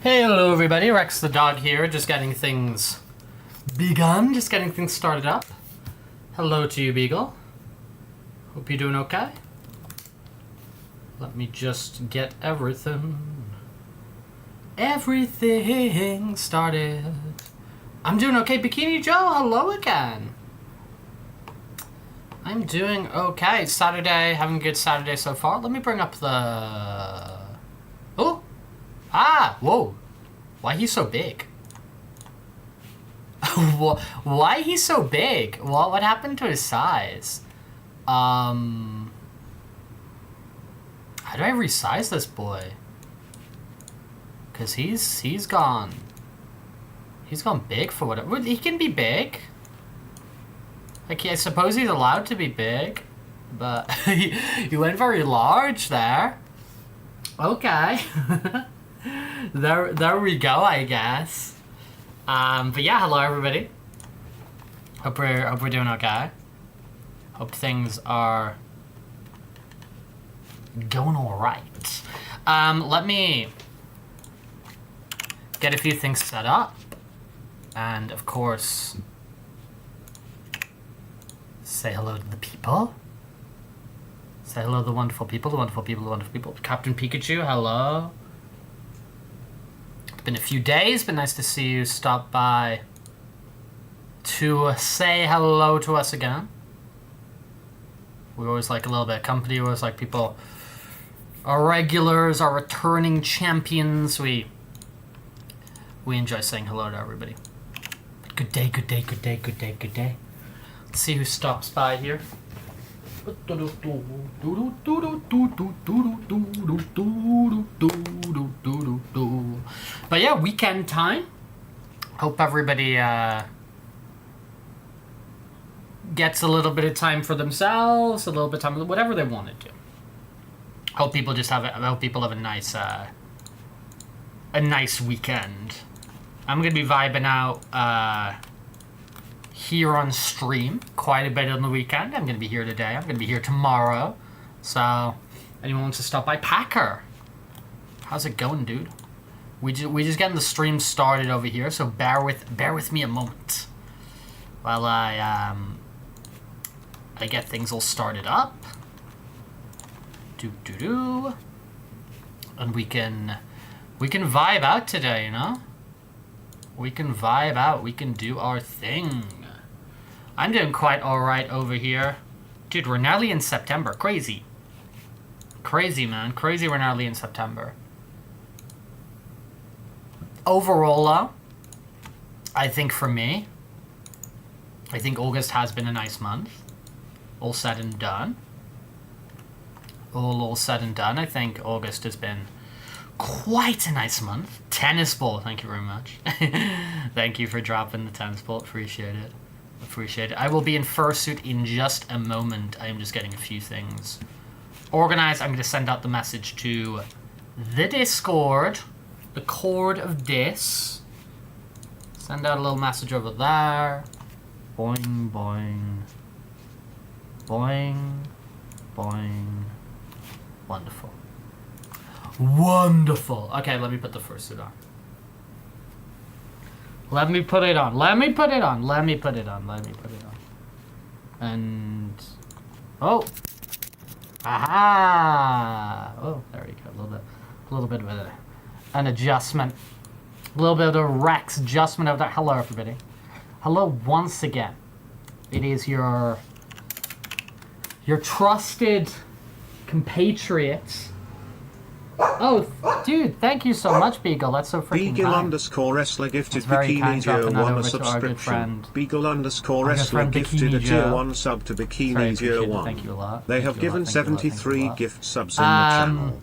Hey, hello everybody, Rex the dog here, just getting things begun, just getting things started up. Hello to you, Beagle. Hope you're doing okay. Let me just get everything started. I'm doing okay, Bikini Joe, hello again. I'm doing okay, Saturday, having a good Saturday so far. Let me bring up the... Oh! Ah! Whoa! Why he's so big? Why he's so big? What happened to his size? How do I resize this boy? Cause he's gone big for whatever. He can be big. Like, I suppose he's allowed to be big, but he went very large there. Okay. There we go, I guess. But yeah, hello everybody. Hope we're doing okay. Hope things are going all right. Let me get a few things set up, and of course, say hello to the people. Say hello to the wonderful people, the wonderful people, the wonderful people. Captain Pikachu, hello. It's been a few days, but nice to see you stop by to say hello to us again. We always like a little bit of company. We always like people, our regulars, our returning champions. We enjoy saying hello to everybody. Good day, good day, good day, good day, good day. Let's see who stops by here. But yeah, weekend time. Hope everybody gets a little bit of time for themselves, a little bit of time, whatever they want to do. Hope people just have a nice weekend. I'm gonna be vibing out here on stream quite a bit on the weekend. I'm gonna be here today. I'm gonna be here tomorrow. So, anyone wants to stop by? Packer, how's it going, dude? We just getting the stream started over here. So bear with me a moment while I get things all started up. And we can vibe out today, you know. We can vibe out. We can do our thing. I'm doing quite alright over here. Dude, we're nearly in September. Crazy. Crazy, man. Crazy we're nearly in September. Overall, though, I think for me, I think August has been a nice month. All said and done. All said and done. I think August has been quite a nice month. Tennis ball, thank you very much. Thank you for dropping the tennis ball. Appreciate it. Appreciate it. I will be in Fursuit in just a moment. I am just getting a few things organized. I'm going to send out the message to the Discord, the Cord of Dis. Send out a little message over there. Boing, boing. Boing, boing. Wonderful. Wonderful. Okay, let me put the fursuit on. Let me put it on. Let me put it on. Let me put it on. Let me put it on. And... Oh! Aha! Oh, there you go. A little bit of an adjustment. A little bit of a Rex adjustment of that. Hello, everybody. Hello once again. It is your trusted compatriots. Oh, dude, thank you so much, Beagle. That's so freaking Beagle kind. _wrestler gifted Bikini Joe 1 a subscription. Beagle _wrestler gifted a tier 1 sub to Bikini Joe 1. Thank you a lot. They have given 73 gift subs in the channel.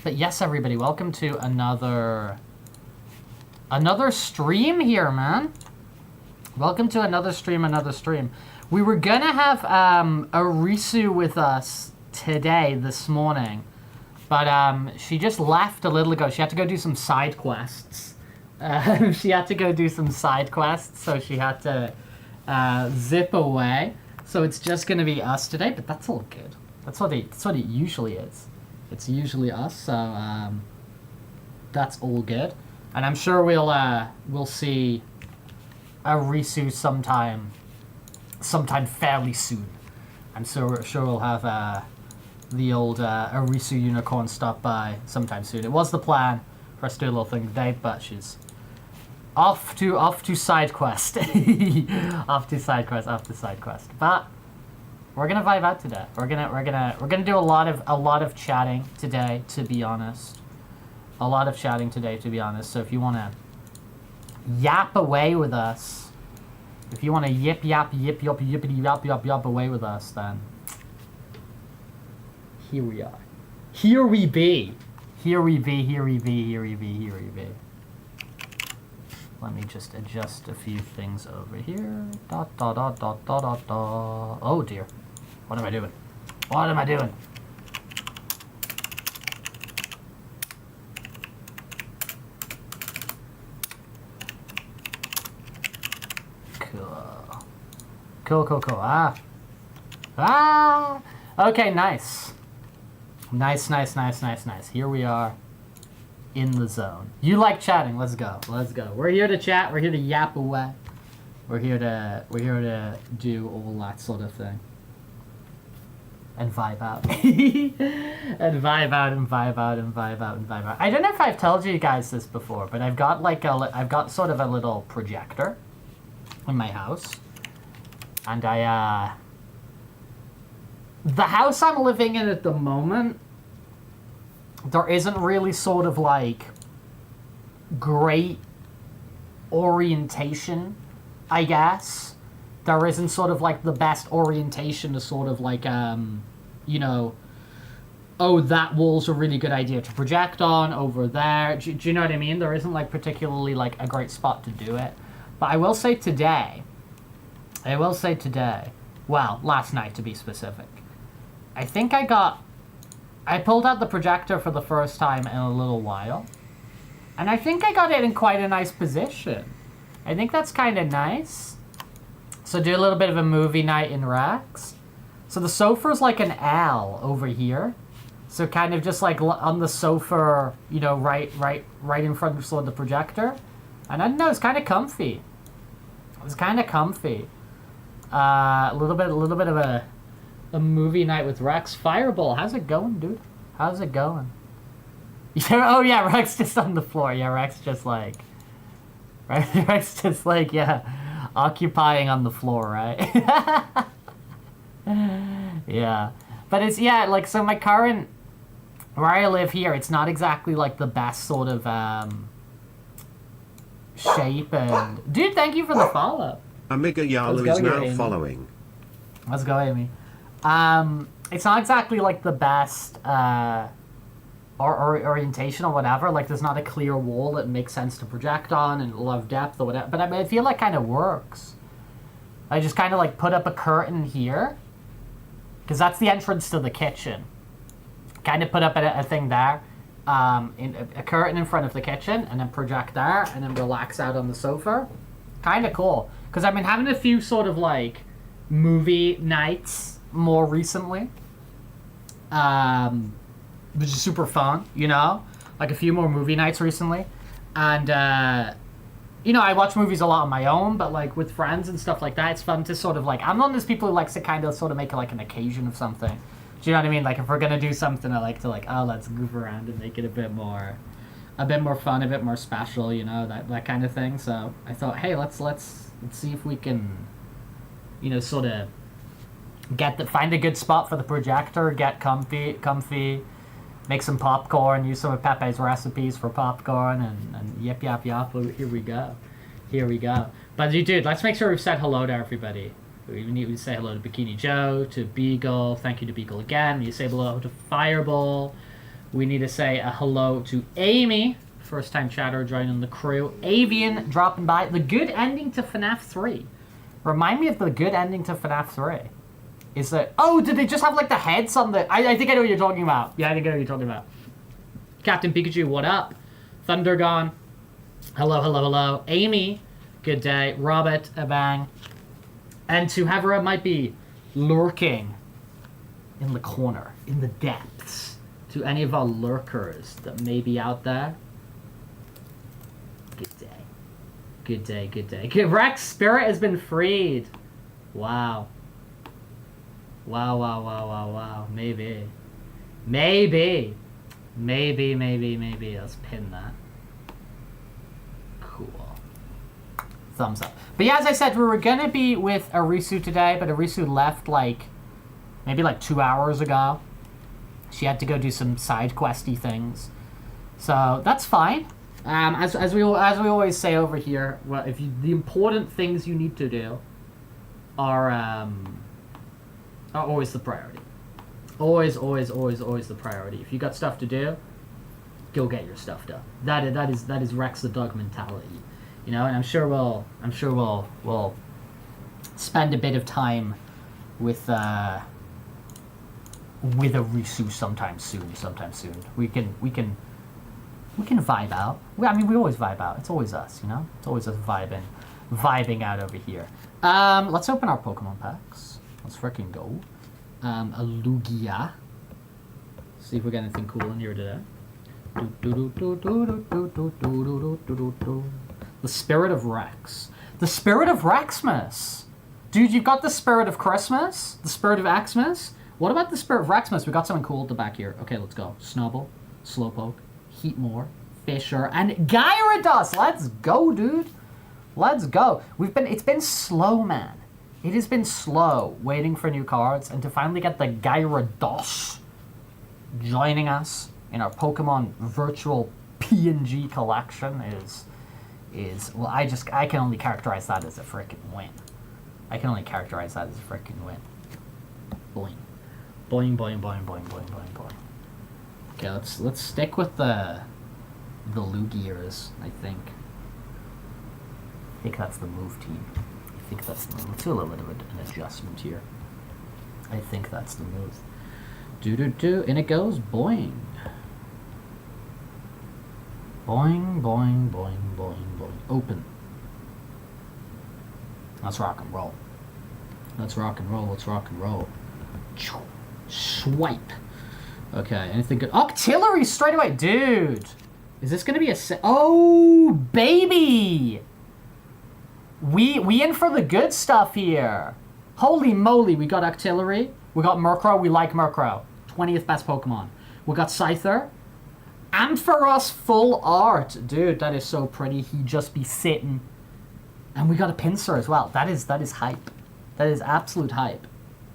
But yes, everybody, welcome to another stream here, man. Welcome to another stream. We were gonna have Arisu with us today, this morning. But she just left a little ago. She had to go do some side quests. So she had to zip away. So it's just going to be us today, but that's all good. That's what it usually is. It's usually us, so That's all good. And I'm sure we'll see a Risu sometime fairly soon. I'm sure we'll have the old Arisu unicorn stop by sometime soon. It was the plan for us to do a little thing today, but she's off to side quest. off to side quest. But we're gonna vibe out today. We're gonna do a lot of chatting today, to be honest. A lot of chatting today, to be honest. So if you wanna yap away with us, if you want to yip away with us, then here we are. Here we be. Let me just adjust a few things over here. Oh dear. What am I doing? Cool. Okay, nice. Nice. Here we are in the zone. You like chatting? Let's go. We're here to chat. We're here to yap away. We're here to do all that sort of thing. And vibe out. and vibe out. I don't know if I've told you guys this before, but I've got sort of a little projector in my house. And the house I'm living in at the moment, there isn't really sort of like great orientation, I guess. There isn't sort of like the best orientation to sort of like, you know, oh, that wall's a really good idea to project on over there. Do you know what I mean? There isn't like particularly like a great spot to do it. But I will say today, well, last night to be specific, I think I pulled out the projector for the first time in a little while, and I think I got it in quite a nice position. I think that's kind of nice. So do a little bit of a movie night in Rex. So the sofa's like an L over here. So kind of just like on the sofa, you know, right in front of sort of the projector. And I don't know, it's kind of comfy. A little bit of a movie night with Rex. Fireball, how's it going, dude? How's it going? Oh yeah, Rex just on the floor. Yeah, Rex just like, yeah, occupying on the floor, right? Yeah, but it's, yeah, like, so my current, where I live here, it's not exactly like the best sort of shape. And dude, thank you for the follow. Amiga Yalu is now following. Let's go, Amy. It's not exactly like the best orientation or whatever. Like, there's not a clear wall that makes sense to project on and a lot of depth or whatever. But I mean, I feel like kind of works. I just kind of like put up a curtain here, because that's the entrance to the kitchen. Kind of put up a thing there, in a curtain in front of the kitchen, and then project there, and then relax out on the sofa. Kind of cool. Because I've been having a few sort of like movie nights more recently, which is super fun, you know? Like a few more movie nights recently. And, you know, I watch movies a lot on my own, but like with friends and stuff like that, it's fun to sort of like, I'm one of those people who likes to kind of sort of make it like an occasion of something. Do you know what I mean? Like if we're going to do something, I like to like, oh, let's goof around and make it a bit more fun, a bit more special, you know, that kind of thing. So I thought, hey, let's see if we can, you know, sort of find a good spot for the projector, get comfy, make some popcorn, use some of Pepe's recipes for popcorn, and yip. Here we go. But dude, let's make sure we've said hello to everybody. We need to say hello to Bikini Joe, to Beagle. Thank you to Beagle again. We need to say hello to Fireball. We need to say a hello to Amy, first-time chatter joining the crew. Avian dropping by. The good ending to FNAF 3. Remind me of the good ending to FNAF 3. Is that... Oh, did they just have, like, the heads on the... I think I know what you're talking about. Yeah, I think I know what you're talking about. Captain Pikachu, what up? Thundergon. Hello. Amy, good day. Robert, a bang. And to whoever might be lurking in the corner, in the depths, to any of our lurkers that may be out there, Good day. Good day, good day. Good. Rex Spirit has been freed. Wow. Wow, wow, wow, wow, wow. Maybe. Maybe. Maybe, maybe, maybe. Let's pin that. Cool. Thumbs up. But yeah, as I said, we were going to be with Arisu today, but Arisu left maybe 2 hours ago. She had to go do some side questy things. So that's fine. As we always say over here, well, the important things you need to do are always the priority. Always, always, always, always the priority. If you got stuff to do, go get your stuff done. That is Rex the Dog mentality, and I'm sure we'll spend a bit of time with Arisu sometime soon. We can vibe out. We always vibe out. It's always us, It's always us vibing out over here. Let's open our Pokemon packs. Let's freaking go. A Lugia. See if we got anything cool in here today. The Spirit of Rex. The Spirit of Rexmas. Dude, you've got the Spirit of Christmas? The Spirit of Xmas? What about the Spirit of Rexmas? We got something cool at the back here. Okay, let's go. Snubble, Slowpoke, Heatmore, Fisher, and Gyarados. Let's go, dude. Let's go. It's been slow, man. It has been slow waiting for new cards, and to finally get the Gyarados joining us in our Pokemon virtual PNG collection is well, I can only characterize that as a freaking win. Boing. Boing, boing, boing, boing, boing, boing, boing. Okay, let's stick with the Lugiers, I think. I think that's the move, team. Let's do a little bit of an adjustment here. I think that's the move. Do, and it goes boing. Boing, boing, boing, boing, boing. Open. Let's rock and roll. Let's rock and roll. Swipe. Okay, anything good? Octillery straight away. Dude. Is this going to be a... Oh, baby! We in for the good stuff here. Holy moly, we got Octillery. We got Murkrow. We like Murkrow. 20th best Pokemon. We got Scyther. Ampharos full art. Dude, that is so pretty. He'd just be sitting. And we got a Pinsir as well. That is hype. That is absolute hype.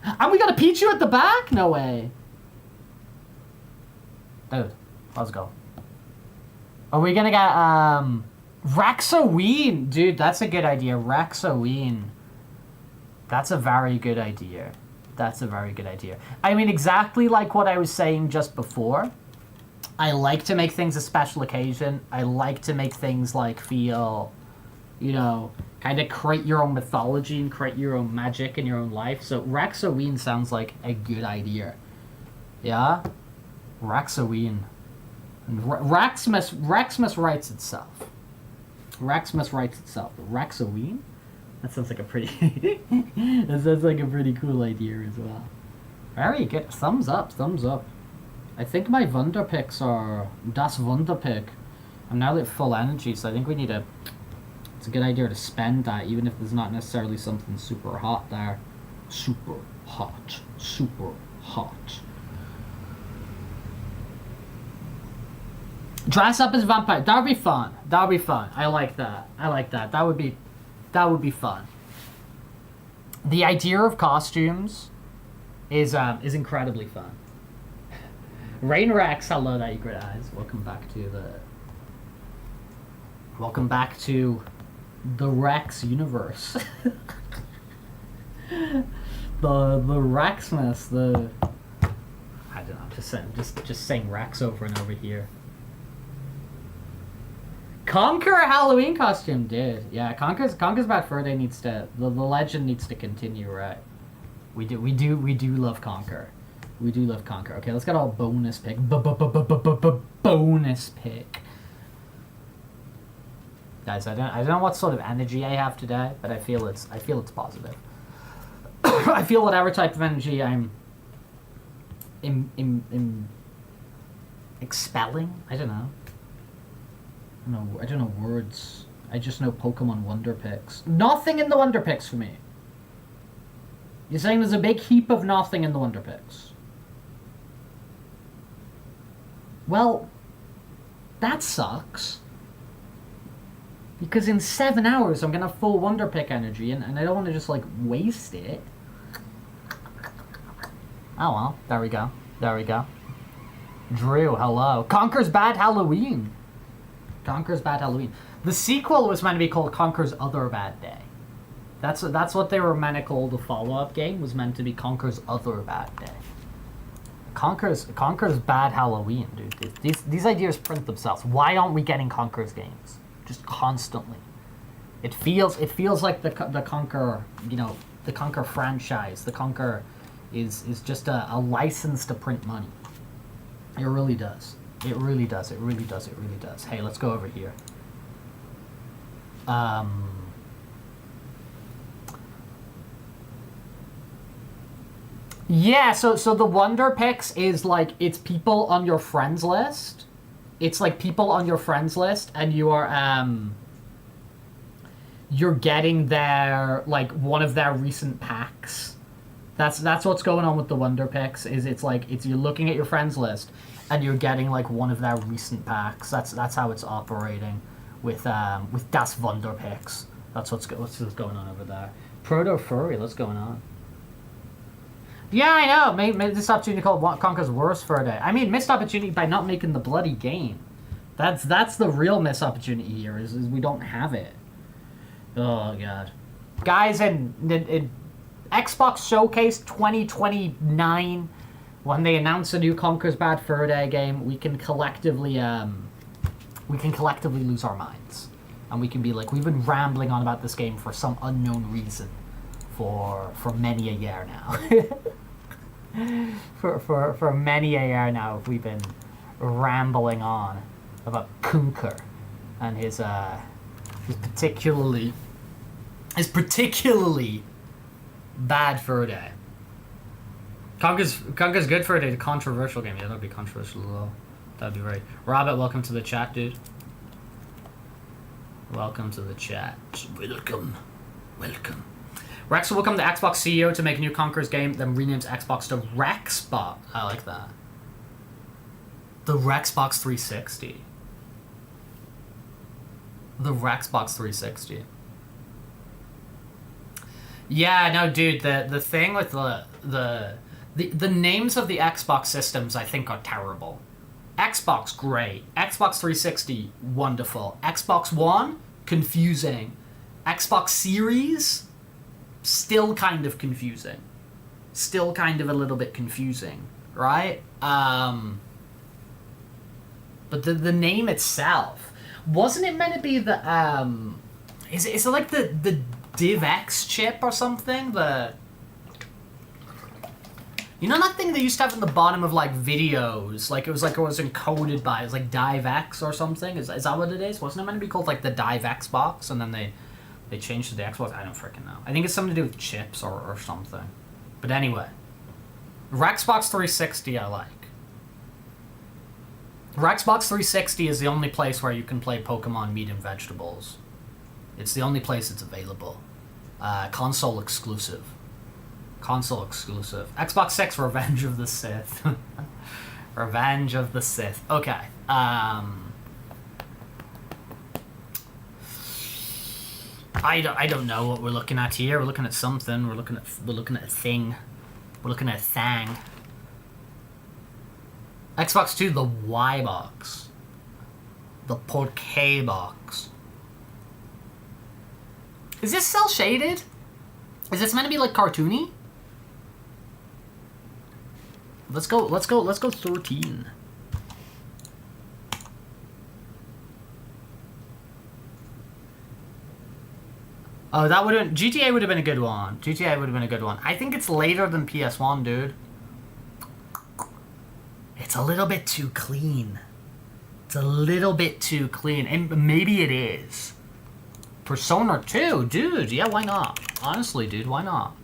And we got a Pichu at the back? No way. Dude, let's go. Are we gonna get, Raxoween? Dude, that's a good idea. Raxoween. That's a very good idea. I mean, exactly like what I was saying just before. I like to make things a special occasion. I like to make things, feel, kind of create your own mythology and create your own magic in your own life. So Raxoween sounds like a good idea. Yeah? Raxoween. Raxmas writes itself. Raxoween? That sounds like a pretty... that sounds like a pretty cool idea as well. Very good. Thumbs up. I think my Wunderpicks are... Das Wunderpick. I'm now at full energy, so I think we need to... It's a good idea to spend that, even if there's not necessarily something super hot there. Super hot. Dress up as a vampire. That would be fun. I like that. That would be fun. The idea of costumes is incredibly fun. Rain Rex, hello there, you great eyes. Welcome back to the Rex universe. the Rexmas, I don't know, just saying Rex over and over here. Conquer a Halloween costume, dude. Yeah, Conquer's Bad Fur Day needs to... The legend needs to continue, right? We do love Conquer. Okay, let's get all bonus pick. Bonus pick. Guys, I don't know what sort of energy I have today, but I feel it's positive. I feel whatever type of energy I'm expelling. I don't know. No, I don't know words. I just know Pokemon Wonder Picks. Nothing in the Wonder Picks for me. You're saying there's a big heap of nothing in the Wonder Picks. Well, that sucks. Because in 7 hours I'm gonna have full Wonder Pick energy, and I don't want to just, like, waste it. Oh well, there we go. There we go. Drew, hello. Conker's Bad Halloween. Conker's Bad Halloween. The sequel was meant to be called Conker's Other Bad Day. That's what they were meant to call the follow-up game, was meant to be Conker's Other Bad Day. Conker's Bad Halloween, dude. These ideas print themselves. Why aren't we getting Conker's games? Just constantly. It feels like the Conker, you know, the Conker franchise. The Conker is just a license to print money. It really does. It really does. It really does. It really does. Hey, let's go over here. Yeah, so the Wonder Picks is like, it's people on your friends list. It's like people on your friends list, and you are you're getting their, like, one of their recent packs. That's what's going on with the Wonder Picks. Is it's you're looking at your friends list, and you're getting, like, one of their recent packs. That's how it's operating with Das Wonder Picks. That's what's going on over there. Proto Furry, what's going on? Yeah, I know. Maybe this opportunity called Conker's Worst Fur Day. I mean, missed opportunity by not making the bloody game. That's the real missed opportunity here. Is we don't have it. Oh god, guys, in Xbox Showcase 2029, when they announce a new Conker's Bad Fur Day game, we can collectively lose our minds, and we can be like, we've been rambling on about this game for some unknown reason for many a year now. for many a year now, we've been rambling on about Conker and his particularly bad Fur Day. Conker's good Fur Day, a controversial game. Yeah, that'd be controversial as well. That'd be right. Rabbit, welcome to the chat, dude. Welcome to the chat. Welcome. Rex will become the Xbox CEO to make a new Conker's game, then renames Xbox to Rexbox. I like that. The Rexbox 360. The Rexbox 360. Yeah, no, dude. The thing with the names of the Xbox systems, I think, are terrible. Xbox, great. Xbox 360, wonderful. Xbox One, confusing. Xbox Series, still kind of confusing. Still kind of a little bit confusing, right? But the name itself, wasn't it meant to be the is it like the DivX chip or something? You know that thing they used to have in the bottom of, like, videos? Like, it was encoded by, it was like DivX or something? Is that what it is? Wasn't it meant to be called, like, the DivX box, and then they changed to the Xbox? I don't freaking know. I think it's something to do with chips or something. But anyway. Rexbox 360 I like. Rexbox 360 is the only place where you can play Pokemon Meat and Vegetables. It's the only place it's available. Console exclusive. Xbox 6, Revenge of the Sith. Revenge of the Sith. Okay. I don't know what we're looking at here. We're looking at something. We're looking at a thing. We're looking at a thing. Xbox 2, the Y box. The Porquet box. Is this cel shaded? Is this meant to be, like, cartoony? Let's go 13. Oh, that would have... GTA would have been a good one. I think it's later than PS1, dude. It's a little bit too clean. And maybe it is. Persona 2, dude. Yeah, why not? Honestly, dude, why not?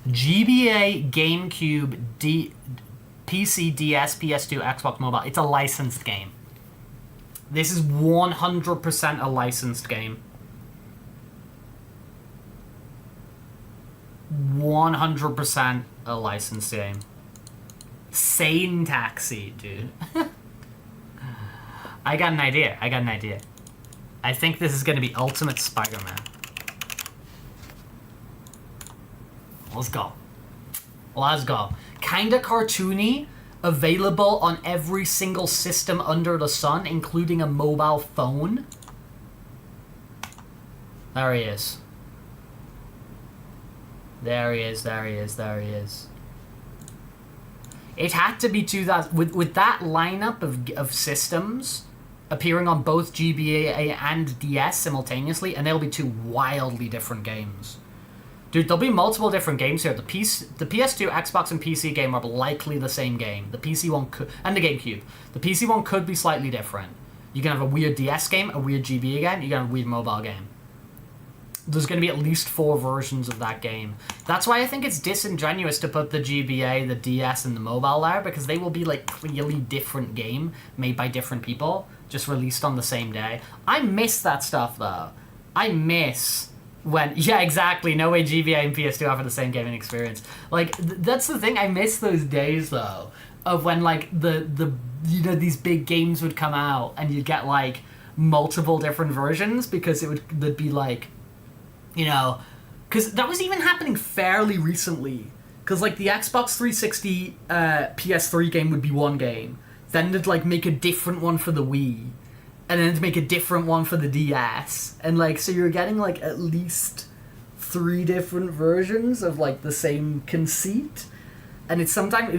GBA GameCube PC, DS, PS2, Xbox Mobile. It's a licensed game. This is 100% a licensed game. 100% a licensed game. Sane Taxi, dude. I got an idea. I think this is going to be Ultimate Spider-Man. Let's go. Kinda cartoony, available on every single system under the sun, including a mobile phone. There he is. It had to be 2000 with that lineup of systems appearing on both GBA and DS simultaneously, and they'll be two wildly different games. Dude, there'll be multiple different games here. The PS2, Xbox, and PC game are likely the same game. The PC one could, and the GameCube. The PC one could be slightly different. You can have a weird DS game, a weird GBA game, you can have a weird mobile game. There's going to be at least 4 versions of that game. That's why I think it's disingenuous to put the GBA, the DS, and the mobile there, because they will be like clearly different game made by different people, just released on the same day. I miss that stuff though. I miss when, yeah, exactly, no way GBA and PS2 offer the same gaming experience. Like, that's the thing, I miss those days though, of when like the you know, these big games would come out and you'd get like multiple different versions, because there'd be like, you know, because that was even happening fairly recently. Because, like, the Xbox 360 PS3 game would be one game. Then they'd, like, make a different one for the Wii. And then they'd make a different one for the DS. And, like, so you're getting, like, at least 3 different versions of, like, the same conceit. And it was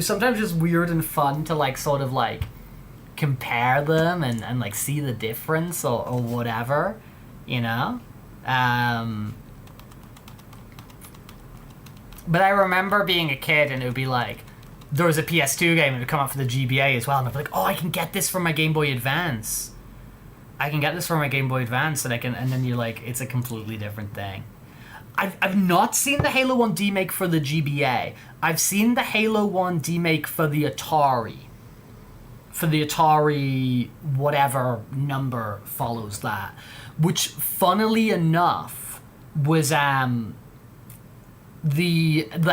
sometimes just weird and fun to, like, sort of, like, compare them and like, see the difference or whatever, you know? But I remember being a kid and it would be like, there was a PS2 game and it would come up for the GBA as well, and I'd be like, oh, I can get this from my Game Boy Advance. And then you're like, it's a completely different thing. I've not seen the Halo 1 demake for the GBA. I've seen the Halo 1 demake for the Atari. For the Atari, whatever number follows that. Which, funnily enough, was the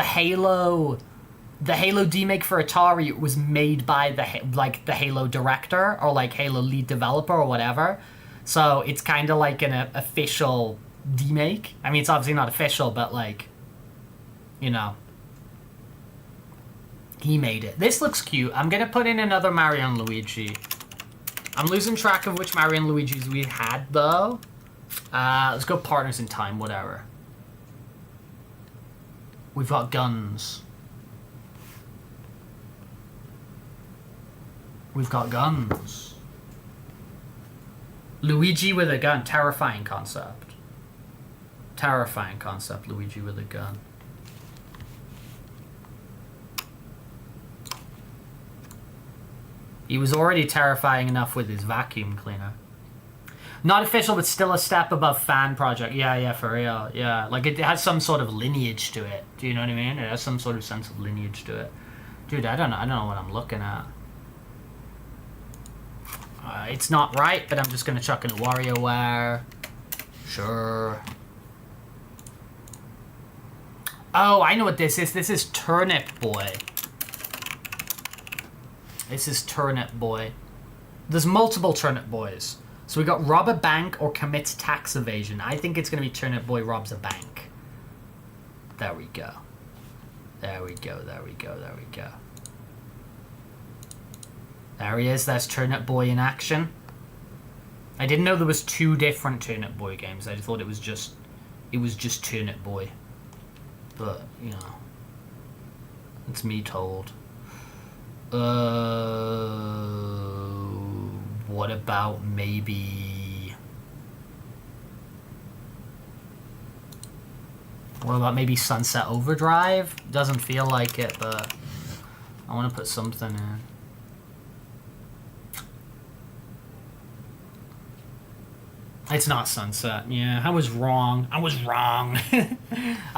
Halo demake for Atari was made by the Halo director or like Halo lead developer or whatever. So it's kind of like an official demake. I mean, it's obviously not official, but like, you know, he made it. This looks cute. I'm gonna put in another Mario and Luigi. I'm losing track of which Mario and Luigi's we had though. Let's go Partners in Time, whatever. We've got guns. Luigi with a gun. Terrifying concept, Luigi with a gun. He was already terrifying enough with his vacuum cleaner. Not official, but still a step above fan project. Yeah, for real. Yeah, like it has some sort of lineage to it. Do you know what I mean? It has some sort of sense of lineage to it. Dude, I don't know what I'm looking at. It's not right, but I'm just gonna chuck in a WarioWare. Sure. Oh, I know what this is. This is Turnip Boy. There's multiple Turnip Boys. So we got rob a bank or commits tax evasion. I think it's going to be Turnip Boy robs a bank. There we go. There he is. That's Turnip Boy in action. I didn't know there was 2 different Turnip Boy games. I thought it was just Turnip Boy. But, you know, it's me told. What about maybe... Sunset Overdrive? Doesn't feel like it, but I want to put something in. It's not Sunset. Yeah, I was wrong. I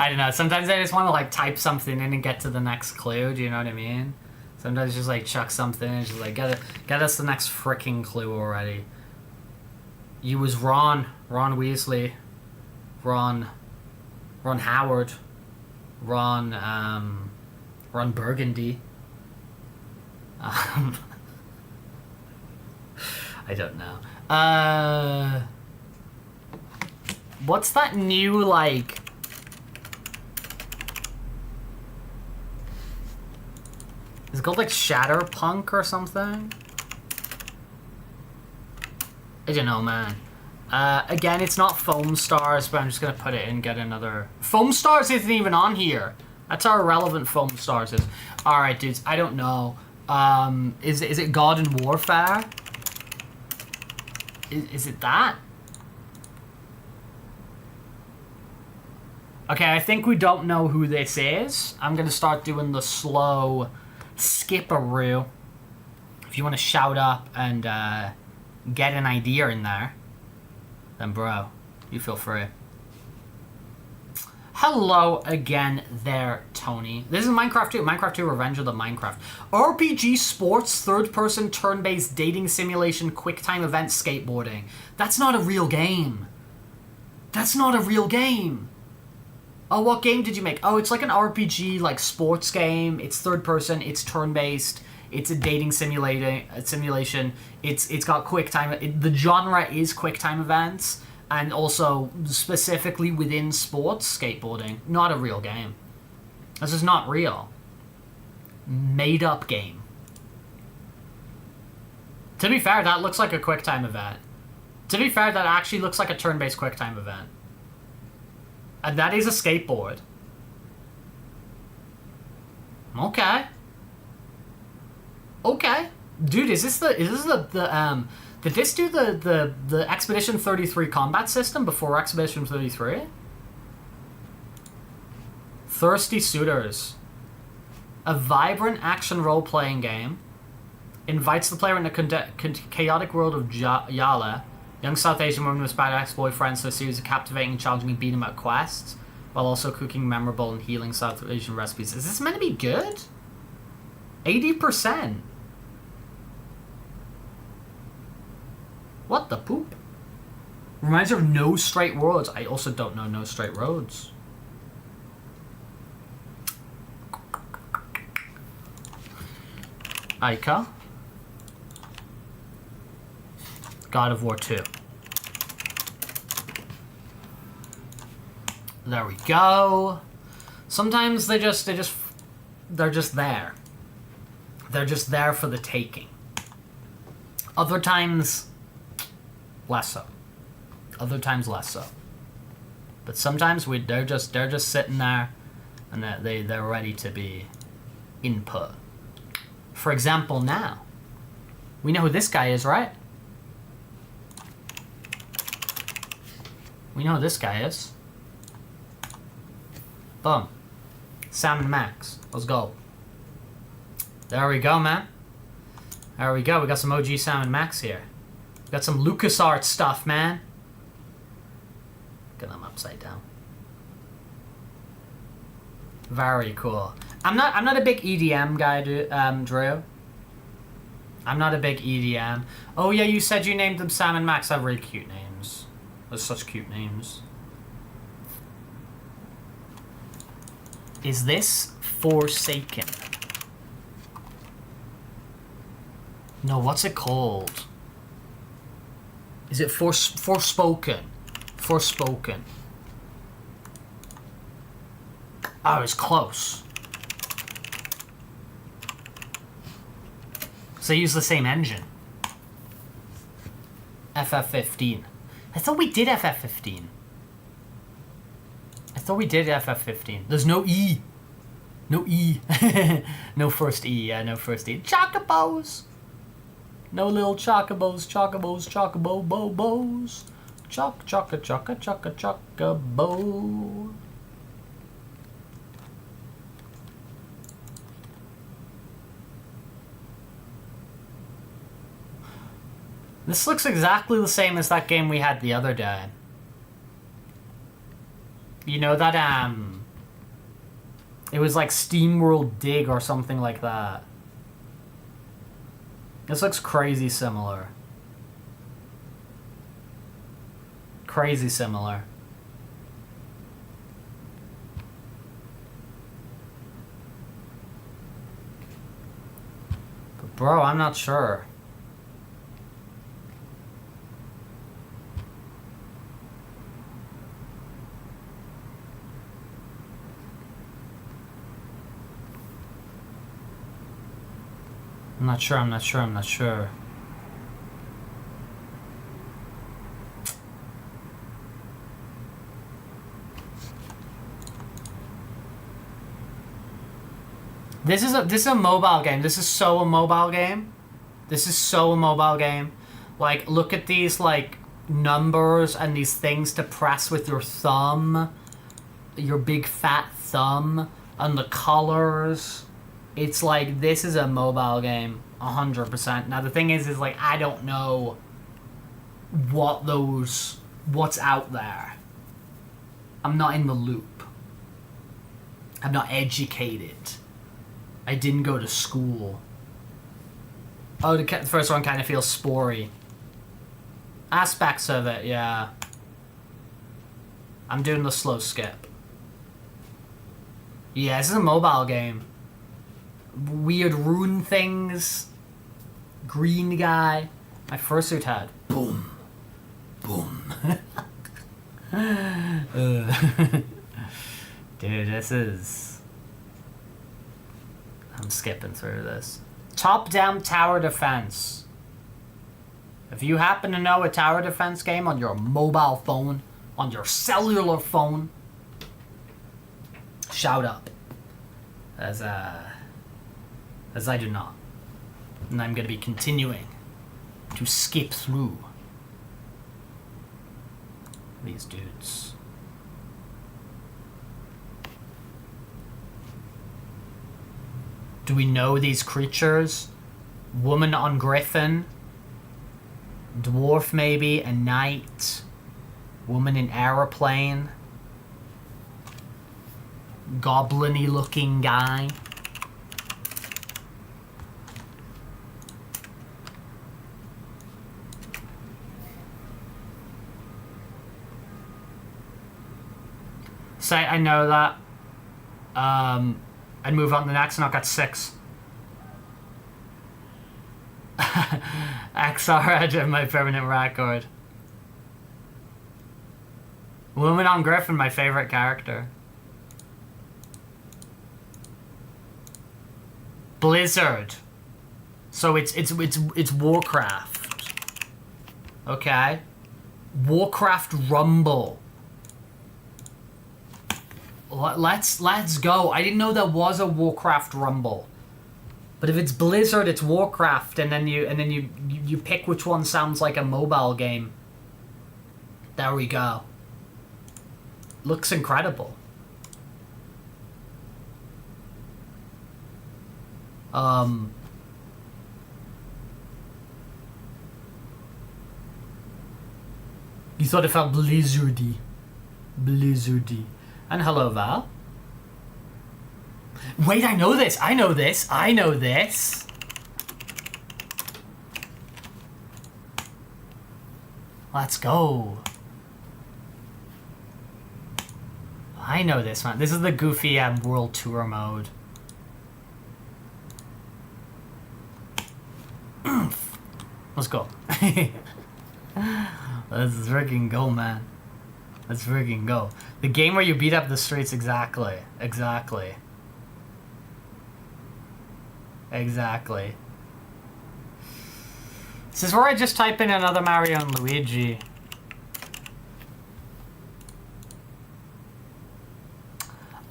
don't know. Sometimes I just want to like type something in and get to the next clue. Do you know what I mean? Sometimes just like chuck something and just like get us the next freaking clue already. You was Ron Weasley, Ron Howard, Ron Burgundy. I don't know. What's that new like? Is it called like Shatterpunk or something? I don't know, man. Again, it's not Foam Stars, but I'm just gonna put it in, get another... Foam Stars isn't even on here. That's how irrelevant Foam Stars is. Alright, dudes, I don't know. Is it God and Warfare? Is it that? Okay, I think we don't know who this is. I'm gonna start doing the slow skip-a-roo. If you want to shout up and get an idea in there, then bro, you feel free. Hello again there, Tony. This is Minecraft 2. Minecraft 2 Revenge of the Minecraft. RPG sports, third-person, turn-based dating simulation, quick-time event skateboarding. That's not a real game. That's not a real game. Oh, what game did you make? Oh, it's like an RPG, like, sports game. It's third-person. It's turn-based. It's a dating simulation. It's got quick-time... The genre is quick-time events. And also, specifically within sports, skateboarding. Not a real game. This is not real. Made-up game. To be fair, that looks like a quick-time event. To be fair, that actually looks like a turn-based quick-time event. And that is a skateboard. Okay. Okay. Dude, is this the did this do the Expedition 33 combat system before Expedition 33? Thirsty Suitors. A vibrant action role-playing game invites the player in the chaotic world of Yala. Young South Asian woman with bad ex-boyfriends to a series of captivating and challenging beat-em-up quests, while also cooking memorable and healing South Asian recipes. Is this meant to be good? 80%. What the poop? Reminds me of No Straight Roads. I also don't know No Straight Roads. Ica. God of War 2. There we go. Sometimes they're just there. They're just there for the taking. Other times, less so. Other times, less so. But sometimes they're just sitting there, and they're ready to be input. For example, now we know who this guy is, right? We know who this guy is. Boom. Sam and Max. Let's go. There we go, man. There we go. We got some OG Sam and Max here. We got some LucasArts stuff, man. Get them upside down. Very cool. I'm not a big EDM guy, Drew. I'm not a big EDM. Oh yeah, you said you named them Sam and Max. They have really cute names. Those such cute names. Is this Forsaken? No, what's it called? Is it Forspoken? Forspoken. Oh, it's close. So they use the same engine. FF15. I thought we did FF15. I thought we did FF15. There's no E. No E. No first E. Yeah, no first E. Chocobos. No little chocobos, chocobos, chocobo, bobos. Choc, choca, choca, choca, chocobo. This looks exactly the same as that game we had the other day. You know that, it was like SteamWorld Dig or something like that. This looks crazy similar. Crazy similar. But bro, I'm not sure. I'm not sure, I'm not sure, I'm not sure. This is a mobile game. This is so a mobile game. This is so a mobile game. Like, look at these, like, numbers and these things to press with your thumb. Your big fat thumb. And the colors. It's like, this is a mobile game. 100%. Now, the thing is like, I don't know what's out there. I'm not in the loop. I'm not educated. I didn't go to school. Oh, the first one kind of feels spory. Aspects of it, yeah. I'm doing the slow skip. Yeah, this is a mobile game. Weird rune things. Green guy. My fursuit head. Boom. Boom. Dude, this is... I'm skipping through this. Top-down tower defense. If you happen to know a tower defense game on your mobile phone, on your cellular phone, shout up. As I do not. And I'm going to be continuing to skip through these dudes. Do we know these creatures? Woman on griffin. Dwarf maybe. A knight. Woman in aeroplane. Goblin-y looking guy. Say I know that. I'd move on to the next and I've got 6. XR Edge, my permanent record. Woman on Griffin, my favorite character. Blizzard. So it's Warcraft. Okay. Warcraft Rumble. Let's go. I didn't know there was a Warcraft Rumble. But if it's Blizzard, it's Warcraft, and then you pick which one sounds like a mobile game. There we go. Looks incredible. You thought it felt blizzardy. Blizzardy. And hello, Val. Wait, I know this. I know this. I know this. Let's go. I know this, man. This is the goofy World Tour mode. Let's go. Let's freaking go, man. Let's freaking go. The game where you beat up the streets, exactly. Exactly. Exactly. This is where I just type in another Mario and Luigi.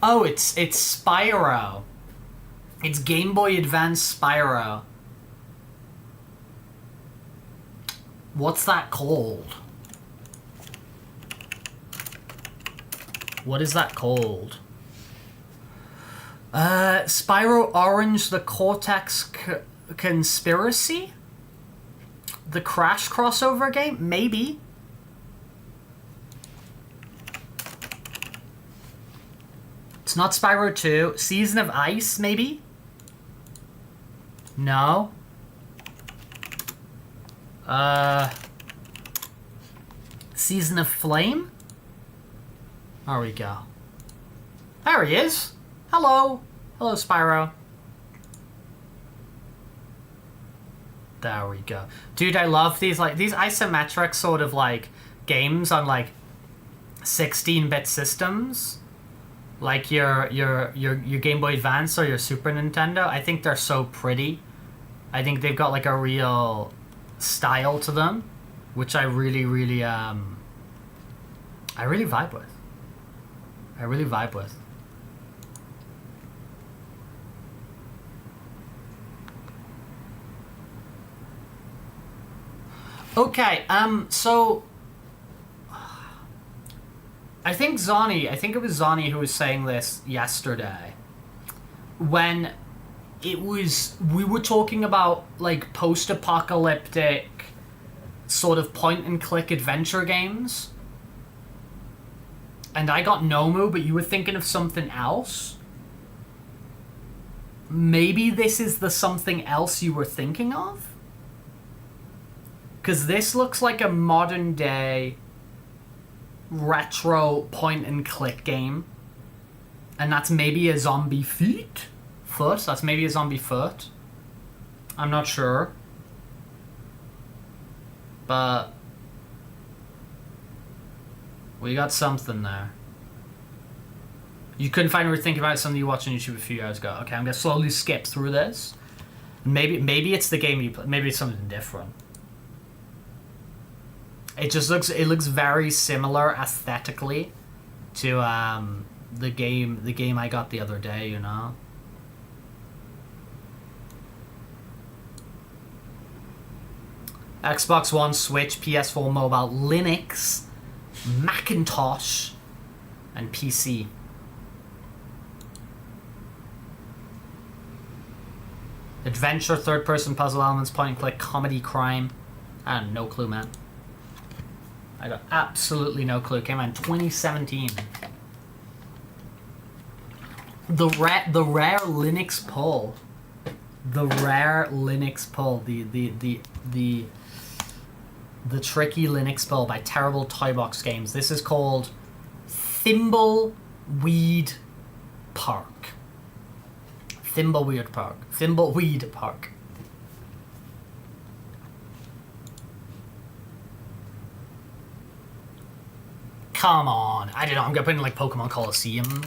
Oh, it's Spyro. It's Game Boy Advance Spyro. What's that called? What is that called? Spyro Orange, the Cortex Conspiracy? The Crash crossover game? Maybe. It's not Spyro 2. Season of Ice, maybe? No. Season of Flame? There we go. There he is. Hello. Hello, Spyro. There we go. Dude, I love these, like, these isometric sort of, like, games on, like, 16-bit systems. Like your Game Boy Advance or your Super Nintendo. I think they're so pretty. I think they've got, like, a real style to them, which I really vibe with. I really vibe with. Okay, so I think it was Zani who was saying this yesterday when we were talking about, like, post-apocalyptic sort of point-and-click adventure games. And I got Nomu, but you were thinking of something else. Maybe this is the something else you were thinking of? Because this looks like a modern-day retro point-and-click game. And that's maybe a zombie foot? That's maybe a zombie foot. I'm not sure. But we got something there. You couldn't find, we were thinking about something you watched on YouTube a few years ago. Okay, I'm gonna slowly skip through this. Maybe it's the game you play. Maybe it's something different. It looks very similar aesthetically to the game I got the other day, you know. Xbox One, Switch, PS4 Mobile, Linux, Macintosh, and PC. Adventure, third-person puzzle elements, point-and-click, comedy, crime. I have no clue, man. I got absolutely no clue. Came out in 2017. The rare Linux pull. The rare Linux pull. The tricky Linux pull by Terrible Toybox Games. This is called Thimbleweed Park. Thimbleweed Park. Come on. I don't know. I'm gonna put in, like, Pokemon Coliseum.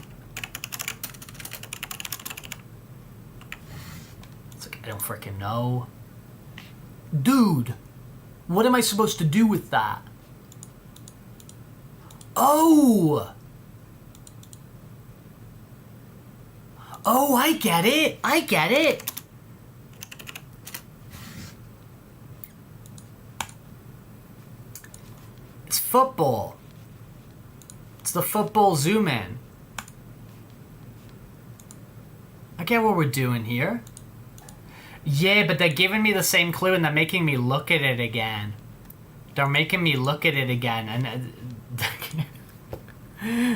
It's like, I don't freaking know. Dude. What am I supposed to do with that? Oh! Oh, I get it! It's football. It's the football zoom in. I get what we're doing here. Yeah, but they're giving me the same clue and they're making me look at it again. And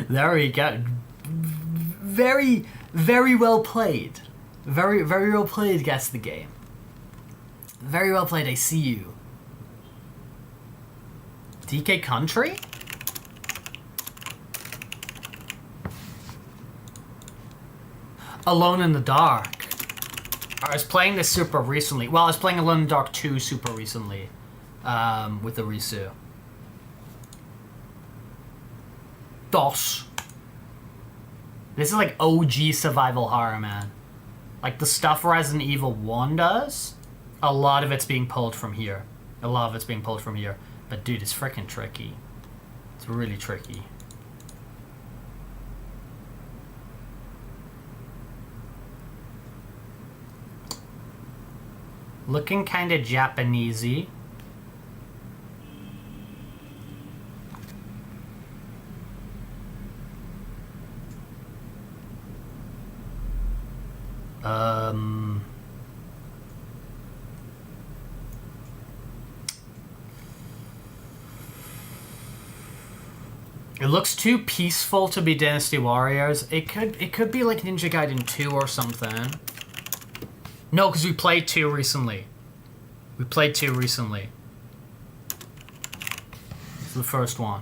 there we go. Very, very well played. Very well played, Guess the Game. Very well played, I see you. DK Country? Alone in the Dark. I was playing this super recently. Well, I was playing Alone in the Dark 2 super recently. With the Risu. DOS. This is like OG survival horror, man. Like the stuff Resident Evil 1 does, a lot of it's being pulled from here. But dude, it's freaking tricky. It's really tricky. Looking kind of Japanesey. It looks too peaceful to be Dynasty Warriors. It could be like Ninja Gaiden 2 or something. No, because we played 2 recently. The first one.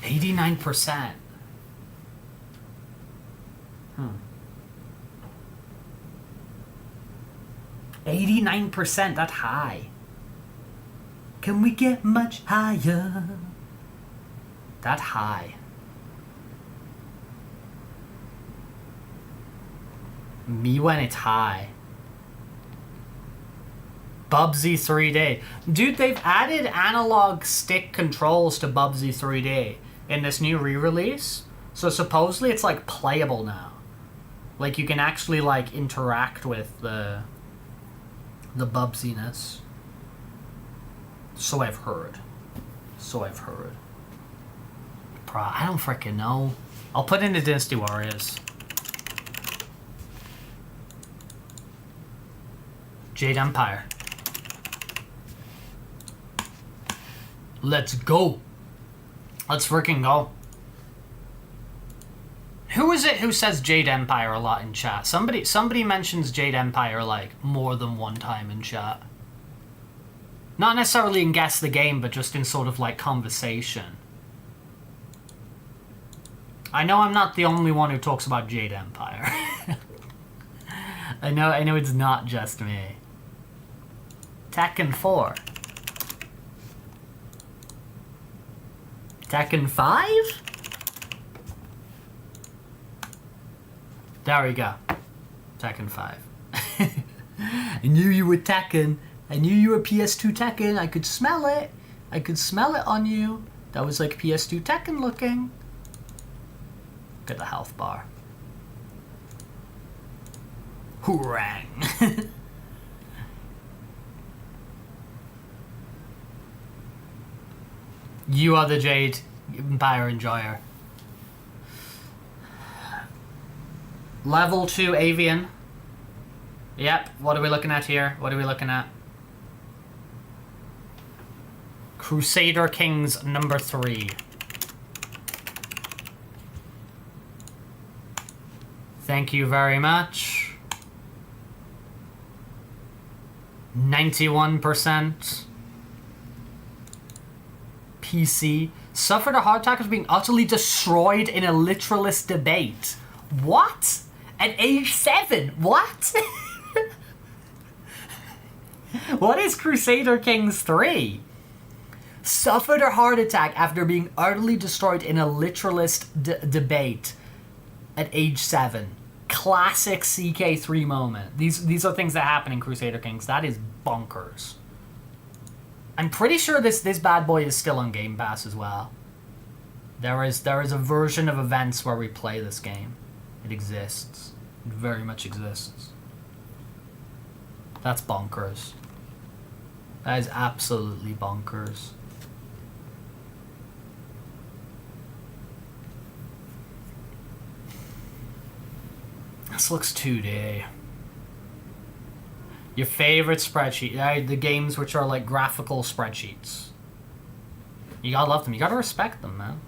89%. 89%, that's high. Can we get much higher? That high. Me when it's high. Bubsy 3D. Dude, they've added analog stick controls to Bubsy 3D in this new re-release. So supposedly it's like playable now. Like you can actually like interact with the Bubsiness. So I've heard. Bro, I don't freaking know. I'll put in the Dynasty Warriors. Jade Empire. Let's go. Let's freaking go. Who is it who says Jade Empire a lot in chat? Somebody mentions Jade Empire like more than one time in chat. Not necessarily in Guess the Game, but just in sort of like conversation. I know I'm not the only one who talks about Jade Empire. I know it's not just me. Tekken 4. Tekken 5? There we go. Tekken 5. I knew you were Tekken. I knew you were PS2 Tekken. I could smell it. I could smell it on you. That was like PS2 Tekken looking. Look at the health bar. Hoorang. You are the Jade Empire enjoyer. Level 2 Avian. Yep, what are we looking at here? What are we looking at? Crusader Kings number 3. Thank you very much. 91%. PC. Suffered a heart attack after being utterly destroyed in a literalist debate. What? At age 7? What? What is Crusader Kings 3? Suffered a heart attack after being utterly destroyed in a literalist debate at age 7. Classic CK3 moment. These are things that happen in Crusader Kings. That is bonkers. I'm pretty sure this bad boy is still on Game Pass as well. There is a version of events where we play this game. It exists. It very much exists. That's bonkers. That is absolutely bonkers. This looks 2D. Your favorite spreadsheet. The games which are like graphical spreadsheets. You gotta love them. You gotta respect them, man.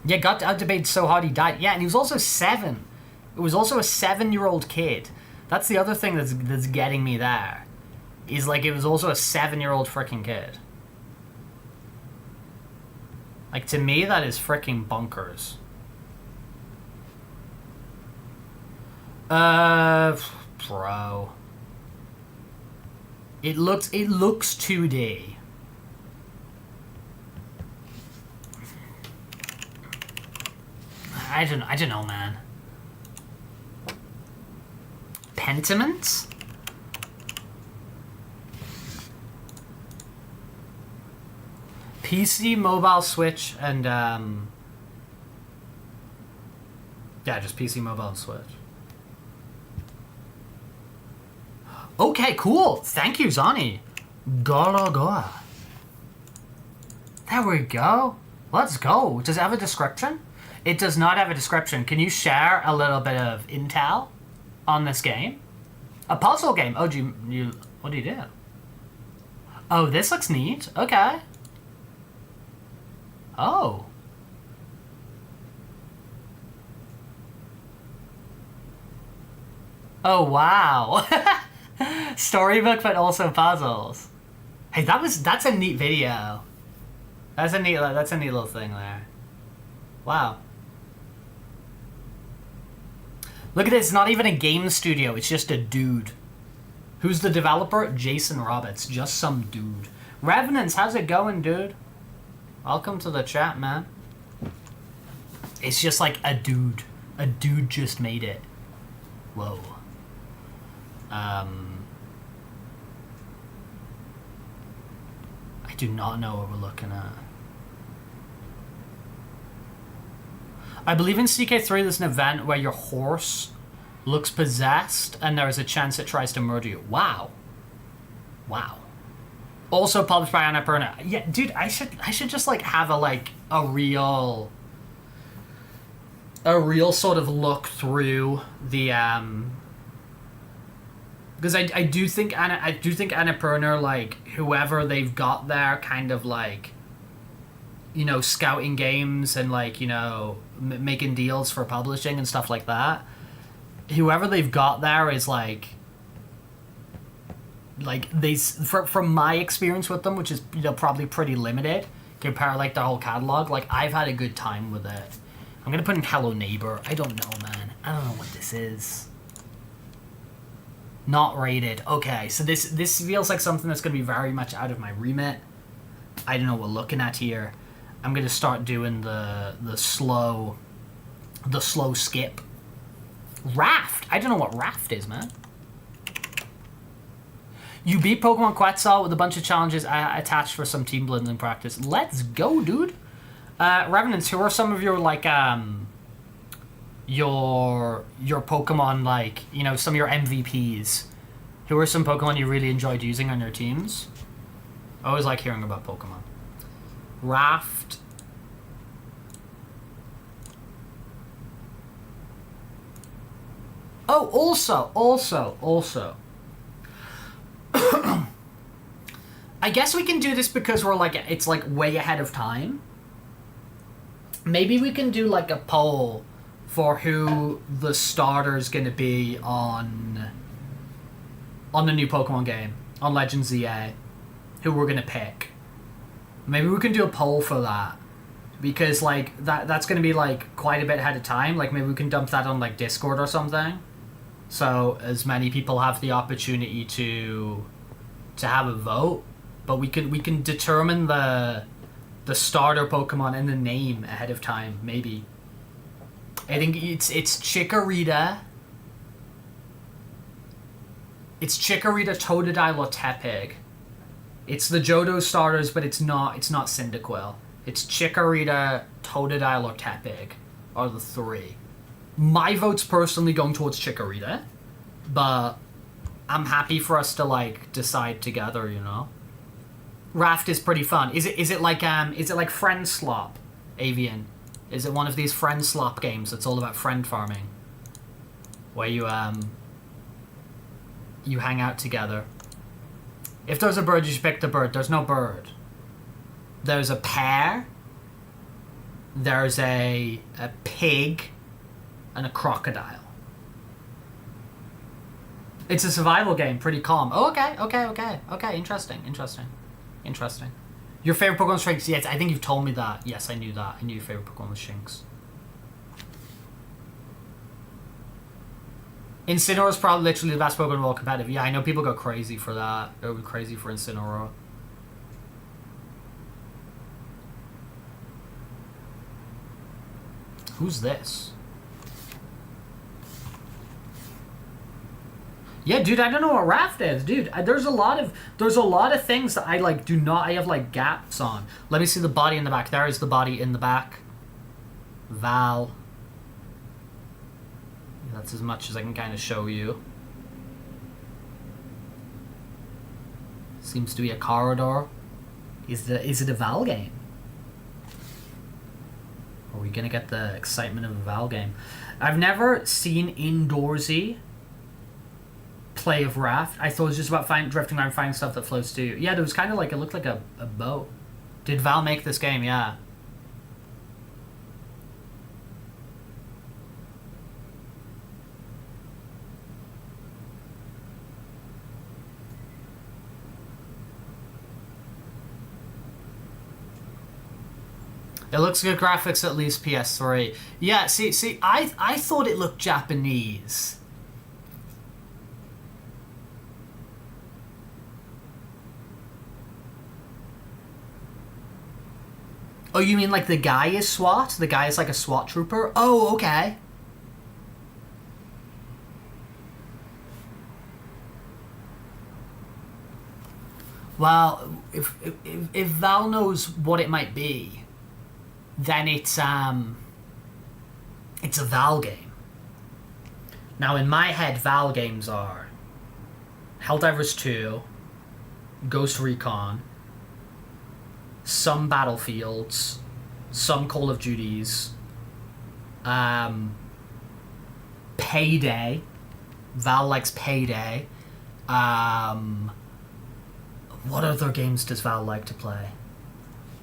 Yeah, got outdebated so hard he died. Yeah, and he was also 7. It was also a 7-year-old kid. That's the other thing that's getting me there. Is like it was also a 7-year-old freaking kid. Like to me, that is freaking bonkers. Bro. It looks 2D. I don't know, man. Pentiment? PC, mobile, Switch, and yeah, just PC, mobile, and Switch. Okay, cool. Thank you, Zani. Galaga. There we go. Let's go. Does it have a description? It does not have a description. Can you share a little bit of intel on this game? A puzzle game. Oh, what do you do? Oh, this looks neat. Okay. Oh. Oh, wow. Storybook, but also puzzles. Hey, that's a neat video. That's a neat little thing there. Wow. Look at this, it's not even a game studio, it's just a dude. Who's the developer? Jason Roberts, just some dude. Revenants, how's it going, dude? Welcome to the chat, man. It's just like a dude. A dude just made it. Whoa. I do not know what we're looking at. I believe in CK3 there's an event where your horse looks possessed and there is a chance it tries to murder you. Wow. Wow. Also published by Annapurna. Yeah, dude, I should just like have a real sort of look through the because I do think Annapurna, like whoever they've got there, kind of like, you know, scouting games and like, you know, making deals for publishing and stuff like that. Whoever they've got there is like they, from my experience with them, which is, you know, probably pretty limited compared to like their whole catalog. Like I've had a good time with it. I'm gonna put in Hello Neighbor. I don't know, man. I don't know what this is. Not rated. Okay, so this feels like something that's gonna be very much out of my remit. I don't know what we're looking at here. I'm gonna start doing the slow skip. Raft. I don't know what Raft is, man. You beat Pokemon Quetzal with a bunch of challenges attached for some team building practice. Let's go, dude. Revenants, who are some of your like your Pokemon, like, you know, some of your MVPs? Who are some Pokemon you really enjoyed using on your teams? I always like hearing about Pokemon. Raft. Oh, also. I guess we can do this because we're like, it's like way ahead of time. Maybe we can do like a poll for who the starter's gonna be on the new Pokemon game, on Legends ZA, who we're gonna pick. Maybe we can do a poll for that, because like that's gonna be like quite a bit ahead of time. Like maybe we can dump that on like Discord or something, so as many people have the opportunity to have a vote. But we can determine the starter Pokemon and the name ahead of time, maybe. I think it's Chikorita. It's Chikorita, Totodile, or Tepig. It's the Johto starters, but it's not Cyndaquil. It's Chikorita, Totodile, or Tepig are the three. My vote's personally going towards Chikorita, but I'm happy for us to like decide together, you know. Raft is pretty fun. Is it like Friend Slop, Avian? Is it one of these Friend Slop games that's all about friend farming, where you hang out together? If there's a bird, you should pick the bird. There's no bird. There's a pear. There's a pig, and a crocodile. It's a survival game, pretty calm. Oh, okay. Interesting. Your favorite Pokemon was Shinx? Yes, I think you've told me that. Yes, I knew that. I knew your favorite Pokemon was Shinx. Incineroar is probably literally the best Pokemon of all competitive. Yeah, I know people go crazy for that. They go crazy for Incineroar. Who's this? Yeah, dude, I don't know what Raft is, dude. There's a lot of things that I like I have like gaps on. Let me see the body in the back. There is the body in the back. Val. That's as much as I can kind of show you. Seems to be a corridor. Is it a Val game? Are we gonna get the excitement of a Val game? I've never seen Indoorsy play of Raft. I thought it was just about drifting around, finding stuff that floats to you. Yeah, there was kind of like, it looked like a boat. Did Val make this game? Yeah. It looks good graphics, at least PS3. Yeah, see, I thought it looked Japanese. Oh, you mean like the guy is SWAT? The guy is like a SWAT trooper? Oh, okay. Well, if Val knows what it might be, then it's a Val game. Now, in my head, Val games are Helldivers 2, Ghost Recon, some Battlefields, some Call of Duties, Payday. Val likes Payday. What other games does Val like to play?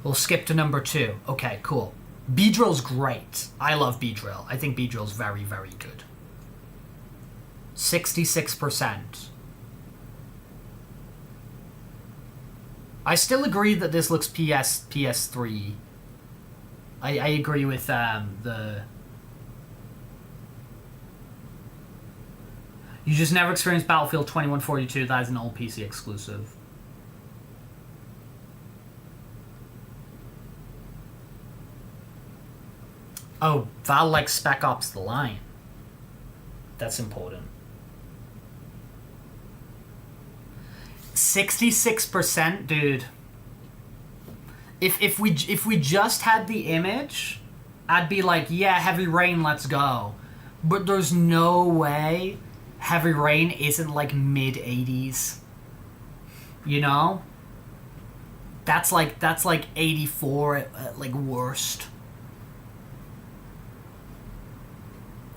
We'll skip to number 2. Okay, cool. B-Drill's great. I love B-Drill. I think B-Drill's very, very good. 66%. I still agree that this looks PS3. I agree with the... You just never experienced Battlefield 2142. That is an old PC exclusive. Oh, Val likes Spec Ops: The Line. That's important. 66%, dude. If we just had the image, I'd be like, yeah, Heavy Rain, let's go. But there's no way Heavy Rain isn't like mid-80s. You know? That's like 84 at like worst.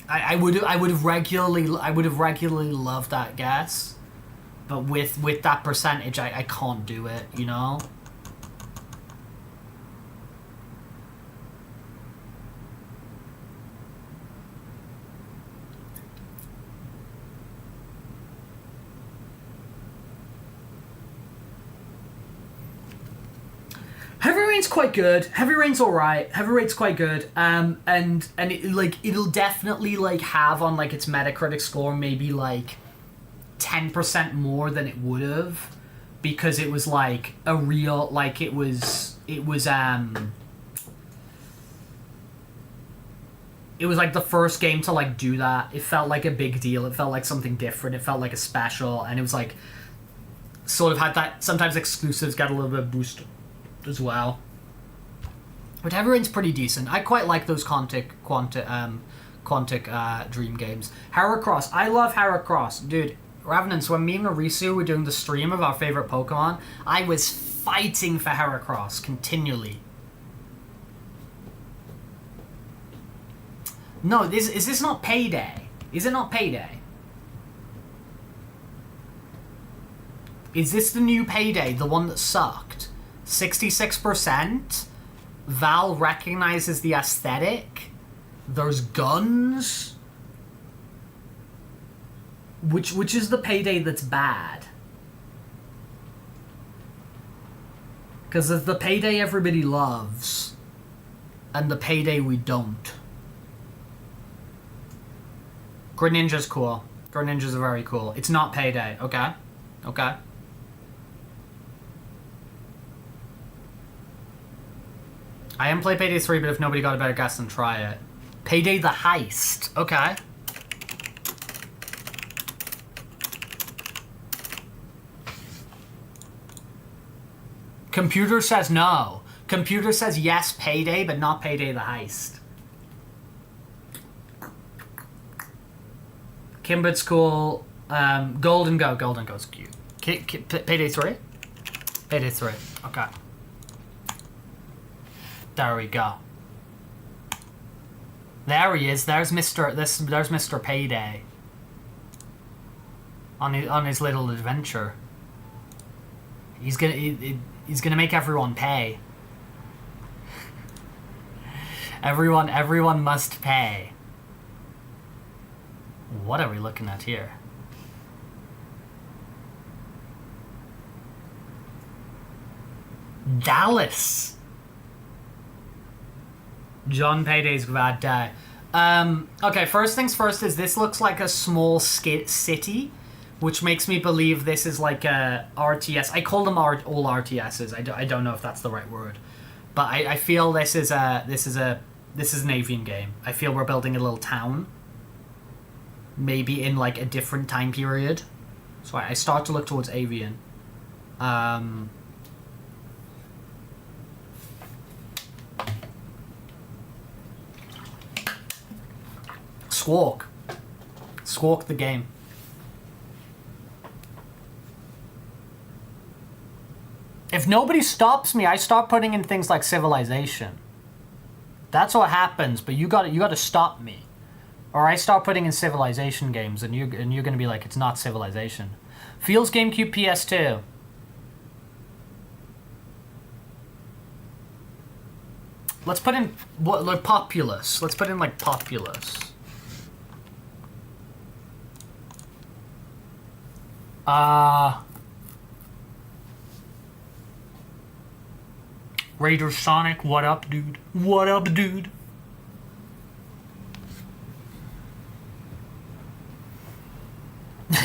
I would have regularly loved that guess, but with that percentage, I can't do it, you know. Heavy Rain's quite good. Heavy Rain's alright. Heavy Rain's quite good. And it'll definitely like have on like its Metacritic score maybe like 10% more than it would have, because it was like a real like it was like the first game to like do that. It felt like a big deal. It felt like something different. It felt like a special, and it was like sort of had that sometimes exclusives got a little bit of boost as well. But Heavy Rain's pretty decent. I quite like those Quantic Dream games. Heracross. I love Heracross. Dude, Revenants, when me and Arisu were doing the stream of our favorite Pokemon, I was fighting for Heracross continually. No, is this not Payday? Is it not Payday? Is this the new Payday, the one that sucked? 66%? Val recognizes the aesthetic? There's guns? Which is the Payday that's bad? Because there's the Payday everybody loves, and the Payday we don't. Greninja's cool. Greninja's very cool. It's not Payday, okay? Okay. I haven't played Payday 3, but if nobody got a better guess, then try it. Payday the Heist. Okay. Computer says no. Computer says yes, Payday, but not Payday the Heist. Kimbit's cool. Golden Go's cute. Payday 3? Payday 3. Okay. There we go. There he is. There's Mr. Payday. On his little adventure. He's gonna make everyone pay. Everyone must pay. What are we looking at here? Dallas. John Payday's bad day. Okay, first things first is this looks like a small city, which makes me believe this is like a RTS. I call them all RTSs. I don't know if that's the right word, but I feel this is an avian game. I feel we're building a little town, maybe in like a different time period. So I start to look towards avian. Squawk. Squawk the game. If nobody stops me, I start putting in things like civilization. That's what happens, but you gotta stop me. Or I start putting in civilization games and you're gonna be like, it's not civilization. Feels GameCube PS2. Let's put in what like populous. Let's put in like populous. Raider Sonic, what up, dude? What up, dude?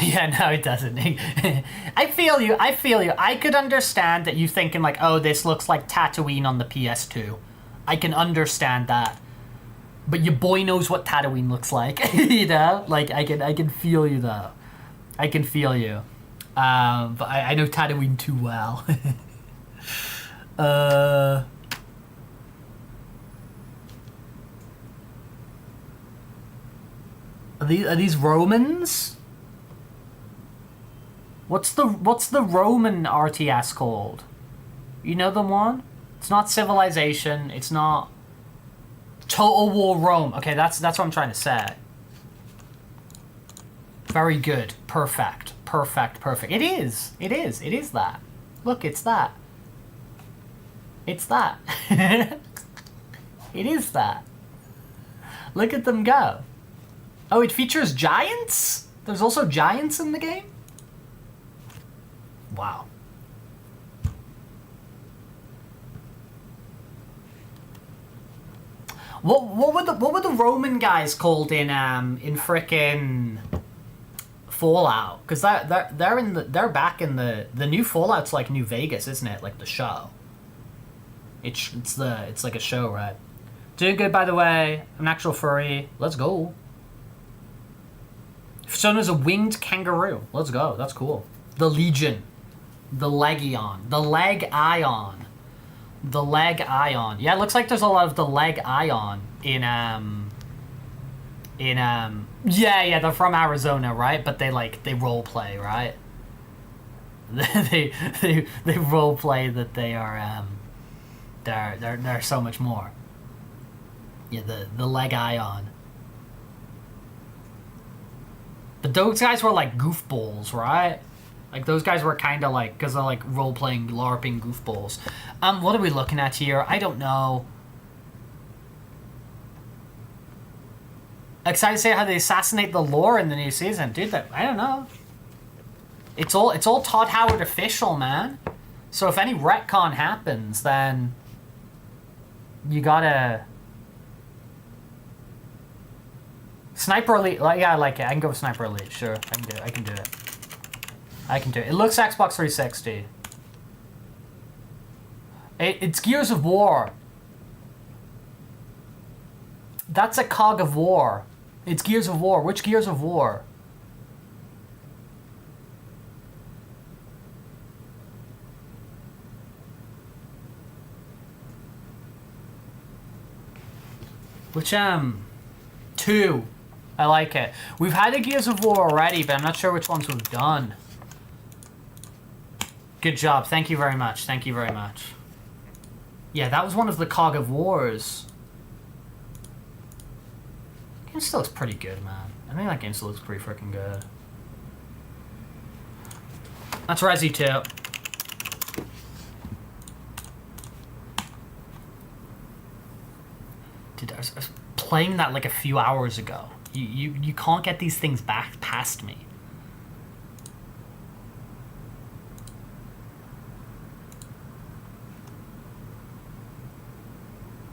Yeah, no, it doesn't. I feel you. I could understand that you thinking like, oh, this looks like Tatooine on the PS2. I can understand that. But your boy knows what Tatooine looks like. You know? Like, I can feel you, though. I can feel you. But I know Tatooine too well. Are these Romans? What's the Roman RTS called? You know the one? It's not Civilization. It's not Total War Rome. Okay, that's what I'm trying to say. Very good. Perfect. It is that. Look, it's that. It's that. It is that. Look at them go. Oh, it features giants? There's also giants in the game? Wow. What were the Roman guys called in frickin' Fallout? Because they're back in the new Fallout's like New Vegas, isn't it? Like the show. It's like a show, right? Doing good, by the way. I'm an actual furry. Let's go. Persona's a winged kangaroo. Let's go. That's cool. The Legion. The Legion. The Leg Ion. The Leg Ion. Yeah, it looks like there's a lot of the Leg Ion in yeah, they're from Arizona, right? But they role play, right? they role play that they are they're so much more. Yeah, the Leg Ion. But those guys were like goofballs, right? Like those guys were kind of like, because they're like role-playing, LARPing goofballs. What are we looking at here? I don't know. Excited to see how they assassinate the lore in the new season, dude. I don't know. It's all Todd Howard official, man. So if any retcon happens, then you gotta Sniper Elite. Yeah, I like it. I can go with Sniper Elite. Sure, I can do it. It looks Xbox 360. It's Gears of War. That's a cog of war. It's Gears of War. Which Gears of War? Which, 2. I like it. We've had a Gears of War already, but I'm not sure which ones we've done. Good job. Thank you very much. Thank you very much. Yeah, that was one of the Cog of Wars. Game still looks pretty good, man. I think that game still looks pretty freaking good. That's Resi 2. Dude, I was playing that like a few hours ago. You can't get these things back past me.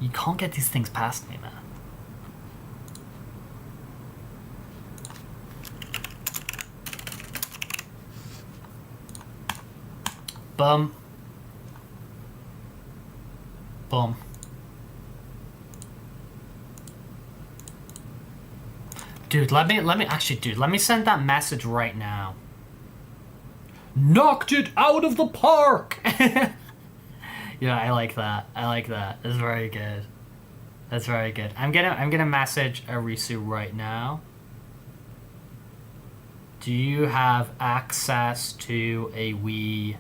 You can't get these things past me, man. Boom. Boom. Dude, let me send that message right now. Knocked it out of the park! Yeah, I like that. I like that. That's very good. That's very good. I'm gonna message Arisu right now. Do you have access to a Wii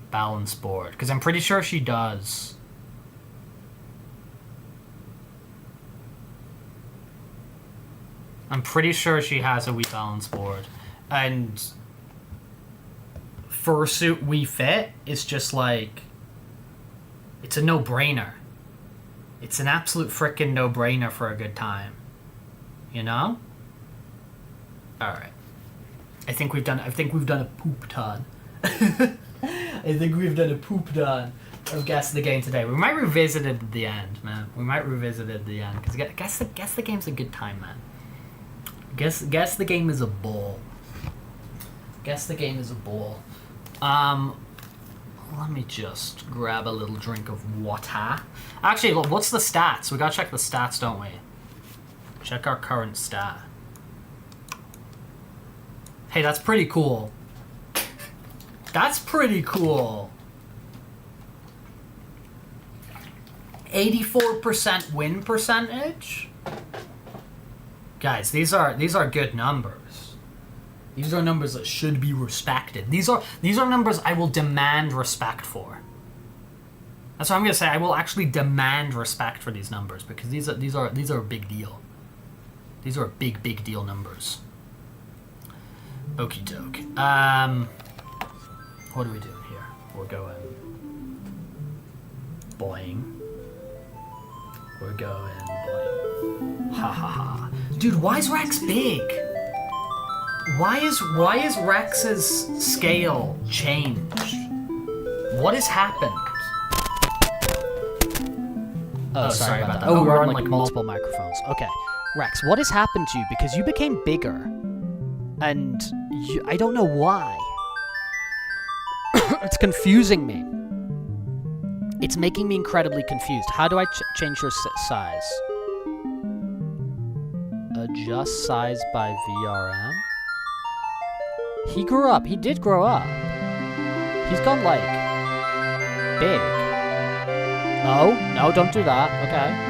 balance board? Because I'm pretty sure she does. I'm pretty sure she has a Wii balance board. And Fursuit Wii Fit is just like... It's a no-brainer. It's an absolute frickin' no-brainer for a good time. You know? Alright. I think we've done a poop ton. I think we've done a poop ton of Guess the Game today. We might revisit it at the end, man. We might revisit it at the end. Because guess the Game's a good time, man. Guess the Game is a ball. Guess the Game is a ball. Let me just grab a little drink of water. Actually, look, what's the stats? We gotta check the stats, don't we? Check our current stat. Hey, that's pretty cool. That's pretty cool. 84% win percentage? Guys, these are good numbers. These are numbers that should be respected. These are numbers I will demand respect for. That's what I'm gonna say. I will actually demand respect for these numbers because these are a big deal. These are big deal numbers. Okie doke. What are we doing here? We're going boing. We're going boing. Ha ha ha. Dude, why is Rex big? Why is Rex's scale changed? What has happened? Oh, sorry about that. Oh, we're on like multiple microphones. Okay. Rex, what has happened to you? Because you became bigger. And I don't know why. It's confusing me. It's making me incredibly confused. How do I change your size? Adjust size by VRM? He grew up. He did grow up. He's gone, like, big. No, don't do that. Okay.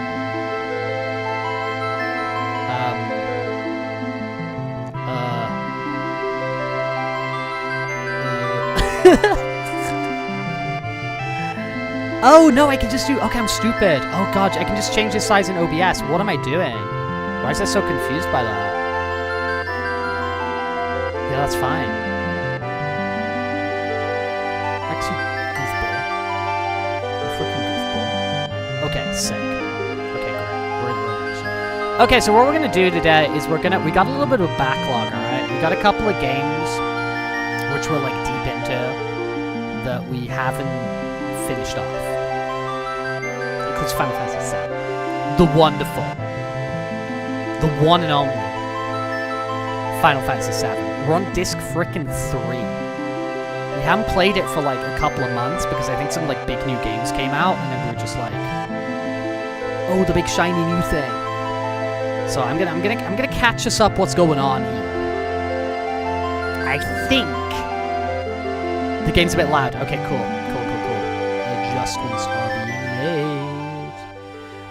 Oh, no, I can just do... Okay, I'm stupid. Oh, God, I can just change his size in OBS. What am I doing? Why is I so confused by that? Yeah, that's fine. Rex, you goofball. You freaking goofball. Okay, sick. Okay, great. We're in action. Okay, so what we're gonna do today is we got a little bit of a backlog, alright? We got a couple of games which we're, like, deep into that we haven't finished off. Includes Final Fantasy VII. The wonderful. The one and only Final Fantasy VII. We're on disc frickin' 3. We haven't played it for like a couple of months because I think some like big new games came out and then we were just like, oh, the big shiny new thing. So I'm gonna catch us up what's going on here. I think the game's a bit loud. Okay, cool. Adjustments are being made.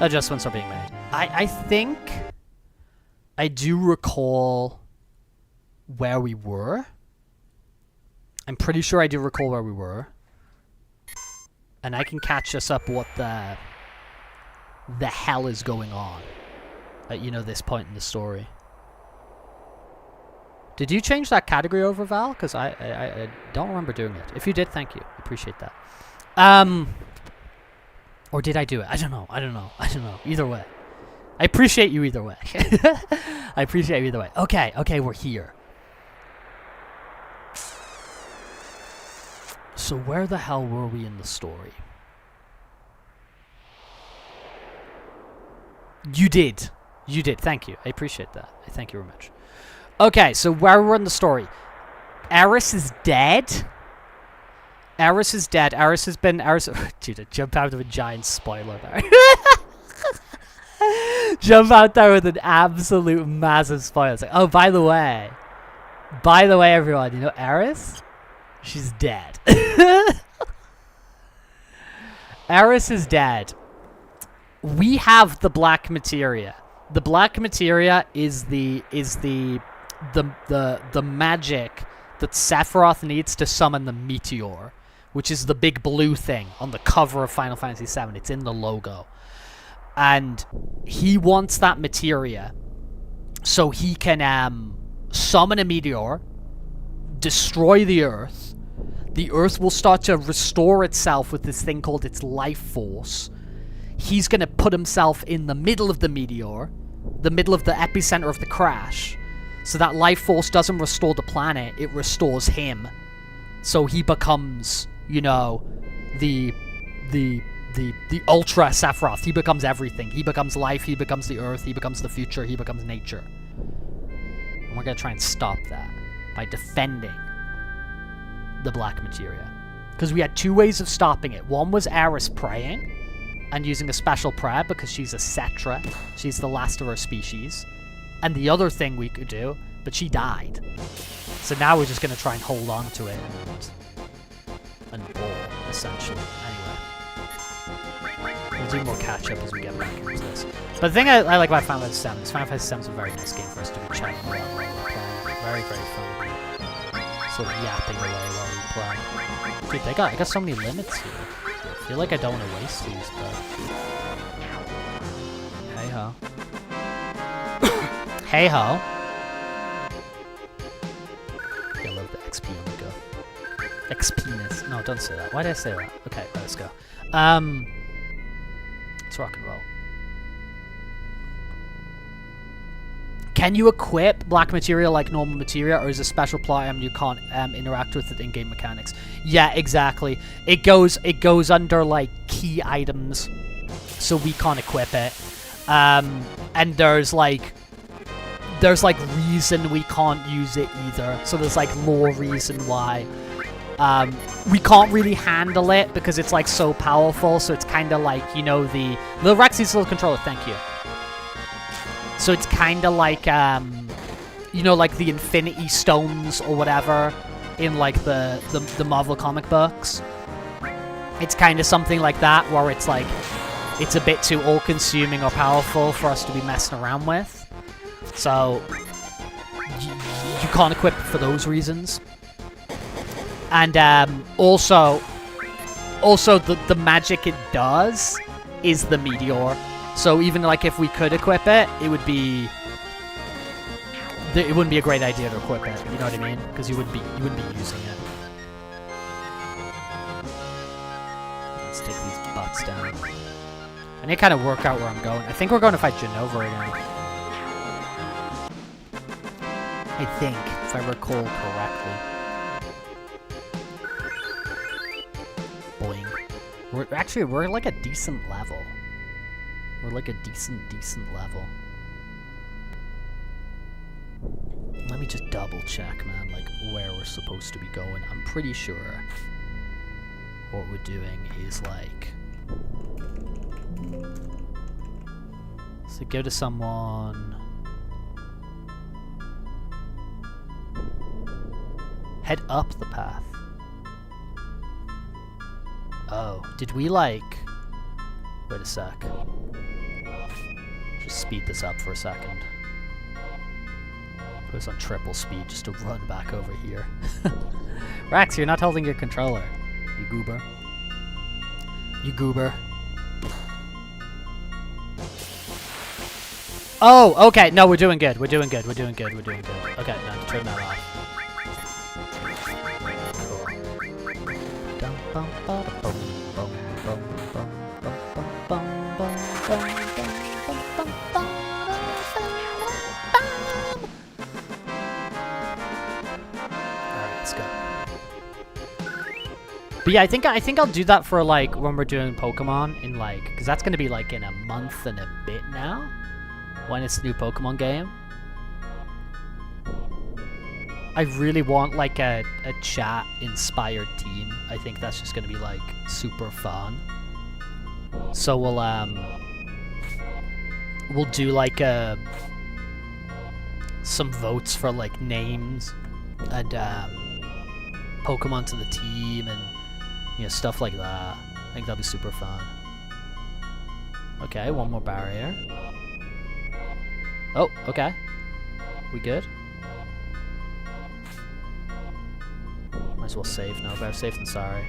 Adjustments are being made. I think I do recall where we were. I'm pretty sure I do recall where we were. And I can catch us up what the hell is going on at, you know, this point in the story. Did you change that category over, Val? Because I don't remember doing it. If you did, thank you. Appreciate that. Or did I do it? I don't know. Either way. I appreciate you either way. I appreciate you either way. Okay, we're here. So where the hell were we in the story? You did. You did. Thank you. I appreciate that. I thank you very much. Okay, so where we're in the story. Eris is dead. Eris is dead. Eris has been... Dude, I jumped out of a giant spoiler there. Jump out there with an absolute massive spoiler. It's like, oh, by the way, everyone, you know Eris? She's dead. Eris is dead. We have the black materia. The black materia is the magic that Sephiroth needs to summon the meteor, which is the big blue thing on the cover of Final Fantasy VII. It's in the logo. And he wants that materia so he can summon a meteor, destroy the Earth. The Earth will start to restore itself with this thing called its life force. He's going to put himself in the middle of the meteor, the middle of the epicenter of the crash, so that life force doesn't restore the planet, it restores him. So he becomes, you know, the Ultra Sephiroth. He becomes everything. He becomes life, he becomes the Earth, he becomes the future, he becomes nature. And we're going to try and stop that by defending the black materia. Because we had two ways of stopping it. One was Eris praying and using a special prayer because she's a Cetra. She's the last of her species. And the other thing we could do, but she died. So now we're just going to try and hold on to it and ball, essentially. Anyway. We'll do more catch-up as we get back into this. But the thing I like about Final Fantasy VII is Final Fantasy VII is a very nice game for us to be chatting about while we're playing. Very, very fun. Sort of yapping away while we play. Dude, I got so many limits here. I feel like I don't want to waste these, but... Hey-ho. Hey-ho. I love the XP on the go. XPness. No, don't say that. Why did I say that? Okay, right, let's go. Let's rock and roll. Can you equip black materia like normal materia, or is it a special plot item you can't interact with it in-game mechanics? Yeah, exactly. It goes under like key items, so we can't equip it. And there's like reason we can't use it either. So there's like lore reason why. We can't really handle it because it's like so powerful. So it's kind of like, you know, the Rexy's little controller. Thank you. So it's kind of like, you know, like the Infinity Stones or whatever in like the Marvel comic books. It's kind of something like that where it's like, it's a bit too all-consuming or powerful for us to be messing around with. So you can't equip it for those reasons. And also the magic it does is the meteor. So even like if we could equip it, it wouldn't be a great idea to equip it. You know what I mean? Because you wouldn't be using it. Let's take these butts down. I need to kind of work out where I'm going. I think we're going to fight Genova again. I think, if I recall correctly. Boing. We're like a decent level. We're like a decent level. Let me just double check, man, like where we're supposed to be going. I'm pretty sure what we're doing is like... So go to someone... Head up the path. Oh, did we like... Wait a sec. Just speed this up for a second. Put this on triple speed just to run back over here. Rax, you're not holding your controller. You goober. You goober. Oh, okay. No, we're doing good. We're doing good. Okay, now turn that off. But yeah, I think I'll do that for like when we're doing Pokemon in like, because that's gonna be like in a month and a bit now, when it's the new Pokemon game. I really want like a chat inspired team. I think that's just gonna be like super fun. So we'll do like some votes for like names and Pokemon to the team and stuff like that. I think that'll be super fun. Okay, one more barrier. Oh, okay. We good? Might as well save now. Better safe than sorry.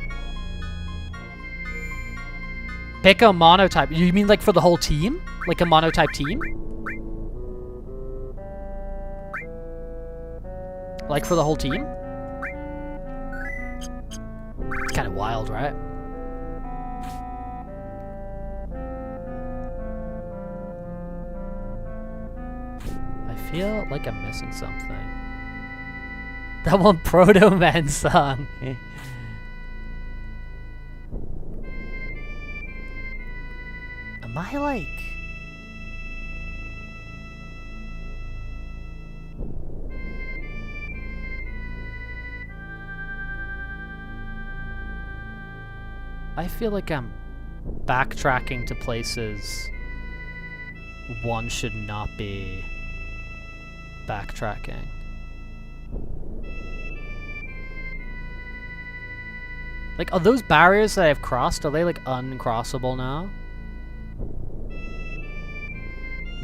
Pick a monotype. You mean like for the whole team? Like a monotype team? Like for the whole team? It's kind of wild, right? I feel like I'm missing something. That one Proto Man song. Am I like... I feel like I'm backtracking to places one should not be backtracking. Like, are those barriers that I've crossed, are they like uncrossable now?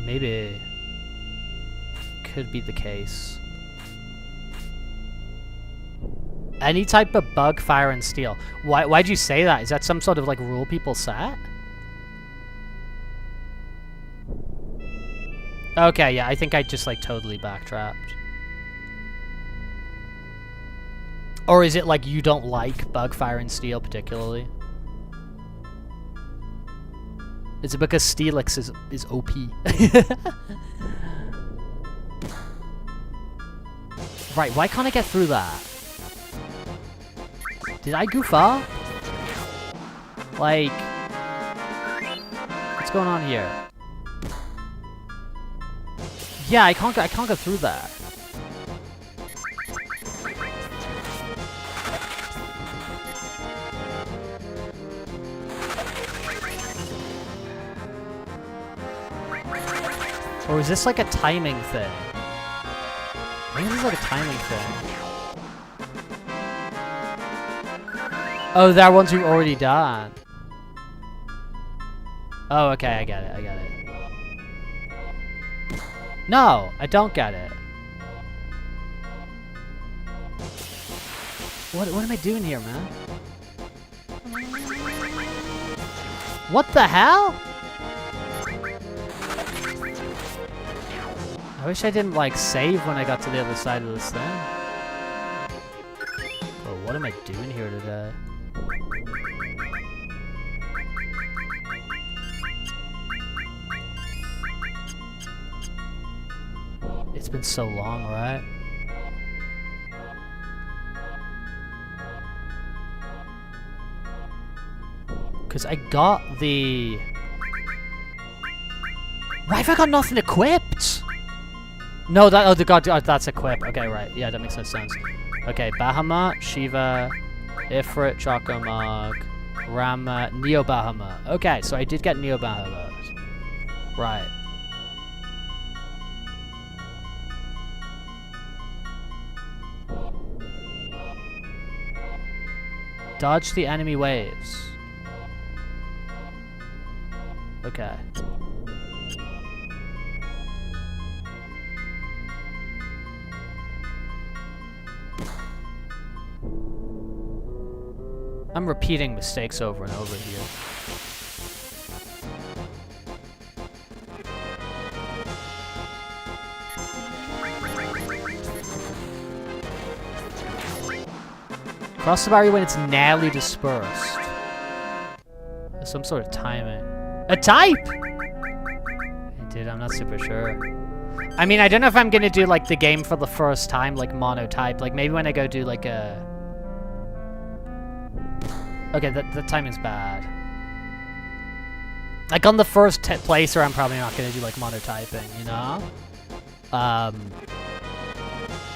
Maybe. Could be the case. Any type of bug, fire, and steel. Why'd you say that? Is that some sort of like rule people set? Okay, yeah, I think I just like totally backtrapped. Or is it like you don't like bug, fire, and steel particularly? Is it because Steelix is OP? Right, why can't I get through that? Did I goof up? Like, what's going on here? Yeah, I can't go through that. Or is this like a timing thing? I think this is like a timing thing. Oh, that one's we've already done. Oh, okay, I get it, I get it. No, I don't get it. What am I doing here, man? What the hell? I wish I didn't, like, save when I got to the other side of this thing. Oh, what am I doing here today? It's been so long, right? Because I got the... Why have I got nothing equipped? No, that, oh, the god, that's equipped. Okay, right. Yeah, that makes no sense. Okay, Bahamut, Shiva, Ifrit, Chocomog, Rama, Neo Bahamut. Okay, so I did get Neo Bahamut. Right. Dodge the enemy waves. Okay. I'm repeating mistakes over and over here. Cross the barrier when it's narrowly dispersed. There's some sort of timing. A type! Dude, I'm not super sure. I mean, I don't know if I'm gonna do like the game for the first time, like monotype. Like maybe when I go do like a... Okay, the timing's bad. Like, on the first playthrough, I'm probably not gonna do, like, monotyping, you know?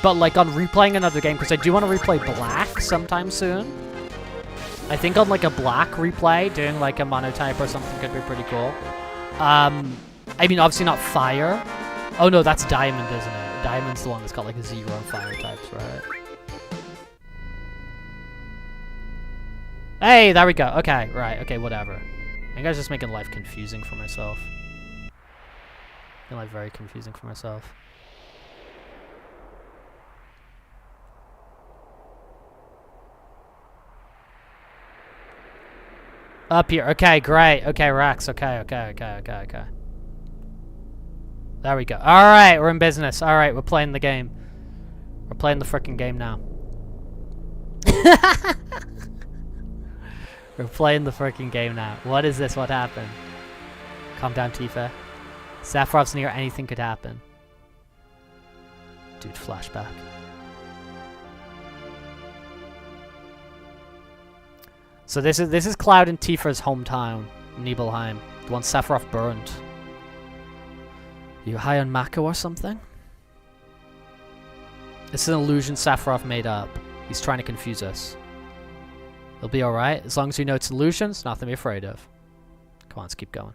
But, like, on replaying another game, because I do want to replay Black sometime soon. I think on, like, a Black replay, doing, like, a monotype or something could be pretty cool. I mean, obviously not Fire. Oh, no, that's Diamond, isn't it? Diamond's the one that's got, like, 0 Fire types, right? Hey, there we go. Okay, right. Okay, whatever. I think I was just making life confusing for myself. Making life very confusing for myself. Up here. Okay, great. Okay, Rex. Okay. There we go. Alright, we're in business. Alright, we're playing the game. We're playing the frickin' game now. We're playing the frickin' game now. What is this? What happened? Calm down, Tifa. Sephiroth's near, anything could happen. Dude, flashback. So this is Cloud and Tifa's hometown, Nibelheim, the one Sephiroth burned. You high on Mako or something? This is an illusion Sephiroth made up. He's trying to confuse us. It'll be alright. As long as we know it's an illusion, it's nothing to be afraid of. Come on, let's keep going.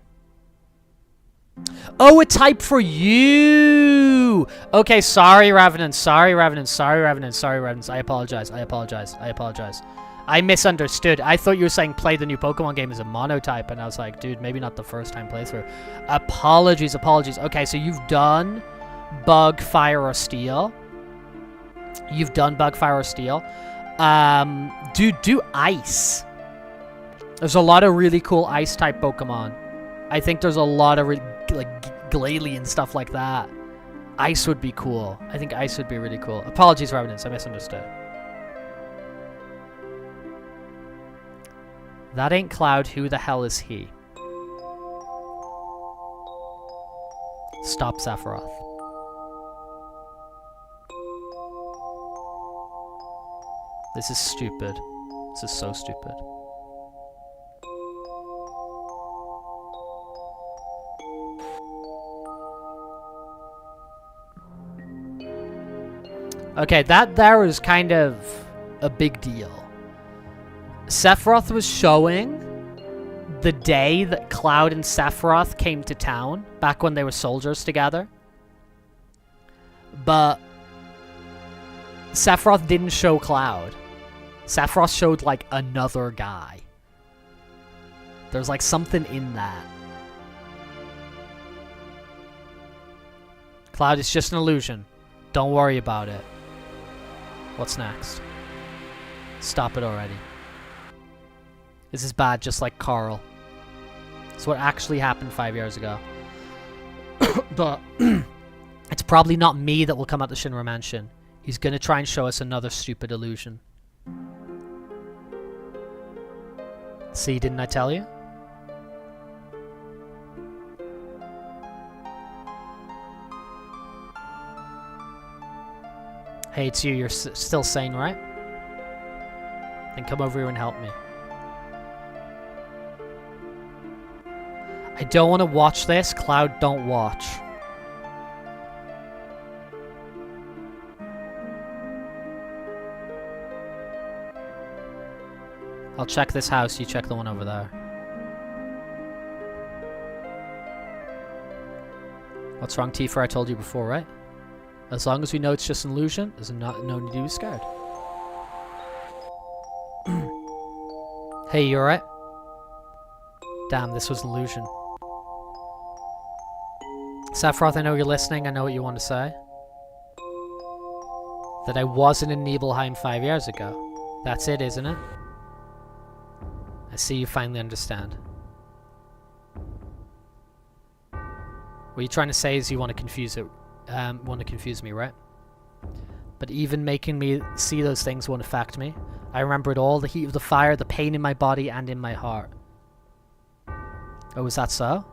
Oh, a type for you! Okay, sorry, Revenant. Sorry, Revenant. Sorry, Revenant. Sorry, Revenant. I apologize. I apologize. I apologize. I misunderstood. I thought you were saying play the new Pokemon game as a monotype, and I was like, dude, maybe not the first time playthrough. Apologies, apologies. Okay, so you've done Bug, Fire, or Steel. You've done Bug, Fire, or Steel. Dude, do Ice. There's a lot of really cool Ice-type Pokemon. I think there's a lot of, like, Glalie and stuff like that. Ice would be cool. I think Ice would be really cool. Apologies, Revenants. I misunderstood. That ain't Cloud. Who the hell is he? Stop Sephiroth. This is stupid. This is so stupid. Okay, that there was kind of a big deal. Sephiroth was showing the day that Cloud and Sephiroth came to town, back when they were soldiers together. But Sephiroth didn't show Cloud. Sephiroth showed, like, another guy. There's, like, something in that. Cloud, it's just an illusion. Don't worry about it. What's next? Stop it already. This is bad, just like Carl. It's what actually happened 5 years ago. But it's probably not me that will come out to Shinra Mansion. He's gonna try and show us another stupid illusion. See, didn't I tell you? Hey, it's you. You're still sane, right? Then come over here and help me. I don't want to watch this. Cloud, don't watch. I'll check this house. You check the one over there. What's wrong, Tifa? I told you before, right? As long as we know it's just an illusion, there's no need to be scared. Hey, you alright? Damn, this was an illusion. Sephiroth, I know you're listening. I know what you want to say. That I wasn't in Nibelheim 5 years ago. That's it, isn't it? I see you finally understand. What you're trying to say is you want to confuse it. Want to confuse me, right? But even making me see those things won't affect me. I remember it all, the heat of the fire, the pain in my body and in my heart. Oh, is that so?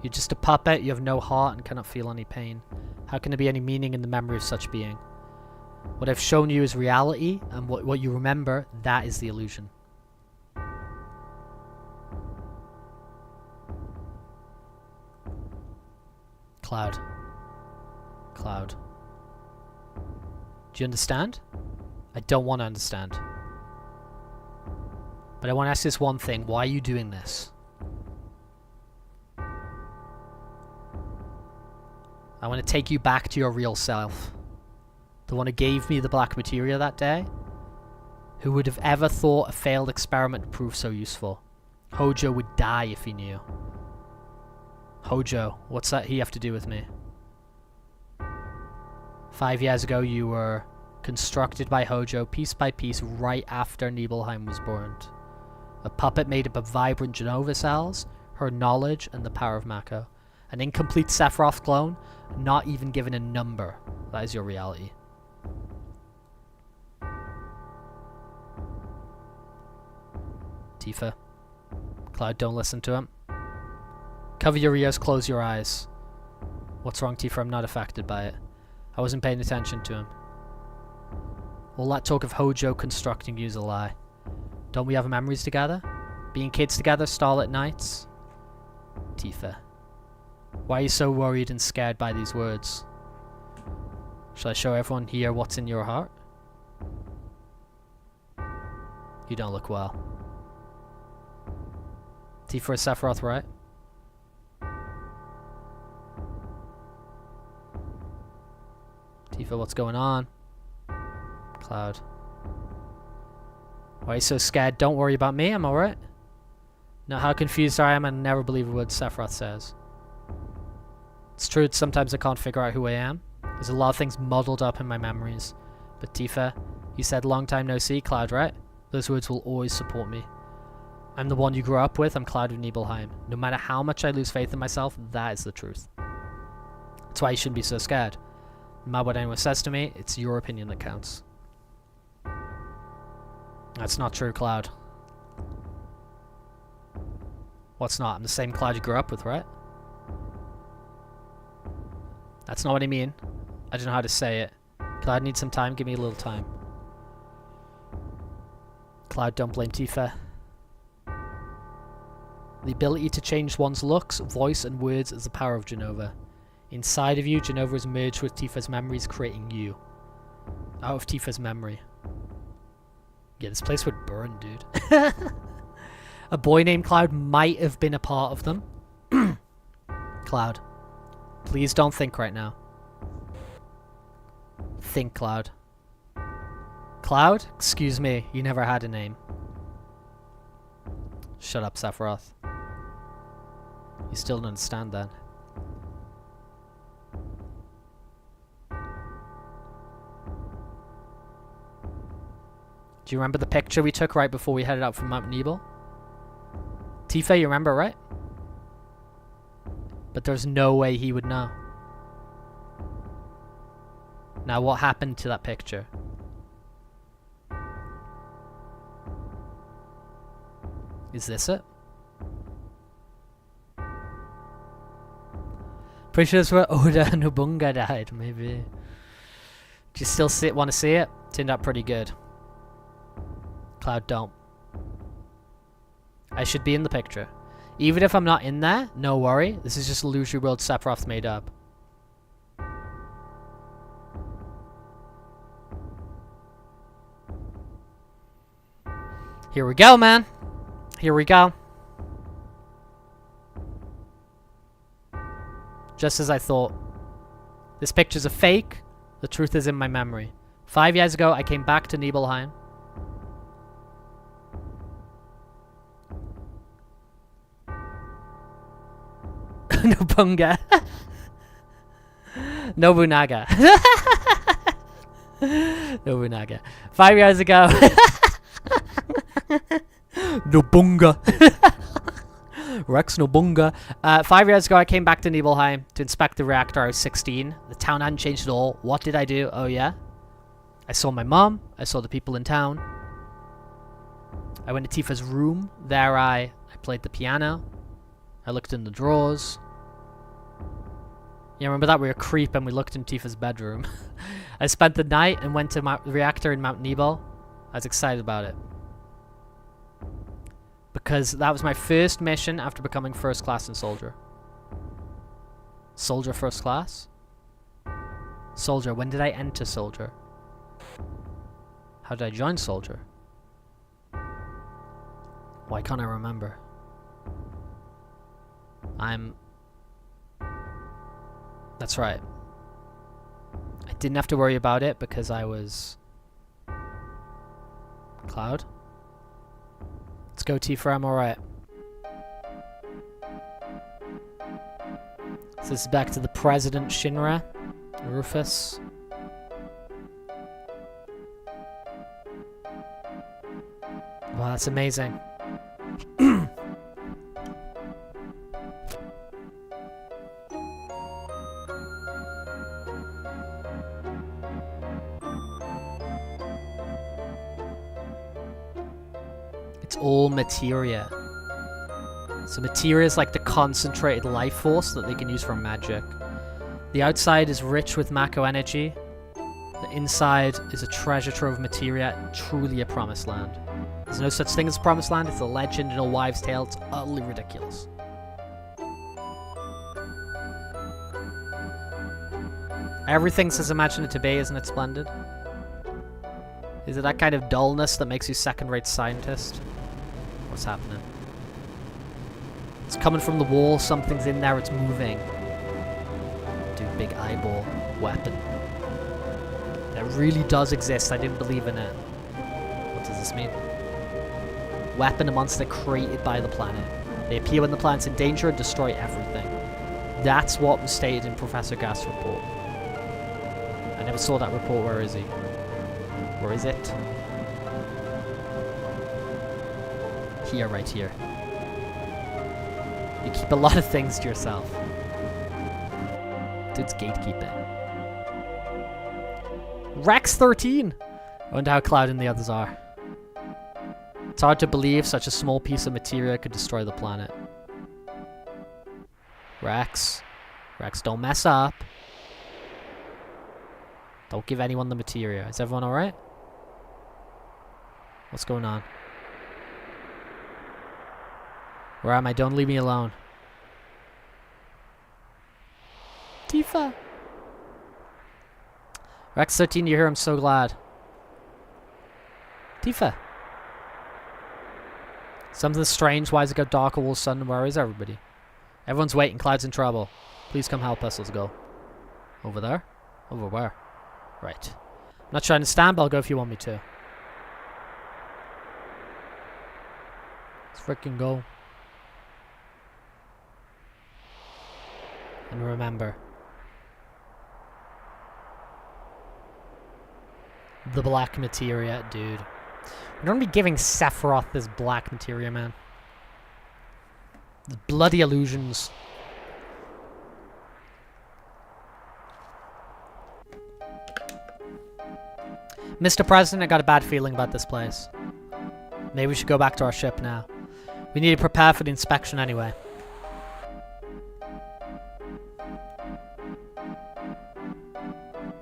You're just a puppet, you have no heart and cannot feel any pain. How can there be any meaning in the memory of such being? What I've shown you is reality, and what you remember, that is the illusion. Cloud. Cloud. Do you understand? I don't want to understand. But I want to ask this one thing. Why are you doing this? I want to take you back to your real self. The one who gave me the black materia that day. Who would have ever thought a failed experiment would prove so useful? Hojo would die if he knew. Hojo, what's that he have to do with me? 5 years ago you were constructed by Hojo piece by piece right after Nibelheim was burned. A puppet made up of vibrant Genova cells, her knowledge and the power of Mako. An incomplete Sephiroth clone, not even given a number. That is your reality. Tifa. Cloud, don't listen to him. Cover your ears, close your eyes. What's wrong, Tifa? I'm not affected by it. I wasn't paying attention to him. All that talk of Hojo constructing you is a lie. Don't we have memories together? Being kids together, starlit nights? Tifa. Why are you so worried and scared by these words? Shall I show everyone here what's in your heart? You don't look well. Tifa, is Sephiroth right? Tifa, what's going on? Cloud. Why are you so scared? Don't worry about me, I'm alright. Know how confused I am and never believe a word Sephiroth says. It's true that sometimes I can't figure out who I am. There's a lot of things muddled up in my memories. But Tifa, you said long time no see, Cloud, right? Those words will always support me. I'm the one you grew up with, I'm Cloud of Nibelheim. No matter how much I lose faith in myself, that is the truth. That's why you shouldn't be so scared. No matter what anyone says to me, it's your opinion that counts. That's not true, Cloud. What's not? I'm the same Cloud you grew up with, right? That's not what I mean. I don't know how to say it. Cloud needs some time, give me a little time. Cloud, don't blame Tifa. The ability to change one's looks, voice, and words is the power of Genova. Inside of you, Genova is merged with Tifa's memories, creating you. Out of Tifa's memory. Yeah, this place would burn, dude. A boy named Cloud might have been a part of them. Cloud. Please don't think right now. Think, Cloud. Cloud? Excuse me, you never had a name. Shut up, Sephiroth. You still don't understand that. Do you remember the picture we took right before we headed out from Mount Nebel? Tifa, you remember, right? But there's no way he would know. Now, what happened to that picture? Is this it? Pretty sure that's where Oda Nobunaga died, maybe. Do you still want to see it? Turned out pretty good. Cloud, don't. I should be in the picture. Even if I'm not in there, no worry. This is just an illusory world Sephiroth made up. Here we go, man. Here we go. Just as I thought. This picture's a fake. The truth is in my memory. 5 years ago, I came back to Nibelheim. Nobunaga. Nobunaga. Nobunaga. 5 years ago. Nobunaga. Rex Nobunaga. 5 years ago, I came back to Nibelheim to inspect the reactor. I was 16. The town hadn't changed at all. What did I do? Oh, yeah. I saw my mom. I saw the people in town. I went to Tifa's room. There I played the piano. I looked in the drawers. Yeah, remember that? We were creeping. We looked in Tifa's bedroom. I spent the night and went to the reactor in Mount Nebel. I was excited about it. Because that was my first mission after becoming first class in soldier. Soldier first class? Soldier, when did I enter Soldier? How did I join Soldier? Why can't I remember? That's right. I didn't have to worry about it because I was... Cloud? Let's go Tifa, I'm alright. So this is back to the President Shinra. Rufus. Wow, that's amazing. It's all materia. So materia is like the concentrated life force that they can use for magic. The outside is rich with Mako energy. The inside is a treasure trove of materia, truly a promised land. There's no such thing as a promised land, it's a legend and a wives' tale, it's utterly ridiculous. Everything's as imagined it to be, isn't it splendid? Is it that kind of dullness that makes you second-rate scientist? What's happening? It's coming from the wall, something's in there, it's moving. Dude, big eyeball weapon. That really does exist, I didn't believe in it. What does this mean? Weapon, a monster created by the planet. They appear when the planet's in danger and destroy everything. That's what was stated in Professor Gas' report. I never saw that report, where is he? Where is it? Here, right here. You keep a lot of things to yourself. Dude's gatekeeping. Rex 13! I wonder how Cloud and the others are. It's hard to believe such a small piece of materia could destroy the planet. Rex. Rex, don't mess up. Don't give anyone the materia. Is everyone alright? What's going on? Where am I? Don't leave me alone. Tifa! Rex 13, you're here. I'm so glad. Tifa! Something strange. Why has it got darker all of a sudden? Where is everybody? Everyone's waiting. Cloud's in trouble. Please come help us. Let's go. Over there? Over where? Right. I'm not trying to stand, but I'll go if you want me to. Let's freaking go. And remember. The black materia, dude. We're gonna be giving Sephiroth this black materia, man. The bloody illusions. Mr. President, I got a bad feeling about this place. Maybe we should go back to our ship now. We need to prepare for the inspection anyway.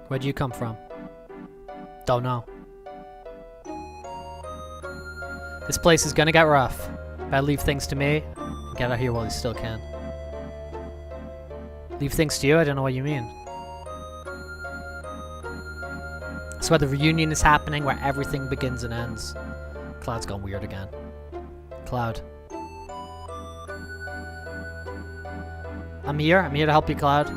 Where'd you come from? Don't know. This place is gonna get rough. Better leave things to me and get out here while you still can. Leave things to you? I don't know what you mean. It's where the reunion is happening, where everything begins and ends. Cloud's gone weird again. Cloud. I'm here. I'm here to help you, Cloud.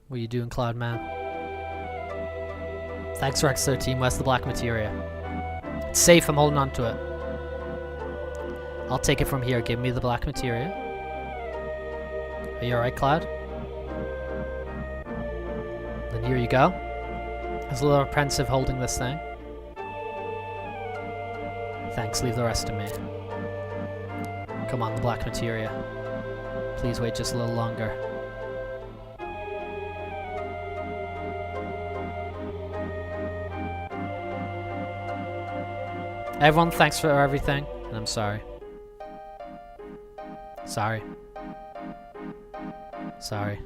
What are you doing, Cloud Man? Thanks, Rex 13. Where's the black materia? It's safe. I'm holding on to it. I'll take it from here. Give me the black materia. Are you alright, Cloud? Then here you go. I was a little apprehensive holding this thing. Thanks. Leave the rest to me. Come on, the black materia. Please wait just a little longer. Everyone, thanks for everything, and I'm sorry. Sorry. Sorry.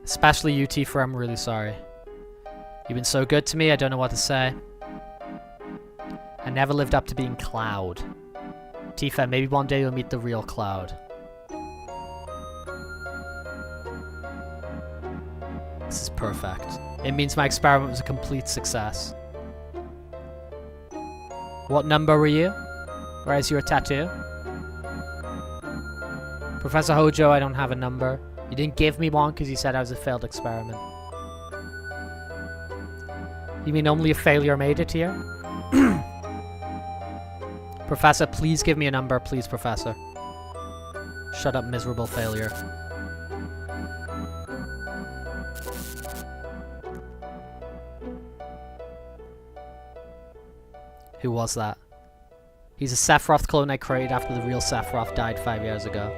Especially you, Tifa, I'm really sorry. You've been so good to me, I don't know what to say. I never lived up to being Cloud. Tifa, maybe one day you'll meet the real Cloud. This is perfect. It means my experiment was a complete success. What number were you? Where's your tattoo? Professor Hojo, I don't have a number. You didn't give me one because you said I was a failed experiment. You mean only a failure made it here? Professor, please give me a number. Please, Professor. Shut up, miserable failure. Who was that? He's a Sephiroth clone I created after the real Sephiroth died 5 years ago.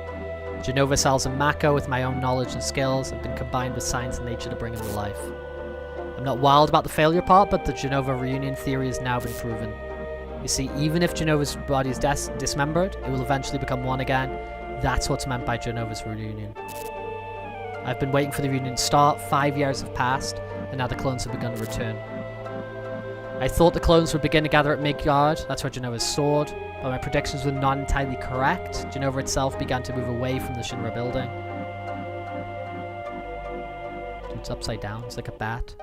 Jenova cells and Mako, with my own knowledge and skills, have been combined with science and nature to bring him to life. I'm not wild about the failure part, but the Jenova reunion theory has now been proven. You see, even if Jenova's body is dismembered, it will eventually become one again. That's what's meant by Jenova's reunion. I've been waiting for the reunion to start. 5 years have passed, and now the clones have begun to return. I thought the clones would begin to gather at Midgard, that's where Jenova's soared, but my predictions were not entirely correct. Jenova itself began to move away from the Shinra building. Dude's upside down, it's like a bat.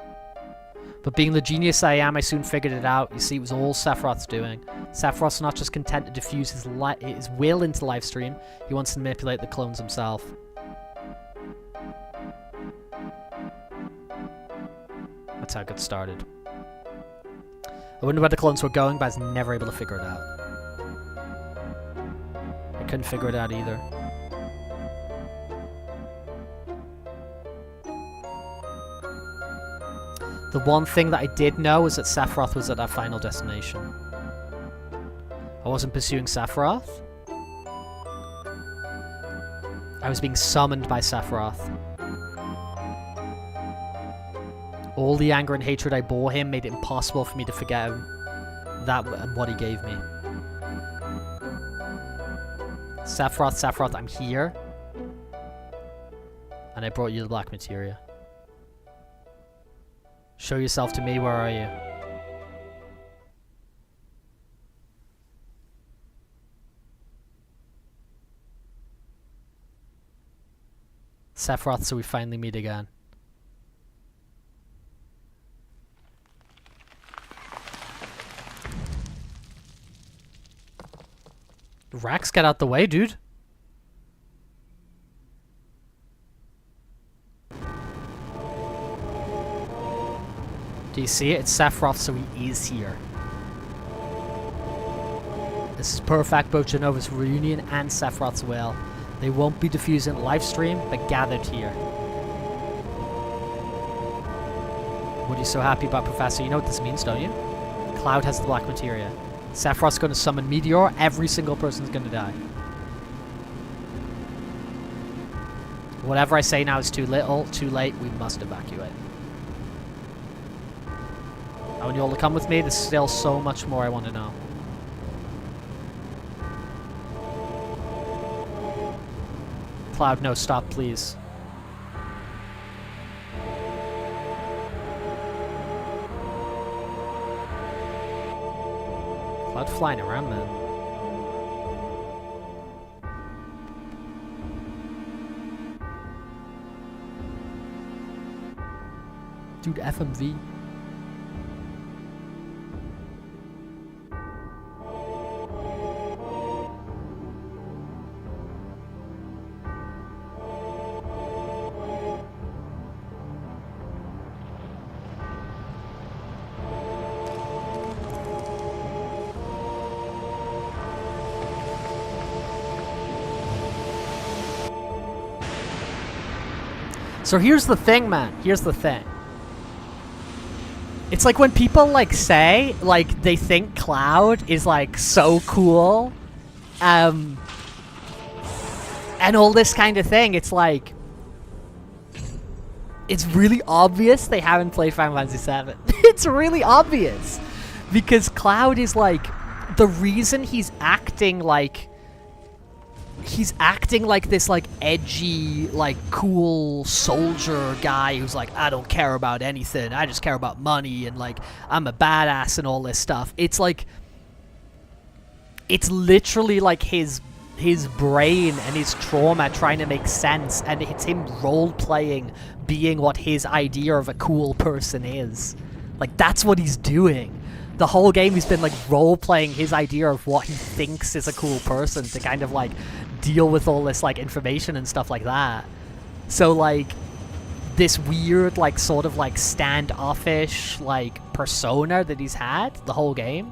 But being the genius I am, I soon figured it out. You see, it was all Sephiroth's doing. Sephiroth's not just content to diffuse his will into the live stream, he wants to manipulate the clones himself. That's how it got started. I wonder where the clones were going, but I was never able to figure it out. I couldn't figure it out either. The one thing that I did know was that Sephiroth was at our final destination. I wasn't pursuing Sephiroth. I was being summoned by Sephiroth. All the anger and hatred I bore him made it impossible for me to forget him. That and what he gave me. Sephiroth, Sephiroth, I'm here. And I brought you the black materia. Show yourself to me, where are you? Sephiroth, so we finally meet again. Rax, get out the way, dude. Do you see it? It's Sephiroth, so he is here. This is perfect, both Jenova's reunion and Sephiroth's will. They won't be diffusing live stream, but gathered here. What are you so happy about, Professor? You know what this means, don't you? Cloud has the black materia. Sephiroth's going to summon Meteor. Every single person's going to die. Whatever I say now is too little, too late. We must evacuate. I want you all to come with me. There's still so much more I want to know. Cloud, no, stop, please. Cloud flying around, man. Dude, FMV. So here's the thing, man. Here's the thing. It's like when people, like, say, like, they think Cloud is, like, so cool, and all this kind of thing. It's like, it's really obvious they haven't played Final Fantasy VII. It's really obvious. Because Cloud is, like, the reason he's acting like he's acting like this, like, edgy, like, cool soldier guy who's like, I don't care about anything, I just care about money, and, like, I'm a badass and all this stuff. It's like, it's literally like his brain and his trauma trying to make sense, and it's him role-playing being what his idea of a cool person is. Like, that's what he's doing. The whole game he's been, like, role-playing his idea of what he thinks is a cool person to kind of, like, deal with all this, like, information and stuff like that. So, like, this weird, like, sort of, like, standoffish, like, persona that he's had the whole game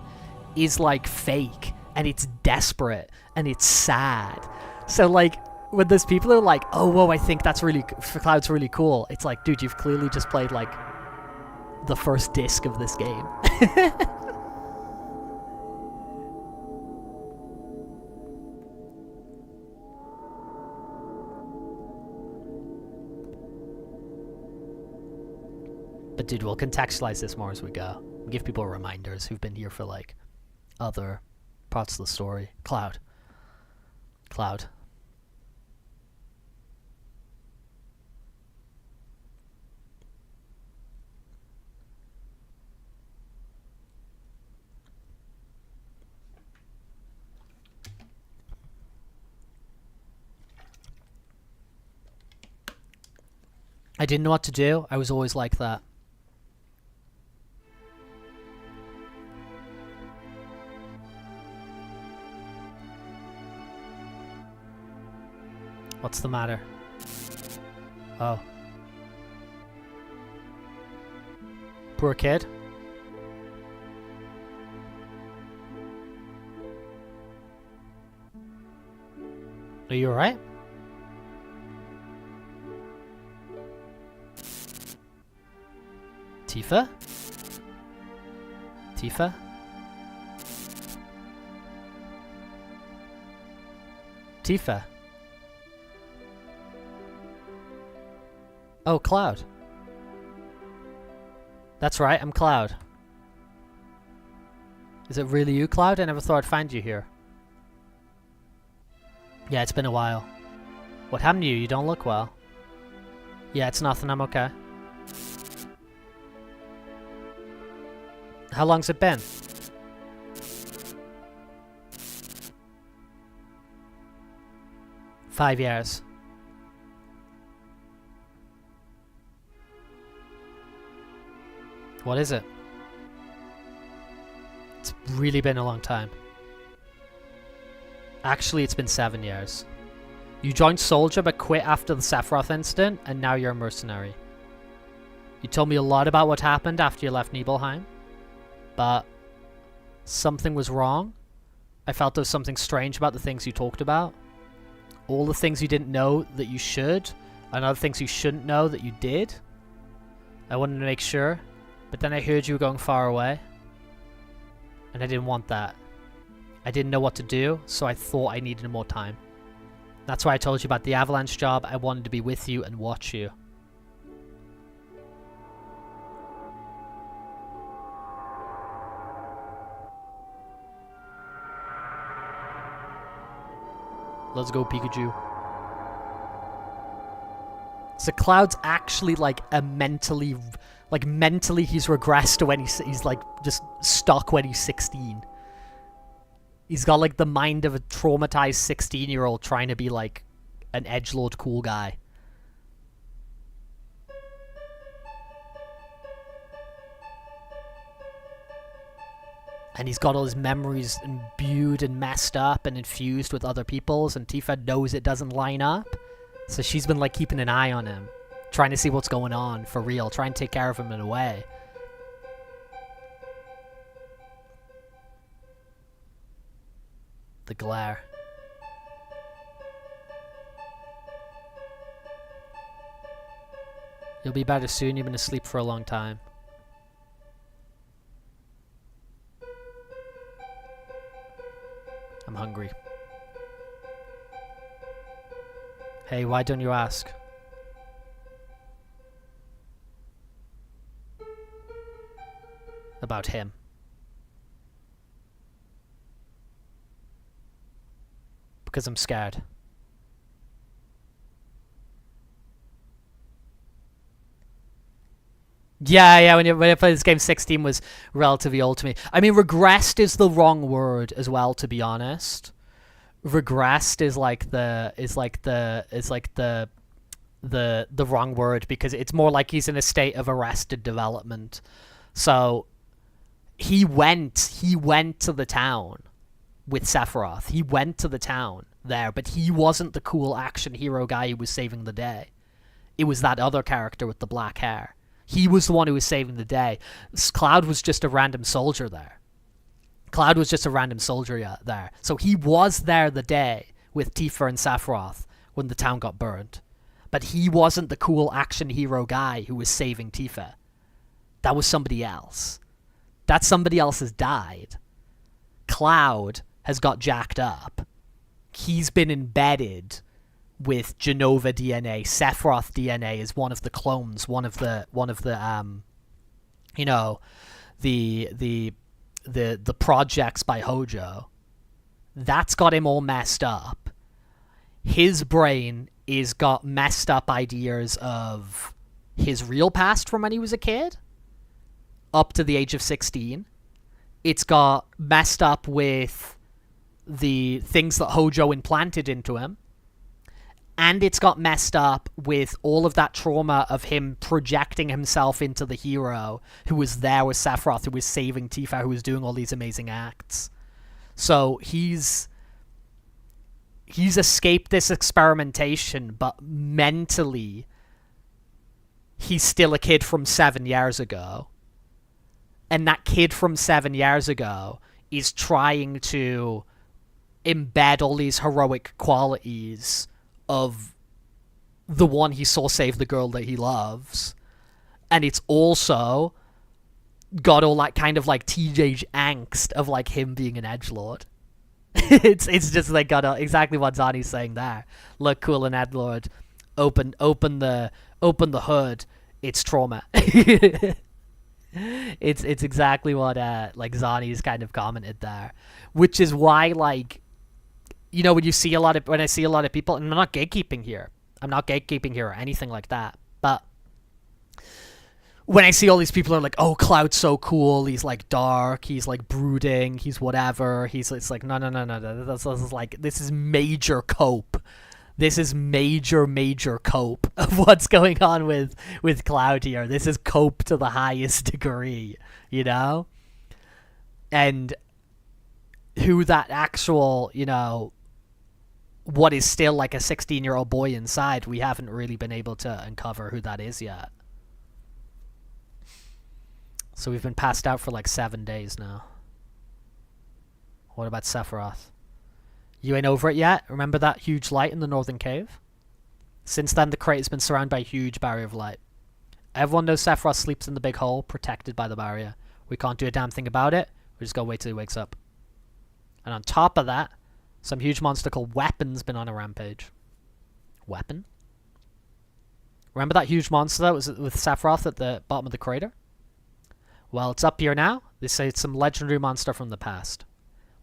is, like, fake, and it's desperate, and it's sad. So, like, when there's people who are like, oh, whoa, I think that's really, Cloud's really cool, it's like, dude, you've clearly just played, like, the first disc of this game. But dude, we'll contextualize this more as we go. We'll give people reminders who've been here for, like, other parts of the story. Cloud. I didn't know what to do. I was always like that. What's the matter? Oh. Poor kid. Are you alright? Tifa? Tifa? Tifa? Oh, Cloud. That's right, I'm Cloud. Is it really you, Cloud? I never thought I'd find you here. Yeah, it's been a while. What happened to you? You don't look well. Yeah, it's nothing, I'm okay. How long's it been? Five years. What is it? It's really been a long time. Actually, it's been 7 years. You joined Soldier but quit after the Sephiroth incident, and now you're a mercenary. You told me a lot about what happened after you left Nibelheim, but something was wrong. I felt there was something strange about the things you talked about. All the things you didn't know that you should, and other things you shouldn't know that you did. I wanted to make sure. But then I heard you were going far away. And I didn't want that. I didn't know what to do, so I thought I needed more time. That's why I told you about the Avalanche job. I wanted to be with you and watch you. Let's go, Pikachu. So Cloud's actually like a mentally he's regressed to when he's like just stuck when he's 16. He's got like the mind of a traumatized 16-year-old trying to be like an edgelord cool guy. And he's got all his memories imbued and messed up and infused with other people's, and Tifa knows it doesn't line up. So she's been like keeping an eye on him, trying to see what's going on for real, trying to take care of him in a way. The glare. You'll be better soon. You've been asleep for a long time. I'm hungry. Hey, why don't you ask? About him. Because I'm scared. Yeah, when I played this game, 16 was relatively old to me. I mean, regressed is the wrong word as well, to be honest. Regressed is the wrong word, because it's more like he's in a state of arrested development. So he went to the town with Sephiroth. He went to the town there, but he wasn't the cool action hero guy who was saving the day. It was that other character with the black hair. He was the one who was saving the day. Cloud was just a random soldier there. So he was there the day with Tifa and Sephiroth when the town got burned. But he wasn't the cool action hero guy who was saving Tifa. That was somebody else. That somebody else has died. Cloud has got jacked up. He's been embedded with Genova DNA. Sephiroth DNA is one of the clones, one of the projects by Hojo. That's got him all messed up. His brain is got messed up ideas of his real past from when he was a kid up to the age of 16. It's got messed up with the things that Hojo implanted into him. And it's got messed up with all of that trauma of him projecting himself into the hero who was there with Sephiroth, who was saving Tifa, who was doing all these amazing acts. So he's escaped this experimentation, but mentally he's still a kid from 7 years ago. And that kid from 7 years ago is trying to embed all these heroic qualities of the one he saw save the girl that he loves. And it's also got all that kind of like teenage angst of like him being an edgelord. it's just like got exactly what Zani's saying there. Look cool an edgelord. Open the hood. It's trauma. It's exactly what like Zani's kind of commented there, which is why, like, you know, when I see a lot of people, and I'm not gatekeeping here or anything like that, but when I see all these people are like, oh, Cloud's so cool, he's like dark, he's like brooding, he's whatever, it's like no, this is like, this is major cope. This is major cope of what's going on with Cloud here. This is cope to the highest degree, you know? And who that actual, you know, what is still like a 16-year-old boy inside, we haven't really been able to uncover who that is yet. So we've been passed out for like 7 days now. What about Sephiroth? You ain't over it yet? Remember that huge light in the northern cave? Since then, the crate has been surrounded by a huge barrier of light. Everyone knows Sephiroth sleeps in the big hole, protected by the barrier. We can't do a damn thing about it. We just gotta wait till he wakes up. And on top of that, some huge monster called Weapon's been on a rampage. Weapon? Remember that huge monster that was with Sephiroth at the bottom of the crater? Well, it's up here now. They say it's some legendary monster from the past.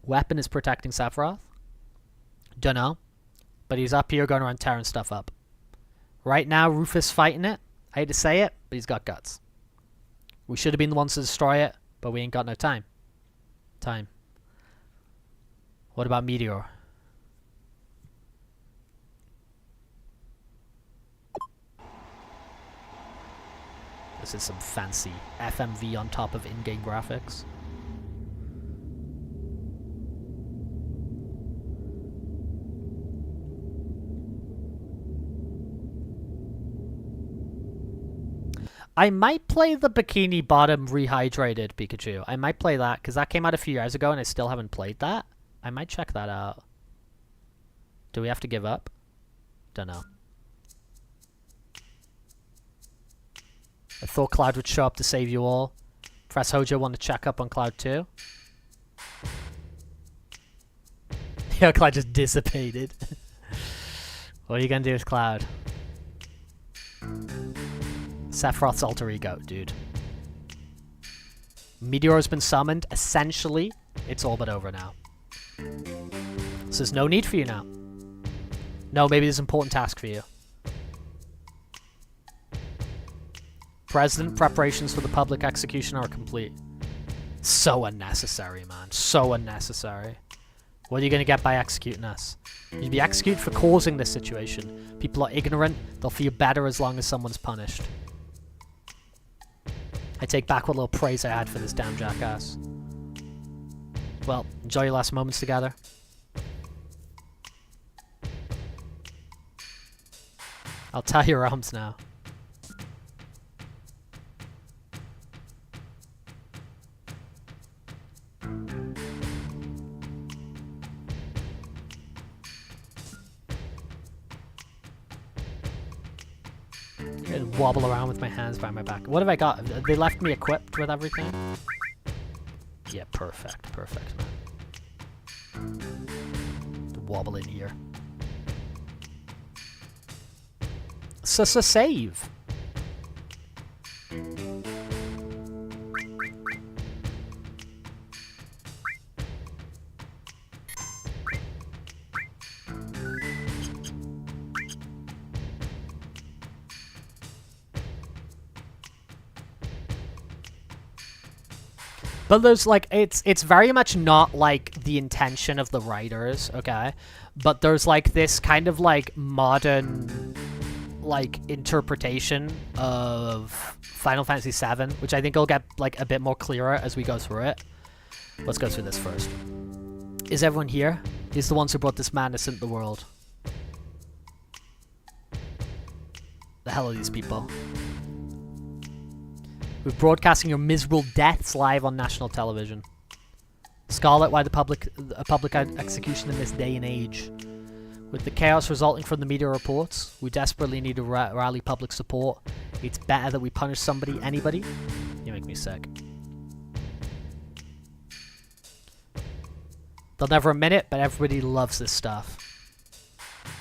Weapon is protecting Sephiroth. Dunno. But he's up here going around tearing stuff up. Right now, Rufus fighting it. I hate to say it, but he's got guts. We should have been the ones to destroy it, but we ain't got no time. What about Meteor? This is some fancy FMV on top of in-game graphics. I might play the Bikini Bottom Rehydrated Pikachu. I might play that, because that came out a few years ago and I still haven't played that. I might check that out. Do we have to give up? Dunno. I thought Cloud would show up to save you all. Press Hojo want to check up on Cloud too. Yeah, Cloud just dissipated. What are you gonna do with Cloud? Sephiroth's alter ego, dude. Meteor has been summoned. Essentially, it's all but over now. So there's no need for you now. No, maybe there's an important task for you. President, preparations for the public execution are complete. So unnecessary, man. So unnecessary. What are you going to get by executing us? You'd be executed for causing this situation. People are ignorant. They'll feel better as long as someone's punished. I take back what little praise I had for this damn jackass. Well, enjoy your last moments together. I'll tie your arms now. And wobble around with my hands behind my back. What have I got? They left me equipped with everything? Yeah, perfect. Perfect, man. Wobble in here. Save. But there's like, it's very much not like the intention of the writers, okay? But there's like this kind of like modern like interpretation of Final Fantasy VII, which I think will get like a bit more clearer as we go through it. Let's go through this first. Is everyone here? Is the ones who brought this madness into the world. The hell are these people? We're broadcasting your miserable deaths live on national television. Scarlet, why a public execution in this day and age? With the chaos resulting from the media reports, we desperately need to rally public support. It's better that we punish somebody, anybody. You make me sick. They'll never admit it, but everybody loves this stuff.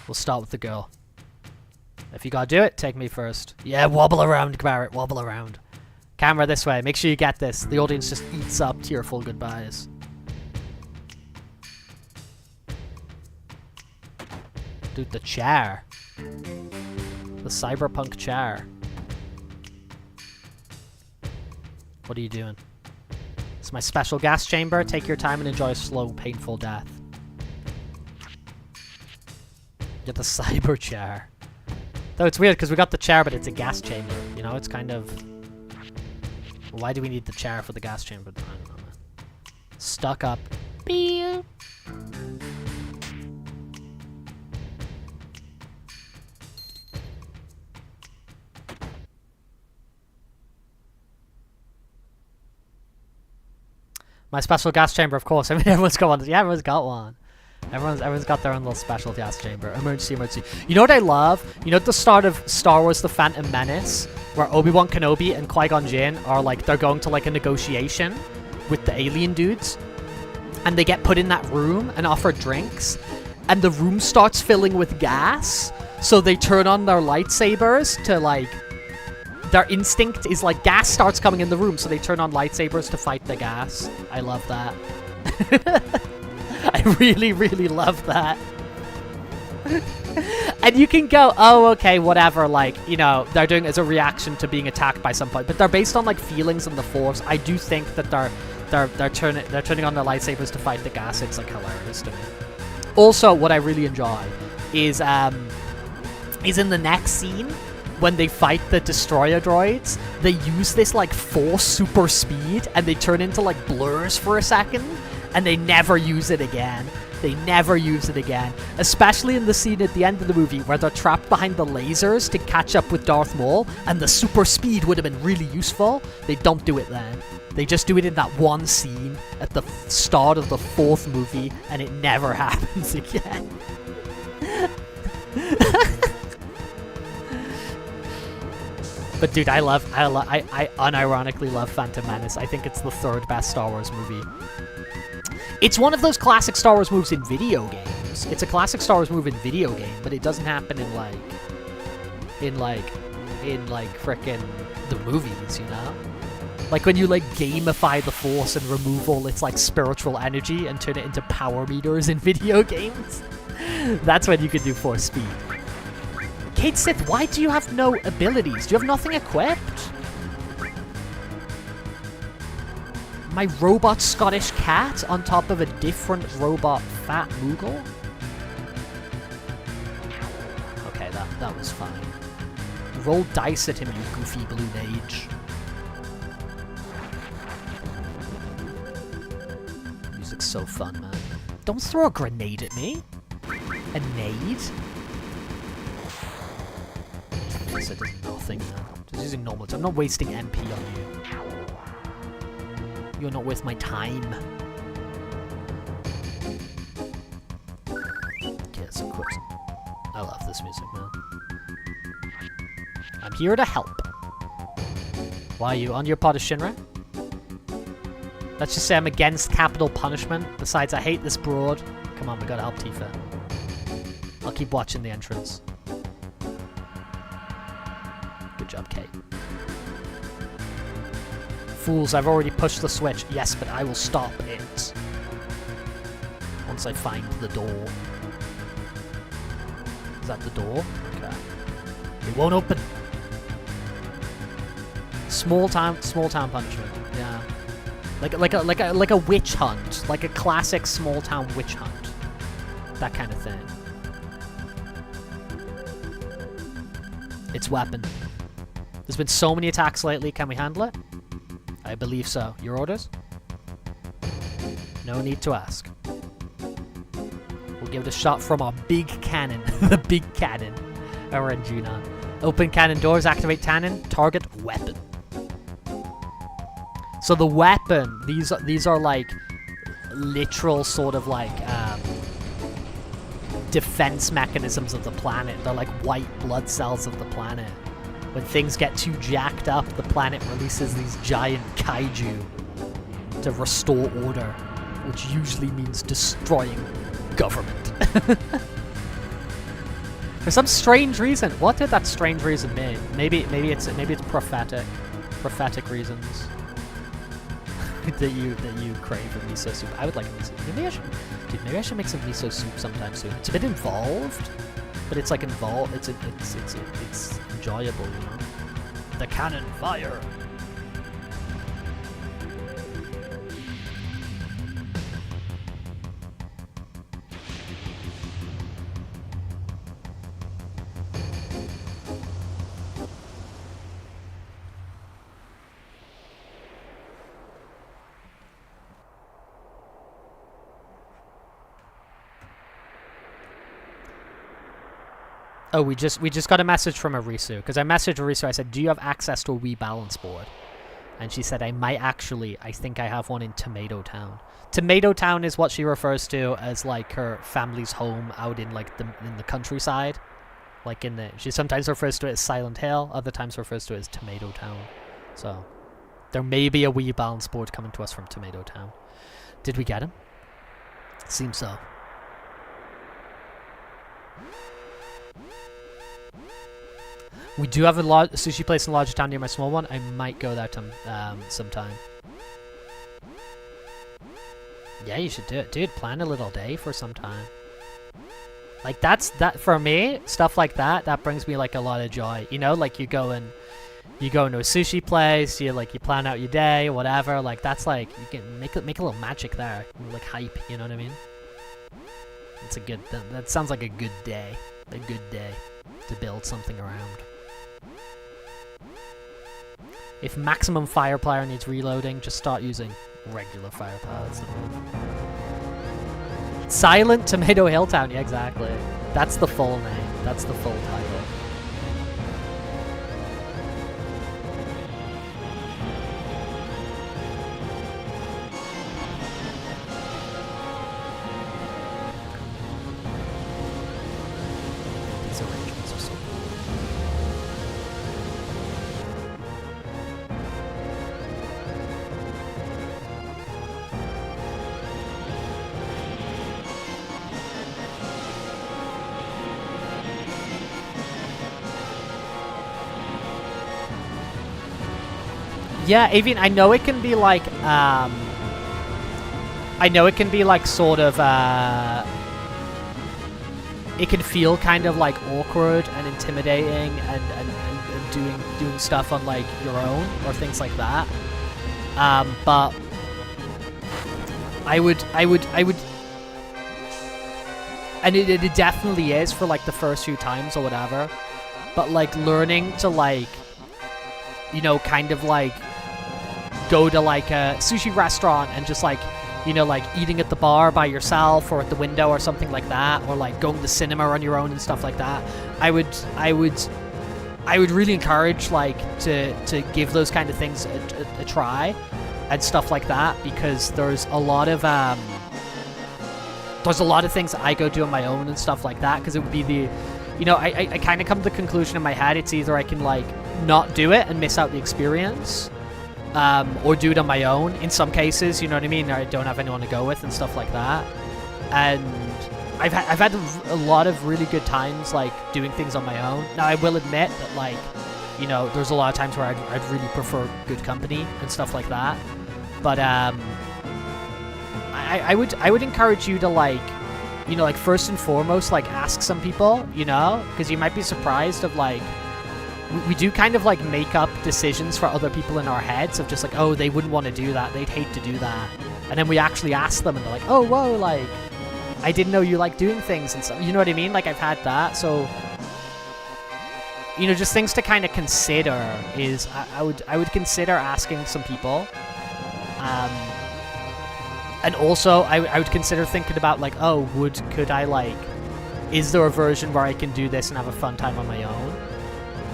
We'll start with the girl. If you gotta do it, take me first. Yeah, wobble around, Barrett, wobble around. Camera this way. Make sure you get this. The audience just eats up tearful goodbyes. Dude, the chair. The cyberpunk chair. What are you doing? It's my special gas chamber. Take your time and enjoy a slow, painful death. Get the cyber chair. Though it's weird because we got the chair, but it's a gas chamber. You know, it's kind of... Why do we need the chair for the gas chamber? I don't know, man. Stuck up. Beep. My special gas chamber, of course. I mean, everyone's got one. Yeah, everyone's got one. Everyone's got their own little special gas chamber. Emergency. You know what I love? You know at the start of Star Wars The Phantom Menace, where Obi-Wan Kenobi and Qui-Gon Jinn are like, they're going to like a negotiation with the alien dudes, and they get put in that room and offered drinks, and the room starts filling with gas, so they turn on their lightsabers to like, their instinct is like gas starts coming in the room, so they turn on lightsabers to fight the gas. I love that. I really, really love that. And you can go, oh, okay, whatever, like, you know, they're doing it as a reaction to being attacked by some point, but they're based on like feelings and the Force. I do think that they're turning on their lightsabers to fight the gas. It's like hilarious to me. Also, what I really enjoy is in the next scene when they fight the destroyer droids. They use this like Force super speed and they turn into like blurs for a second. And they never use it again. They never use it again. Especially in the scene at the end of the movie where they're trapped behind the lasers to catch up with Darth Maul, and the super speed would have been really useful. They don't do it then. They just do it in that one scene at the start of the 4th movie, and it never happens again. But dude, I unironically love Phantom Menace. I think it's the 3rd best Star Wars movie. It's one of those classic Star Wars moves in video games. It's a classic Star Wars move in video game, but it doesn't happen in frickin' the movies, you know? Like when you like gamify the Force and remove all its like spiritual energy and turn it into power meters in video games. That's when you can do Force speed. Kate Sith, why do you have no abilities? Do you have nothing equipped? my robot Scottish cat on top of a different robot fat Moogle? Okay, that was fine. Roll dice at him, you goofy blue mage. Music's so fun, man. Don't throw a grenade at me. A nade? This does nothing, man. Just using normal. I'm not wasting MP on you. You're not worth my time. Okay, let's equip some. I love this music, man. I'm here to help. Why are you on your pot of Shinra? Let's just say I'm against capital punishment. Besides, I hate this broad. Come on, we gotta help Tifa. I'll keep watching the entrance. Good job, Kate. Fools, I've already pushed the switch. Yes, but I will stop it. Once I find the door. Is that the door? Okay. It won't open. Small town punishment. Yeah. Like a witch hunt. Like a classic small town witch hunt. That kind of thing. It's weapon. There's been so many attacks lately. Can we handle it? I believe so. Your orders? No need to ask. We'll give it a shot from our big cannon. The big cannon. Our Junon. Open cannon doors, activate cannon, target weapon. So the weapon, these are like literal sort of like defense mechanisms of the planet. They're like white blood cells of the planet. When things get too jacked up, the planet releases these giant kaiju to restore order, which usually means destroying government. For some strange reason. What did that strange reason mean? Maybe it's prophetic reasons that you crave a miso soup. I would like a miso. Maybe I should make some miso soup sometime soon. It's a bit involved, but it's like involved. It's enjoyable, you know. The cannon fire. Oh, we just got a message from Arisu, because I messaged Arisu. I said, do you have access to a Wii balance board? And she said, I might actually. I think I have one in Tomato Town. Tomato Town is what she refers to as like her family's home out in like in the countryside. Like she sometimes refers to it as Silent Hill, other times refers to it as Tomato Town. So there may be a Wii balance board coming to us from Tomato Town. Did we get him? Seems so. We do have a sushi place in a larger town near my small one. I might go there sometime. Yeah, you should do it. Dude, plan a little day for some time. Like, that for me, stuff like that brings me, like, a lot of joy. You know, like, you go into a sushi place, you plan out your day, whatever. Like, that's, like, you can make a little magic there. Like, hype, you know what I mean? It's a good, that sounds like a good day. A good day to build something around. If maximum firepower needs reloading, just start using regular firepower. Silent Tomato Hill Town, yeah, exactly. That's the full name. That's the full title. These arrangements are so cool. Yeah, Avian, I know it can be like, sort of, it can feel kind of like awkward and intimidating and doing stuff on like your own or things like that. But I would, and it definitely is for like the first few times or whatever, but like learning to like, you know, kind of like go to like a sushi restaurant and just like, you know, like eating at the bar by yourself or at the window or something like that, or like going to the cinema on your own and stuff like that. I would really encourage like to give those kind of things a try and stuff like that, because there's a lot of things I go do on my own and stuff like that, because it would be the, you know, I kind of come to the conclusion in my head, it's either I can like not do it and miss out the experience, or do it on my own in some cases, you know what I mean? I don't have anyone to go with and stuff like that. And I've had a lot of really good times like doing things on my own. Now I will admit that like, you know, there's a lot of times where I'd really prefer good company and stuff like that. But I would encourage you to like, you know, like first and foremost, like ask some people, you know, because you might be surprised of like, we do kind of like make up decisions for other people in our heads of just like, oh, they wouldn't want to do that, they'd hate to do that, and then we actually ask them and they're like, oh, whoa, like I didn't know you like doing things and stuff, you know what I mean? Like I've had that. So, you know, just things to kind of consider is I would consider asking some people, and also I would consider thinking about like, oh, could I like, is there a version where I can do this and have a fun time on my own,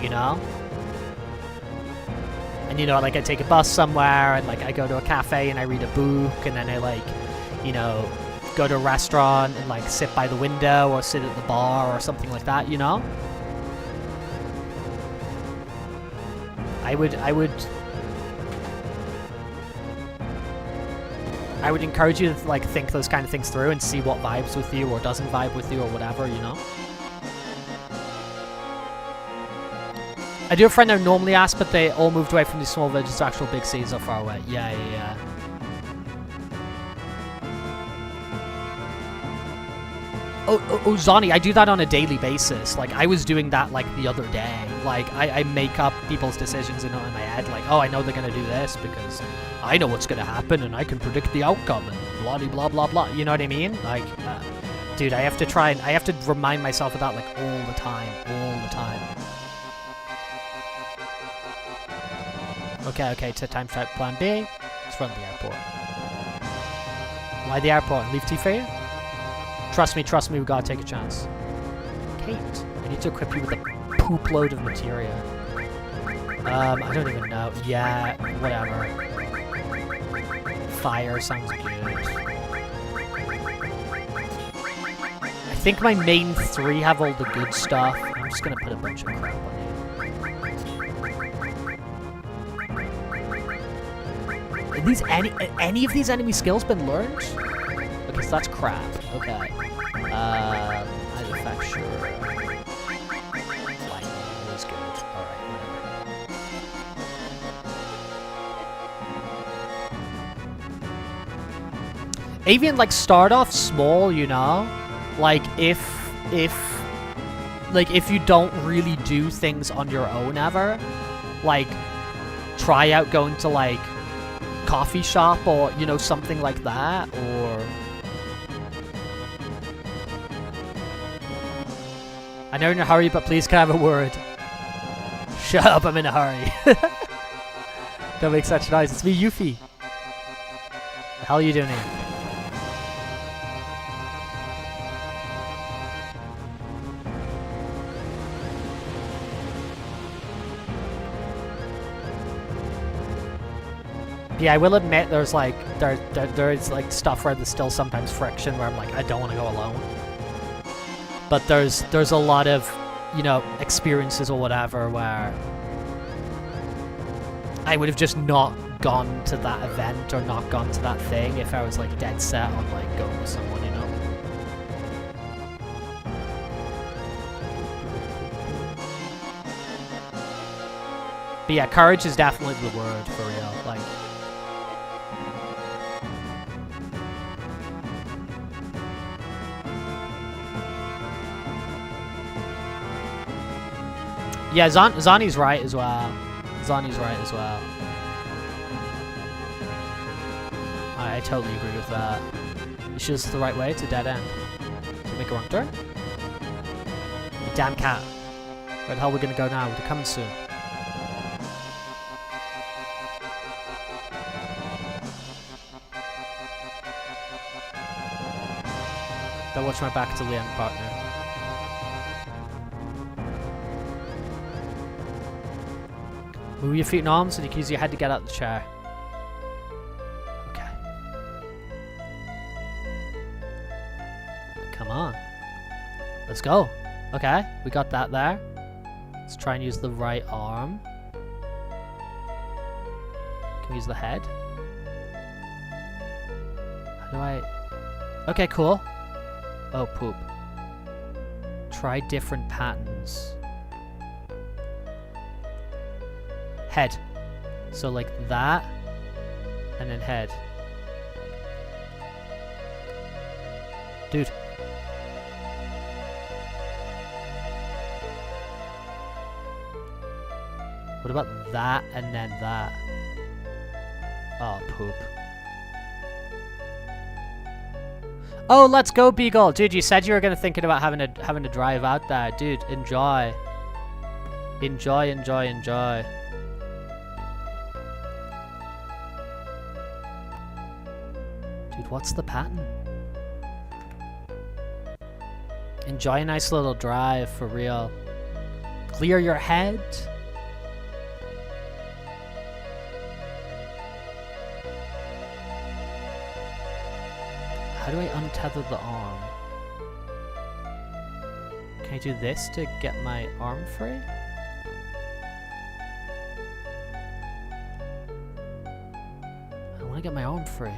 you know? And you know, like I take a bus somewhere and like I go to a cafe and I read a book, and then I like, you know, go to a restaurant and like sit by the window or sit at the bar or something like that, you know? I would encourage you to like think those kind of things through and see what vibes with you or doesn't vibe with you or whatever, you know? I do have a friend that normally asks, but they all moved away from these small villages to actual big cities are far away. Yeah. Oh, Zani, I do that on a daily basis. Like, I was doing that, like, the other day. Like, I make up people's decisions in my head. Like, oh, I know they're going to do this because I know what's going to happen and I can predict the outcome and blah, blah, blah. You know what I mean? Like, dude, I have to remind myself of that, like, all the time. Okay, to time type plan B. Let's run the airport. Why the airport? Leave T for you? Trust me, we gotta take a chance. Kate, I need to equip you with a poop load of materia. I don't even know. Yeah, whatever. Fire sounds good. I think my main 3 have all the good stuff. I'm just gonna put a bunch of crap on you. Are these any of these enemy skills been learned? Okay, so that's crap. Okay. I'd effect sure. Lightning was good. Alright, whatever. Avian, like, start off small, you know? Like, if you don't really do things on your own ever, like, try out going to, like, coffee shop or, you know, something like that, or... I know you're in a hurry, but please can I have a word? Shut up, I'm in a hurry. Don't make such noise. It's me, Yuffie. The hell are you doing here? Yeah, I will admit there's like there is like stuff where there's still sometimes friction where I'm like, I don't want to go alone. But there's a lot of, you know, experiences or whatever where I would have just not gone to that event or not gone to that thing if I was like dead set on like going with someone, you know. But yeah, courage is definitely the word for real. Like, yeah, Zani's right as well. Alright, I totally agree with that. It's just the right way. It's a dead end. Can we make a wrong turn? You damn cat. Where the hell are we gonna go now? They're coming soon. Don't watch my back to the end, partner. Move your feet and arms, and you can use your head to get out of the chair. Okay. Come on. Let's go. Okay, we got that there. Let's try and use the right arm. Can we use the head? How do I... Okay, cool. Oh, poop. Try different patterns. Head. So like that, and then head. Dude. What about that and then that? Oh, poop. Oh, let's go, Beagle. Dude, you said you were gonna thinking about having to drive out there. Dude, enjoy. Enjoy, enjoy, enjoy. Dude, what's the pattern? Enjoy a nice little drive, for real. Clear your head. How do I untether the arm? Can I do this to get my arm free? I want to get my arm free.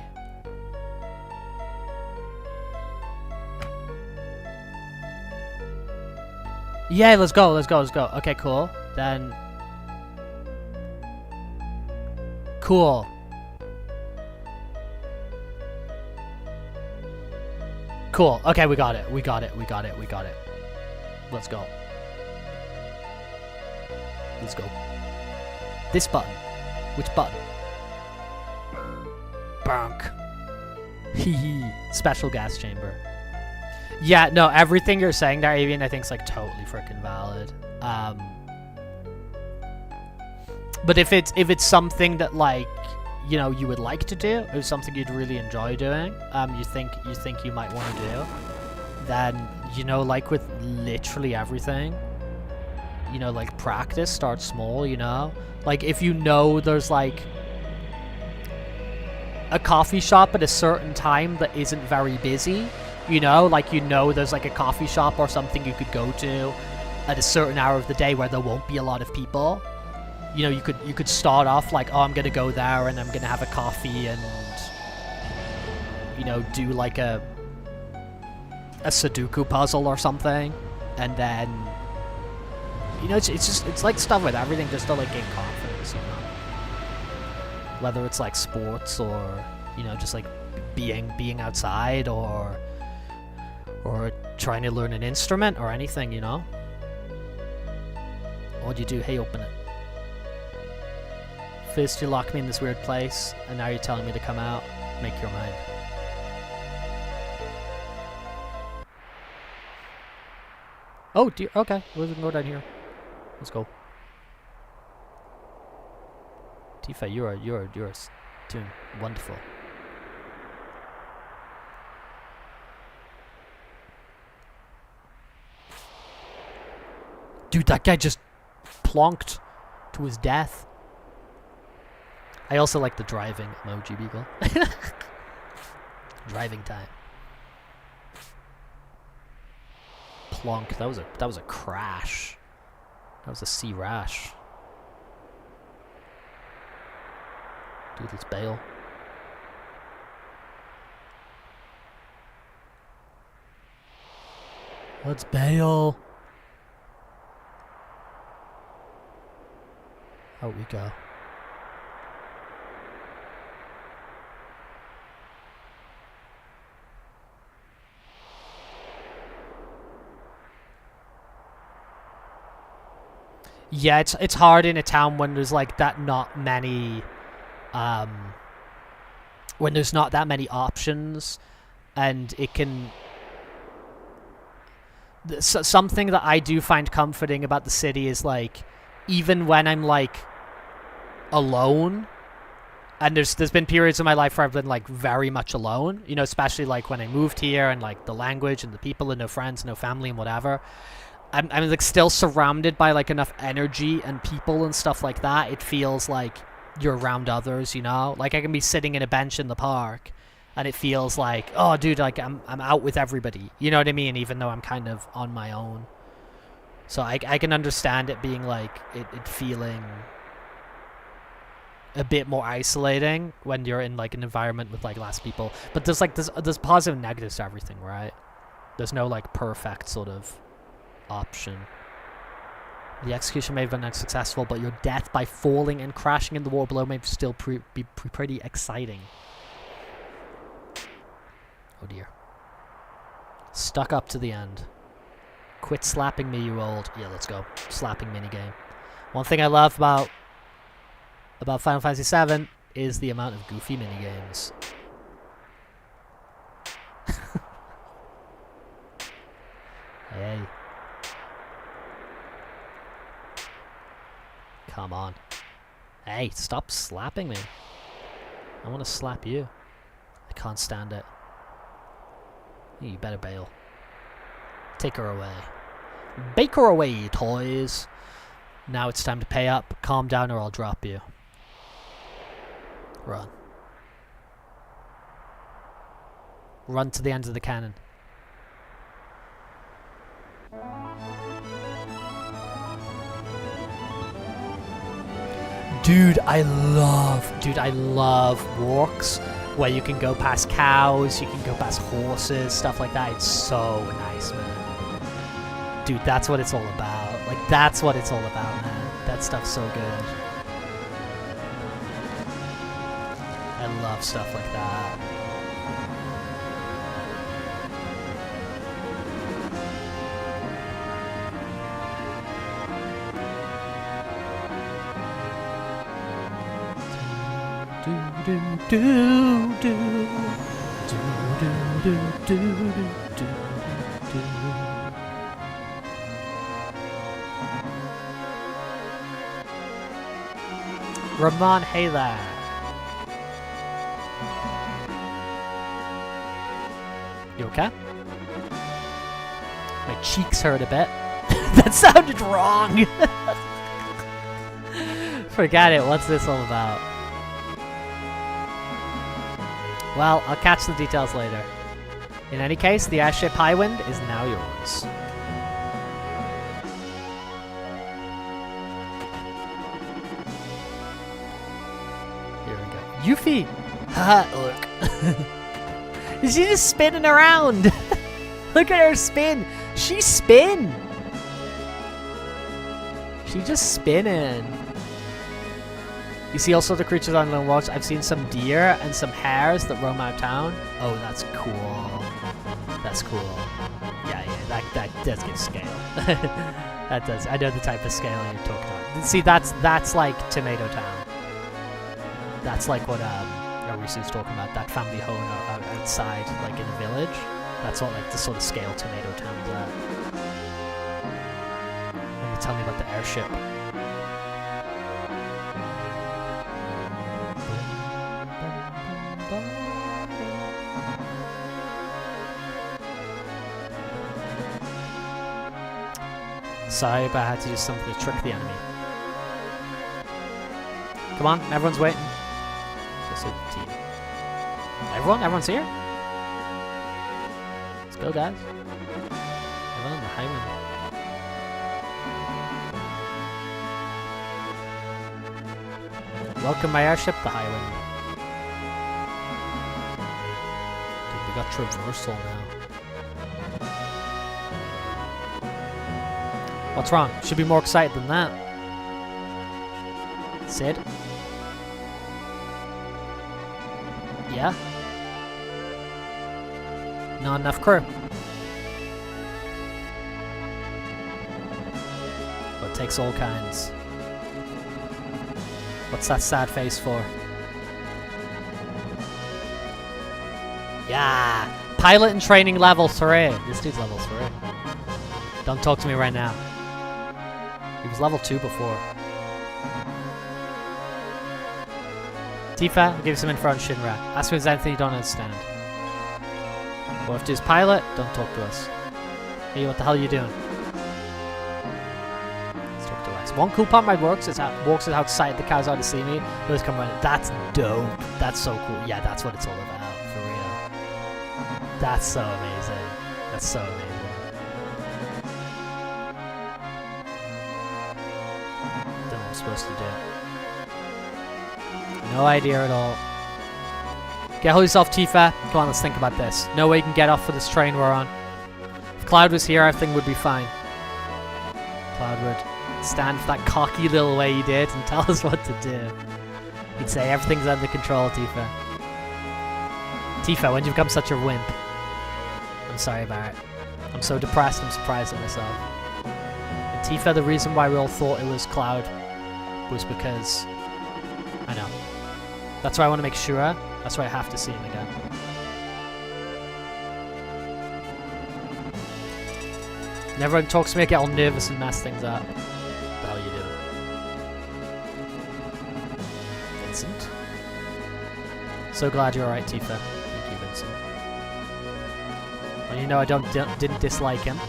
Yeah, let's go, let's go, let's go. Okay, cool. Then... Cool. Cool. Okay, we got it. We got it. We got it. We got it. Let's go. Let's go. This button. Which button? Bonk. Hee. Special gas chamber. Yeah, no, everything you're saying there, Avian, I think is like totally freaking valid. But if it's something that like, you know, you would like to do, or something you'd really enjoy doing, you think you might want to do, then, you know, like with literally everything, you know, like practice starts small, you know? Like if you know there's like a coffee shop at a certain time that isn't very busy, you know, like you know there's like a coffee shop or something you could go to at a certain hour of the day where there won't be a lot of people. You know, you could start off like, oh, I'm gonna go there and I'm gonna have a coffee and, you know, do like a Sudoku puzzle or something, and then, you know, it's like stuff with everything just to like gain confidence, you know, whether it's like sports or, you know, just like being outside or trying to learn an instrument or anything, you know. What do you do? Hey, open it. First you lock me in this weird place, and now you're telling me to come out. Make your mind. Oh, dear. Okay, we can go down here. Let's go. Tifa, you're doing wonderful. Dude, that guy just plonked to his death. I also like the driving emoji, Beagle. Driving time. Plonk. That was a crash. That was a sea rash. Dude, let's bail. Let's bail. Out we go. Yeah, it's hard in a town when there's like that not many when there's not that many options, and it can... Something that I do find comforting about the city is, like, even when I'm, like, alone, and there's been periods in my life where I've been, like, very much alone, you know, especially, like, when I moved here, and, like, the language and the people and no friends, no family and whatever, I'm like, still surrounded by, like, enough energy and people and stuff like that. It feels like you're around others, you know? Like, I can be sitting in a bench in the park, and it feels like, oh, dude, like, I'm out with everybody. You know what I mean? Even though I'm kind of on my own. So I can understand it being, like, it feeling a bit more isolating when you're in, like, an environment with, like, less people. But there's, like, there's positive and negatives to everything, right? There's no, like, perfect sort of option. The execution may have been unsuccessful, but your death by falling and crashing in the water below may still be pretty exciting. Oh dear. Stuck up to the end. Quit slapping me, you old... Yeah, let's go. Slapping minigame. One thing I love about Final Fantasy VII is the amount of goofy minigames. Hey. Come on. Hey, stop slapping me. I want to slap you. I can't stand it. You better bail. Take her away. Bake her away, toys. Now it's time to pay up. Calm down or I'll drop you. Run. Run to the end of the cannon. Dude, I love walks where you can go past cows, you can go past horses, stuff like that. It's so nice, man. Dude, that's what it's all about. Like, that's what it's all about, man. That stuff's so good. I love stuff like that. Do do do do do do do do do. Ramon, hey there. You okay? My cheeks hurt a bit. That sounded wrong. Forget it. What's this all about? Well, I'll catch the details later. In any case, the airship Highwind is now yours. Here we go. Yuffie! Haha, look. She's just spinning around! Look at her spin! She's spin! She's just spinning. You see all sorts of creatures on Lone Walks. I've seen some deer and some hares that roam out town. Oh, that's cool. That's cool. Yeah, that does give scale. That does. I know the type of scale you're talking about. See, that's like Tomato Town. That's like what Arisu's talking about. That family home outside, like in a village. That's what like the sort of scale Tomato Town's at. And you tell me about the airship. Sorry, but I had to do something to trick the enemy. Come on, everyone's waiting. Just a team. Everyone's here? Let's go, guys. Everyone on the Highwind. Welcome my airship, the Highwind. Dude, we got traversal now. What's wrong? Should be more excited than that. Sid? Yeah? Not enough crew. Well, it takes all kinds. What's that sad face for? Yeah. Pilot and training level 3. This dude's level 3. Don't talk to me right now. He was level 2 before. Tifa, I'll give you some info on Shinra. Ask me if there's anything you don't understand. Well, if there's pilot, don't talk to us. Hey, what the hell are you doing? Let's talk to Rex. One cool part of my works is how excited the cows are to see me. Let's come running. That's dope. That's so cool. Yeah, that's what it's all about, for real. That's so amazing. That's so amazing. Don't know what I'm supposed to do. No idea at all. Get hold of yourself, Tifa. Come on, let's think about this. No way you can get off for this train we're on. If Cloud was here, everything would be fine. Cloud would stand for that cocky little way he did and tell us what to do. He'd say, everything's under control, Tifa. Tifa, when did you become such a wimp? I'm sorry about it. I'm so depressed, I'm surprised at myself. And Tifa, the reason why we all thought it was Cloud was because... I know. That's why I want to make sure. That's why I have to see him again. And everyone talks to me, I get all nervous and mess things up. What the hell are you doing? Vincent? So glad you're alright, Tifa. Thank you, Vincent. Well, you know I didn't dislike him.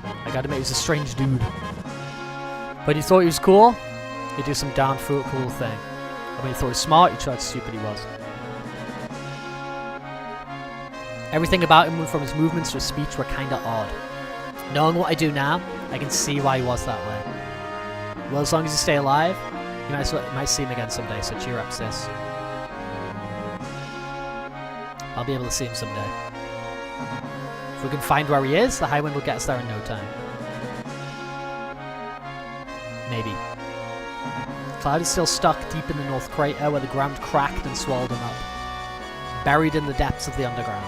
I gotta admit, he was a strange dude. But you thought he was cool? He'd do some darn cool thing. I mean, you thought he was smart, you tried how stupid he was. Everything about him, from his movements to his speech, were kinda odd. Knowing what I do now, I can see why he was that way. Well, as long as you stay alive, you might see him again someday, so cheer up, sis. I'll be able to see him someday. If we can find where he is, the High Wind will get us there in no time. Maybe. Cloud is still stuck deep in the North Crater where the ground cracked and swallowed him up. Buried in the depths of the underground.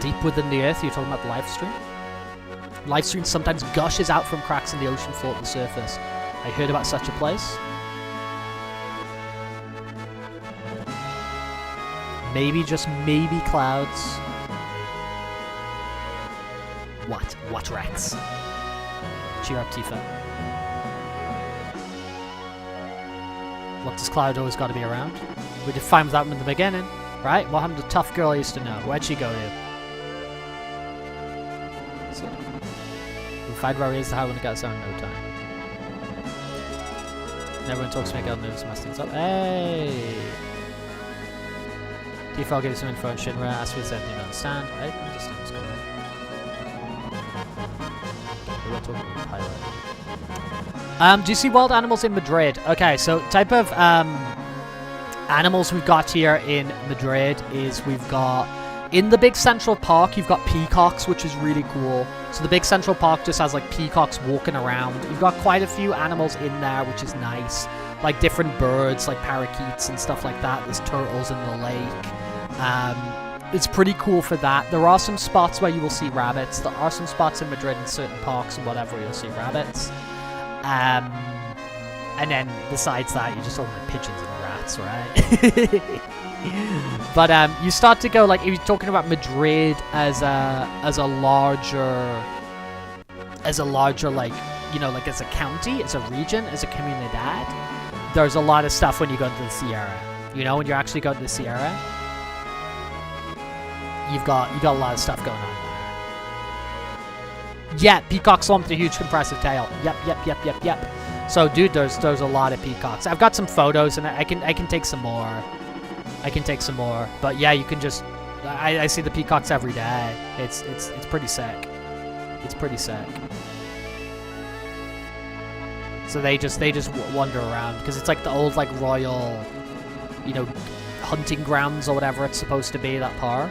Deep within the earth, you're talking about the life stream? Life stream sometimes gushes out from cracks in the ocean floor to the surface. I heard about such a place. Maybe, just maybe, Clouds. What? What, Rex? Cheer up, Tifa. What, does Cloud always got to be around? We did fine without him in the beginning, right? What happened to the tough girl I used to know? Where'd she go to? So, we'll find where he is, the High Wind will get us there in no time. And everyone talks to me, I get nervous and mess things up. Hey! Tifa, I'll give you some info on Shinra. Ask me if there's anything you don't understand. I understand what's going on. We're talking about the pilot. Do you see wild animals in Madrid? Okay, so type of animals we've got here in Madrid is we've got, in the big central park, you've got peacocks, which is really cool. So the big central park just has like peacocks walking around. You've got quite a few animals in there, which is nice. Like different birds, like parakeets and stuff like that. There's turtles in the lake. It's pretty cool for that. There are some spots where you will see rabbits. There are some spots in Madrid in certain parks and whatever you'll see rabbits. And then besides that, you're just talking about pigeons and rats, right? But you start to go, like, if you're talking about Madrid as a larger like, you know, like as a county, as a region, as a comunidad, there's a lot of stuff when you go into the Sierra. You know, when you're actually going to the Sierra, you got a lot of stuff going on there. Yeah, peacock swamp with a huge compressive tail. Yep. So, dude, there's a lot of peacocks. I've got some photos, and I can take some more. But yeah, you can just. I see the peacocks every day. It's pretty sick. It's pretty sick. So they just wander around because it's like the old like royal, you know, hunting grounds or whatever it's supposed to be, that park.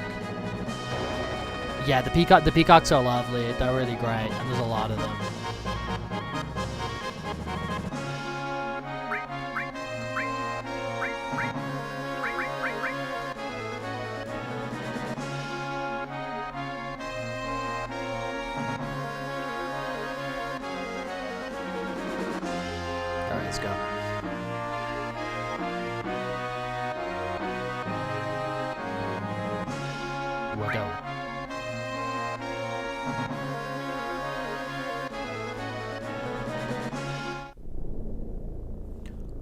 Yeah, the peacocks are lovely. They're really great, and there's a lot of them. Alright, let's go.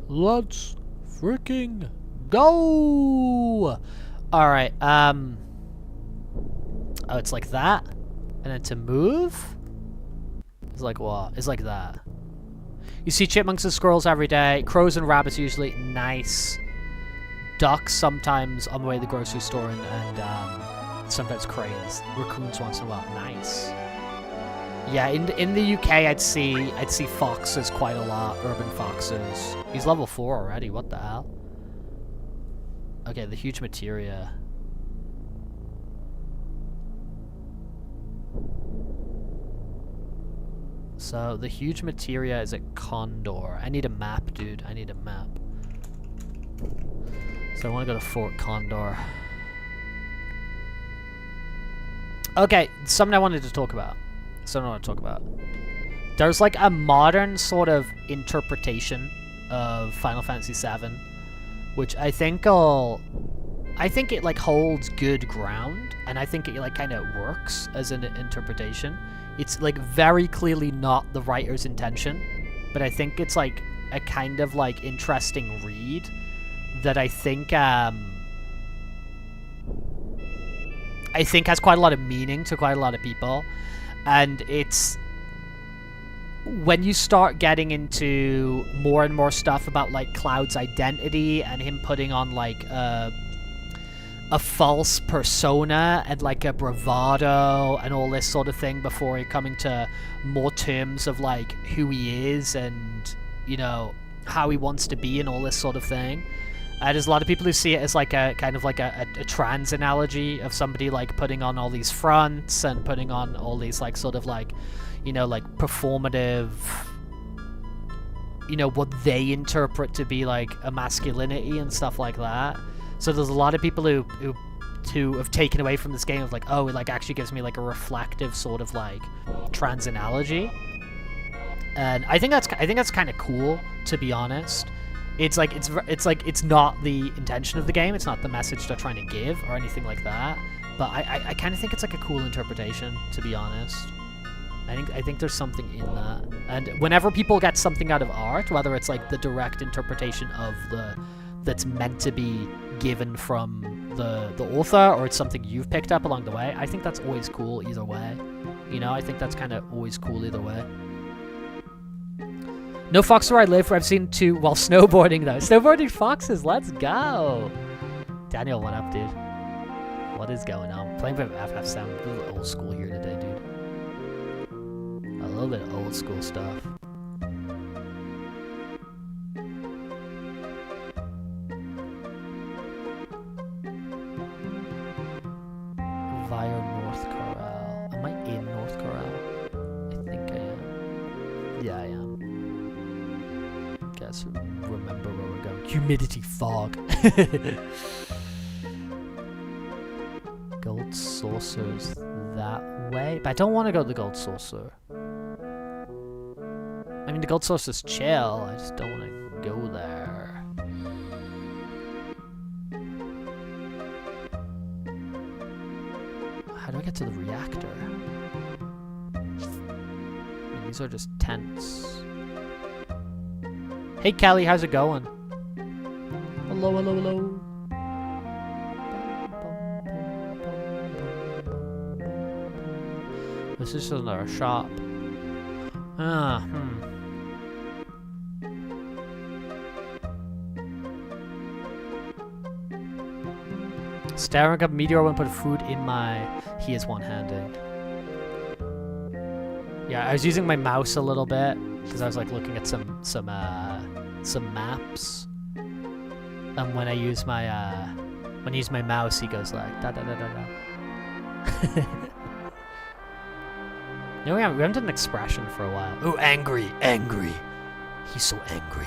Let's freaking go! Alright, oh, it's like that? And then to move? It's like what? It's like that. You see chipmunks and squirrels every day. Crows and rabbits usually. Nice. Ducks sometimes on the way to the grocery store, and sometimes cranes. Raccoons once in a while. Nice. Yeah, in the UK, I'd see foxes quite a lot. Urban foxes. He's level 4 already. What the hell? Okay, the huge materia. So the huge materia is at Condor. I need a map, dude. I need a map. So I want to go to Fort Condor. Okay, something I wanted to talk about. There's like a modern sort of interpretation of Final Fantasy VII, which I think it like holds good ground, and I think it like kind of works as an interpretation. It's like very clearly not the writer's intention, but I think it's like a kind of like interesting read that I think has quite a lot of meaning to quite a lot of people. And it's when you start getting into more and more stuff about like Cloud's identity and him putting on like a false persona and like a bravado and all this sort of thing before coming to more terms of like who he is and, you know, how he wants to be and all this sort of thing. There's a lot of people who see it as like a kind of like a trans analogy of somebody like putting on all these fronts and putting on all these like sort of like, you know, like performative, you know, what they interpret to be like a masculinity and stuff like that. So there's a lot of people who have taken away from this game of like, oh, it like actually gives me like a reflective sort of like trans analogy. And I think that's kind of cool, to be honest. It's not the intention of the game. It's not the message they're trying to give or anything like that. But I kind of think it's like a cool interpretation, to be honest. I think there's something in that. And whenever people get something out of art, whether it's like the direct interpretation of that's meant to be given from the author, or it's something you've picked up along the way, I think that's always cool either way. You know, I think that's kind of always cool either way. No fox where I live, where I've seen 2 while snowboarding though. Snowboarding foxes, let's go! Daniel, what up, dude? What is going on? Playing with FF7, a little old school here today, dude. A little bit of old school stuff. Via North Corral. Am I in North Corral? I think I am. Yeah, I am. Guess remember where we're going. Humidity fog. Gold saucers that way. But I don't want to go to the gold saucer. I mean, the gold saucer's chill. I just don't want to go there. How do I get to the reactor? I mean, these are just tents. Hey Kelly, how's it going? Hello, hello, hello. This is another shop. Staring up meteor when put food in my... He is one-handed. Yeah, I was using my mouse a little bit because I was like looking at some maps. And when I use my mouse, he goes like da da da da da. You know, we haven't done an expression for a while. Oh, angry, angry. He's so angry.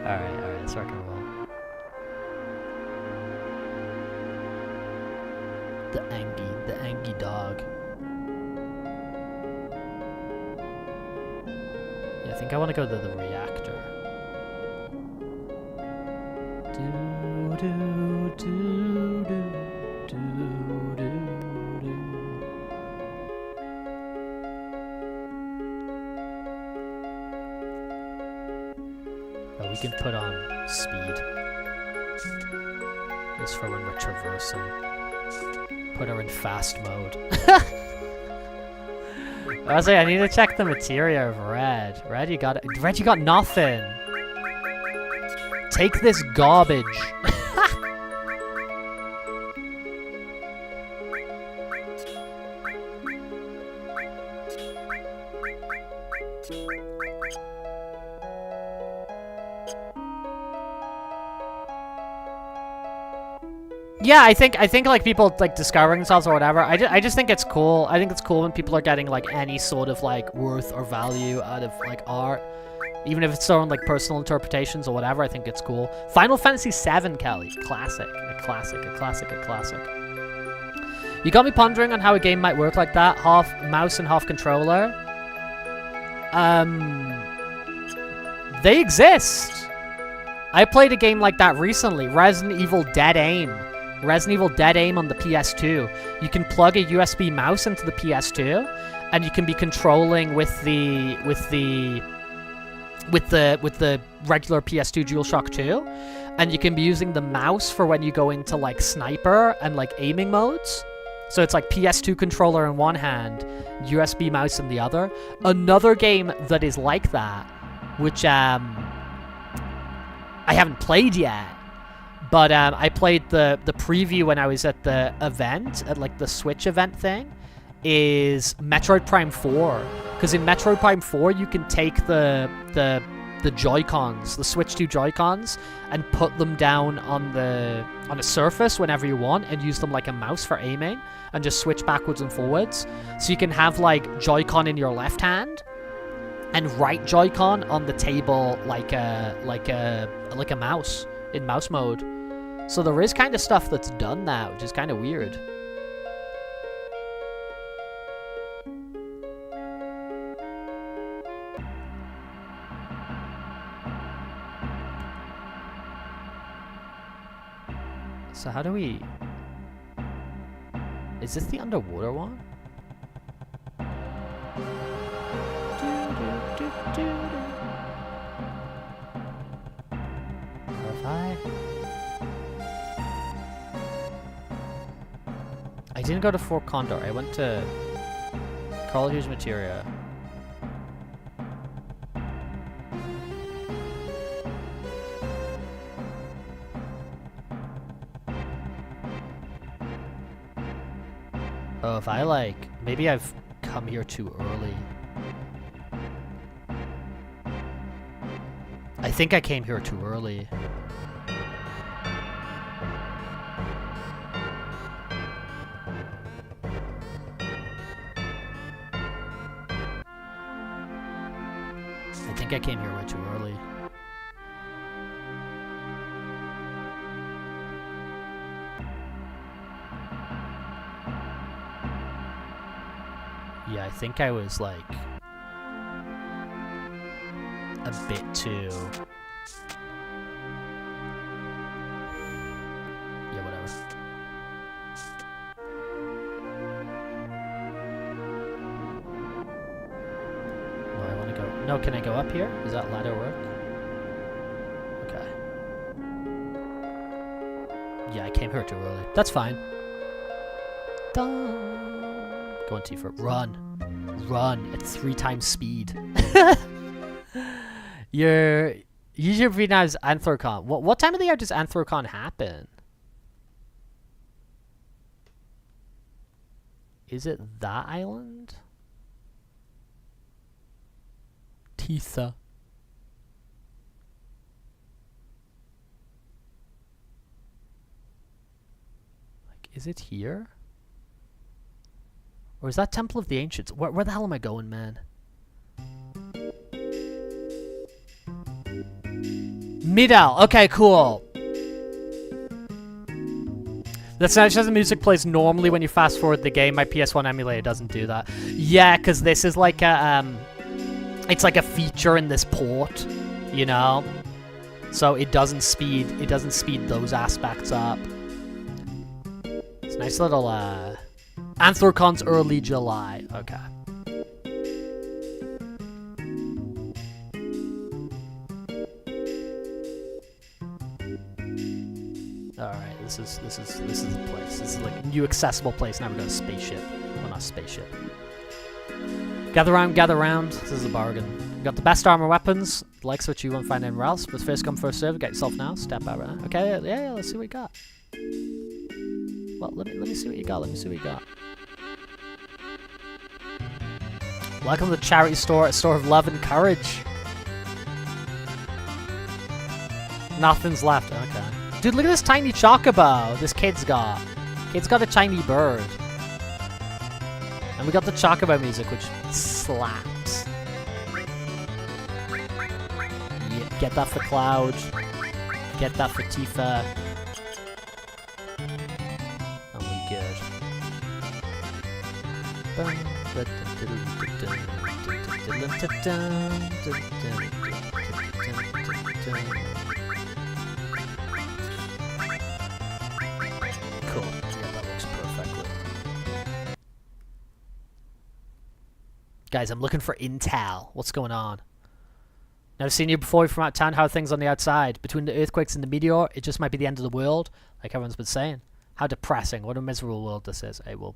Alright, let's rock and roll. The angry dog. Yeah, I think I want to go to the reactor. Do do do do do do. we can put on speed. Just for when we're traversing. Put her in fast mode. I was like, I need to check the materia of Red. Red, you got nothing. Take this garbage. Yeah, I think like people like discovering themselves or whatever. I just think it's cool. I think it's cool when people are getting like any sort of like worth or value out of like art, even if it's their own like personal interpretations or whatever. I think it's cool. Final Fantasy VII, Kelly, classic, a classic. You got me pondering on how a game might work like that, half mouse and half controller. They exist. I played a game like that recently, Resident Evil Dead Aim. Resident Evil Dead Aim on the PS2. You can plug a USB mouse into the PS2, and you can be controlling with the regular PS2 DualShock 2, and you can be using the mouse for when you go into like sniper and like aiming modes. So it's like PS2 controller in one hand, USB mouse in the other. Another game that is like that, which I haven't played yet. But I played the preview when I was at the event, at like the Switch event thing, is Metroid Prime 4. Because in Metroid Prime 4, you can take the Joy-Cons, the Switch 2 Joy-Cons, and put them down on a surface whenever you want, and use them like a mouse for aiming, and just switch backwards and forwards. So you can have like Joy-Con in your left hand, and right Joy-Con on the table like a mouse in mouse mode. So there is kind of stuff that's done that, which is kind of weird. So how do we... Is this the underwater one? I didn't go to Fort Condor. I went to Carl Hughes Materia. Oh, if I like... Maybe I've come here too early. I think I came here too early. I think I came here way too early. Yeah, I think I was like a bit too... Yeah, whatever. No, I want to go... No, can I go up here? Does that ladder work? Okay. Yeah, I came here too early. That's fine. Going T for run. Run at 3 times speed. Your usually recognize Anthrocon. What time of the year does Anthrocon happen? Is it that island? Titha. Like, is it here? Or is that Temple of the Ancients? Where the hell am I going, man? Midal. Okay, cool. That's not just the music plays normally when you fast forward the game. My PS1 emulator doesn't do that. Yeah, because this is like a it's like a feature in this port, you know. So it doesn't speed those aspects up. It's a nice little Anthrocon's early July. Okay. Alright, this is the place. This is like a new accessible place. Now we got a spaceship. Well, not a spaceship. Gather round. This is a bargain. We got the best armor weapons, the likes of which you won't find anywhere else. But first come, first serve. Get yourself now. Step out right now. Okay, yeah, let's see what you got. Well, let me see what you got. Welcome to the charity store, a store of love and courage. Nothing's left. Okay. Dude, look at this tiny chocobo this kid's got. Kid's got a tiny bird. And we got the chocobo music, which slaps. Yeah, get that for Cloud. Get that for Tifa. And we good. Cool. Yeah, that looks perfectly. Guys, I'm looking for intel. What's going on? Never seen you before from out of town. How are things on the outside? Between the earthquakes and the meteor, it just might be the end of the world, like everyone's been saying. How depressing. What a miserable world this is. Hey, we'll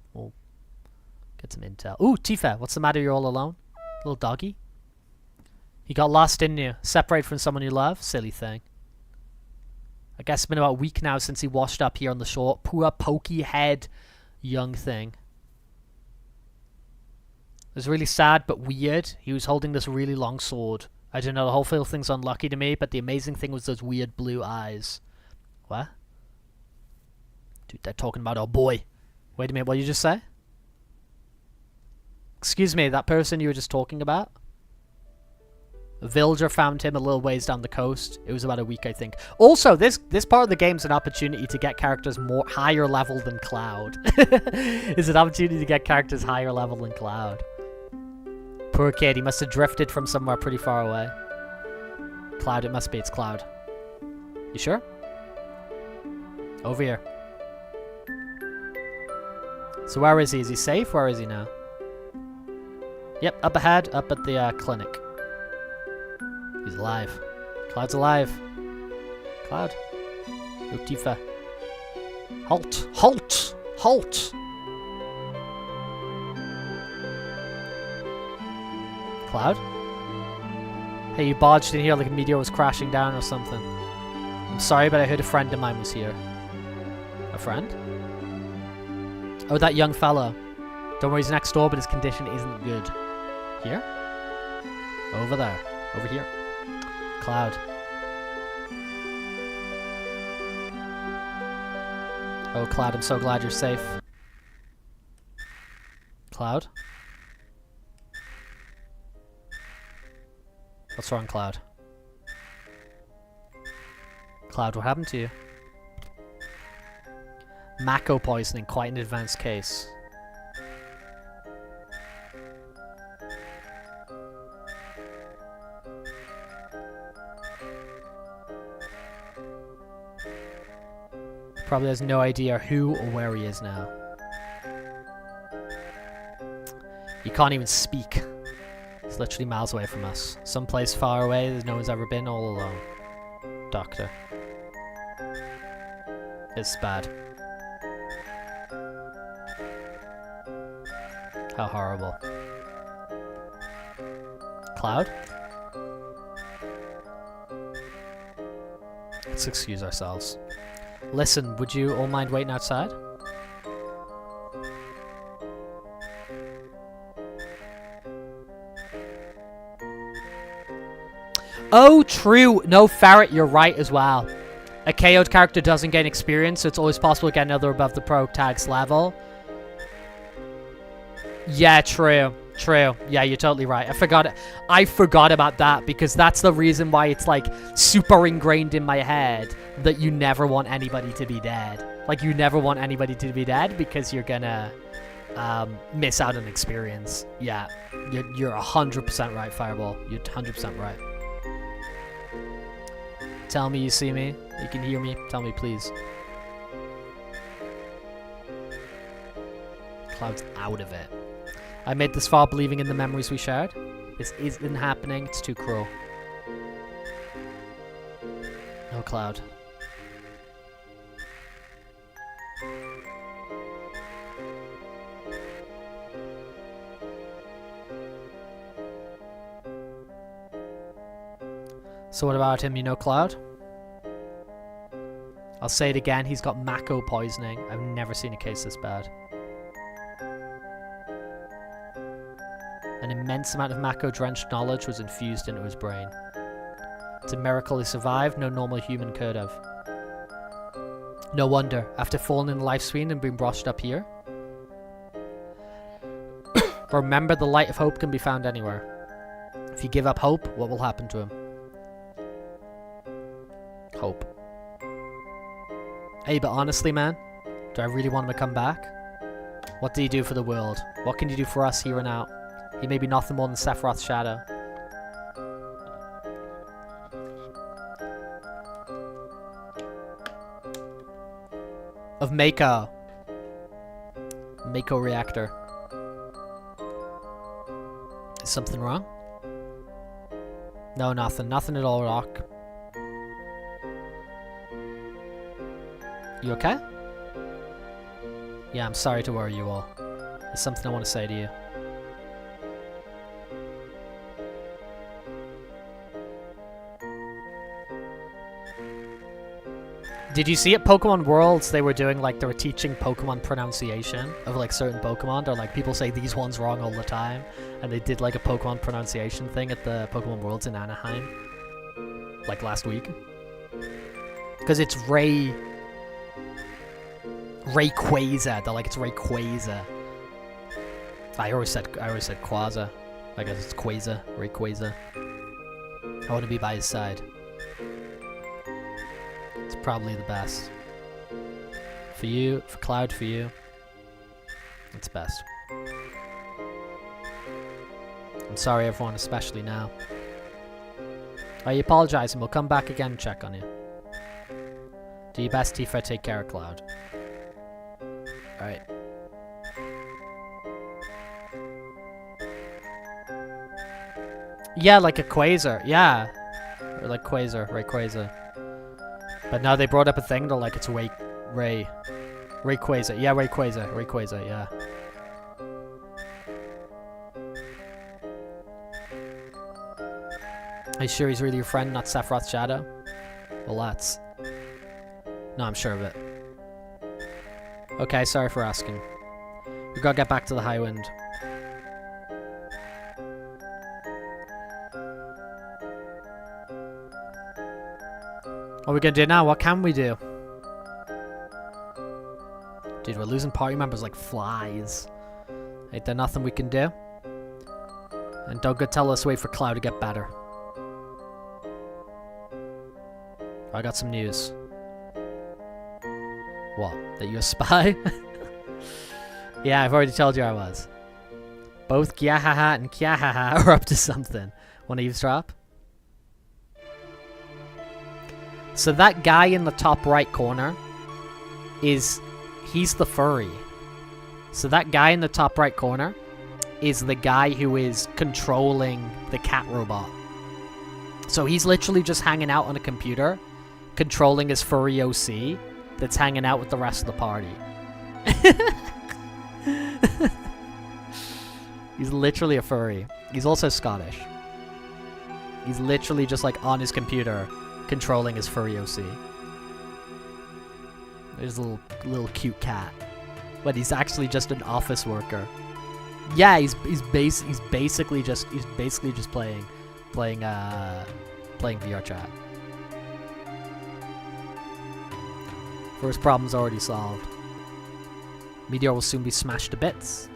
get some intel. Ooh, Tifa, what's the matter? You're all alone? Little doggy? You got lost, didn't you? Separated from someone you love? Silly thing. I guess it's been about a week now since he washed up here on the shore. Poor pokey head young thing. It was really sad but weird. He was holding this really long sword. I don't know, the whole thing's unlucky to me, but the amazing thing was those weird blue eyes. What? Dude, they're talking about our boy. Wait a minute, what did you just say? Excuse me, that person you were just talking about? A villager found him a little ways down the coast. It was about a week, I think. Also, this part of the game's an opportunity to get characters higher level than Cloud. It's an opportunity to get characters higher level than Cloud. Poor kid, he must have drifted from somewhere pretty far away. Cloud, it must be. It's Cloud. You sure? Over here. So where is he? Is he safe? Where is he now? Yep, up ahead, up at the clinic. He's alive. Cloud's alive. Cloud. Oh, Tifa. Halt! Halt! Halt! Cloud? Hey, you barged in here like a meteor was crashing down or something. I'm sorry, but I heard a friend of mine was here. A friend? Oh, that young fellow. Don't worry, he's next door, but his condition isn't good. Here? Over there. Over here. Cloud. Oh, Cloud, I'm so glad you're safe. Cloud? What's wrong, Cloud? Cloud, what happened to you? Mako poisoning, quite an advanced case. Probably has no idea who or where he is now. He can't even speak. He's literally miles away from us. Someplace far away that no one's ever been, all alone. Doctor. It's bad. How horrible. Cloud? Let's excuse ourselves. Listen, would you all mind waiting outside? Oh, true. No, Ferret, you're right as well. A KO'd character doesn't gain experience, so it's always possible to get another above the pro tag's level. Yeah, true. True. Yeah, you're totally right. I forgot about that, because that's the reason why it's like super ingrained in my head that you never want anybody to be dead. Like, you never want anybody to be dead because you're gonna miss out on experience. Yeah, you're 100% right, Fireball. You're 100% right. Tell me you see me. You can hear me. Tell me, please. Cloud's out of it. I made this far believing in the memories we shared. This isn't happening. It's too cruel. No, Cloud. So what about him, you know, Cloud? I'll say it again, he's got Mako poisoning. I've never seen a case this bad. An immense amount of Mako-drenched knowledge was infused into his brain. It's a miracle he survived, no normal human could have. No wonder, after falling in life swing and being brushed up here. Remember, the light of hope can be found anywhere. If you give up hope, what will happen to him? Hope. Hey, but honestly, man, do I really want him to come back? What did he do for the world? What can he do for us here and now? He may be nothing more than Sephiroth's shadow. Of Mako. Mako reactor. Is something wrong? No, nothing. Nothing at all, Rock. You okay? Yeah, I'm sorry to worry you all. There's something I want to say to you. Did you see at Pokemon Worlds they were doing like they were teaching Pokemon pronunciation of like certain Pokemon, or like people say these ones wrong all the time, and they did like a Pokemon pronunciation thing at the Pokemon Worlds in Anaheim like last week? Because it's Rayquaza. They're like, it's Rayquaza. I always said Quaza. I guess it's Quaza, Rayquaza. I want to be by his side. It's probably the best. For you, for Cloud, for you. It's best. I'm sorry everyone, especially now. Are you apologizing? We'll come back again and check on you. Do your best, Tifa. Take care of Cloud. Alright. Yeah, like a Quasar. Yeah. Or like Quasar, Rayquaza. But now they brought up a thing, they're like, it's Rayquaza. Yeah, Rayquaza, yeah. Are you sure he's really your friend, not Sephiroth's shadow? Well, that's... No, I'm sure of it. Okay, sorry for asking. We gotta get back to the High Wind. What are we gonna do now? What can we do? Dude, we're losing party members like flies. Ain't there nothing we can do? And don't go tell us wait for Cloud to get better. I got some news. What? That you're a spy? Yeah, I've already told you I was. Both Gyahaha and Kyahaha are up to something. Wanna eavesdrop? So that guy in the top right corner he's the furry. So that guy in the top right corner is the guy who is controlling the cat robot. So he's literally just hanging out on a computer, controlling his furry OC that's hanging out with the rest of the party. He's literally a furry. He's also Scottish. He's literally just like on his computer, controlling his furry OC. There's a little cute cat, but he's actually just an office worker. Yeah, he's basically just playing VR chat. First problem's already solved. Meteor will soon be smashed to bits.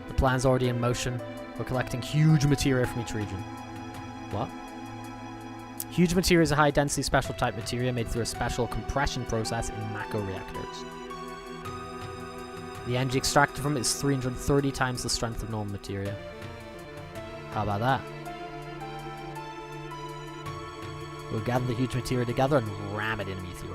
The plan's already in motion. We're collecting huge materia from each region. What? Huge materia is a high-density special type materia made through a special compression process in Mako reactors. The energy extracted from it is 330 times the strength of normal materia. How about that? We'll gather the huge materia together and ram it in a meteor.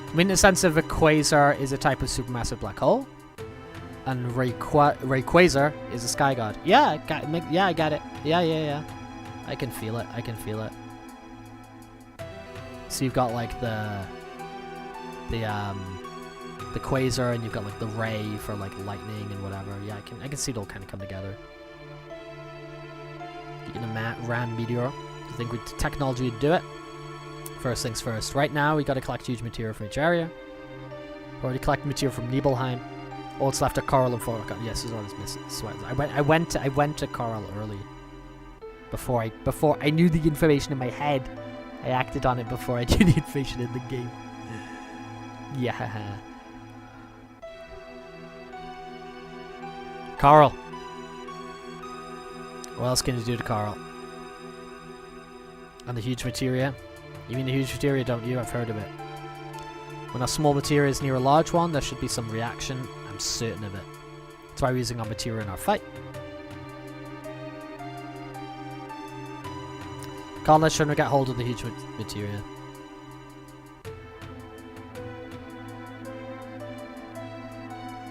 I mean, in the sense of a quasar is a type of supermassive black hole. And Rayquaza is a sky god. Yeah, I got it. Yeah. I can feel it. So you've got like the the quasar, and you've got like the ray for like lightning and whatever. Yeah, I can see it all kind of come together. Getting a ram meteor. I think with technology would do it. First things first. Right now, we got to collect huge material from each area. Already collected material from Nibelheim. All that's left are Coral and Fork. Yes, this is what I was missing. Sweat. I went to Coral early. Before I knew the information in my head. I acted on it before I knew the information in the game. Yeah. Coral. What else can you do to Coral? And the huge materia? You mean the huge materia, don't you? I've heard of it. When a small materia is near a large one, there should be some reaction. I'm certain of it. That's why we're using our materia in our fight. Can't let Shunra get hold of the huge materia.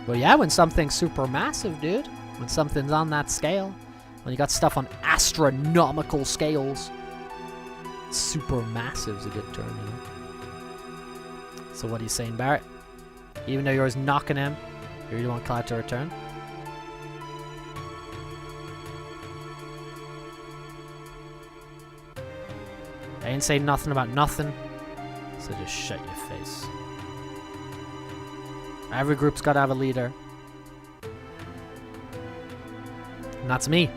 Well, yeah, when something's super massive, dude. When something's on that scale. When you got stuff on astronomical scales. Super massive's a good term, you know. So what are you saying, Barrett? Even though yours knocking him, you really want Cloud to return? I ain't saying nothing about nothing, so just shut your face. Every group's got to have a leader. And that's me.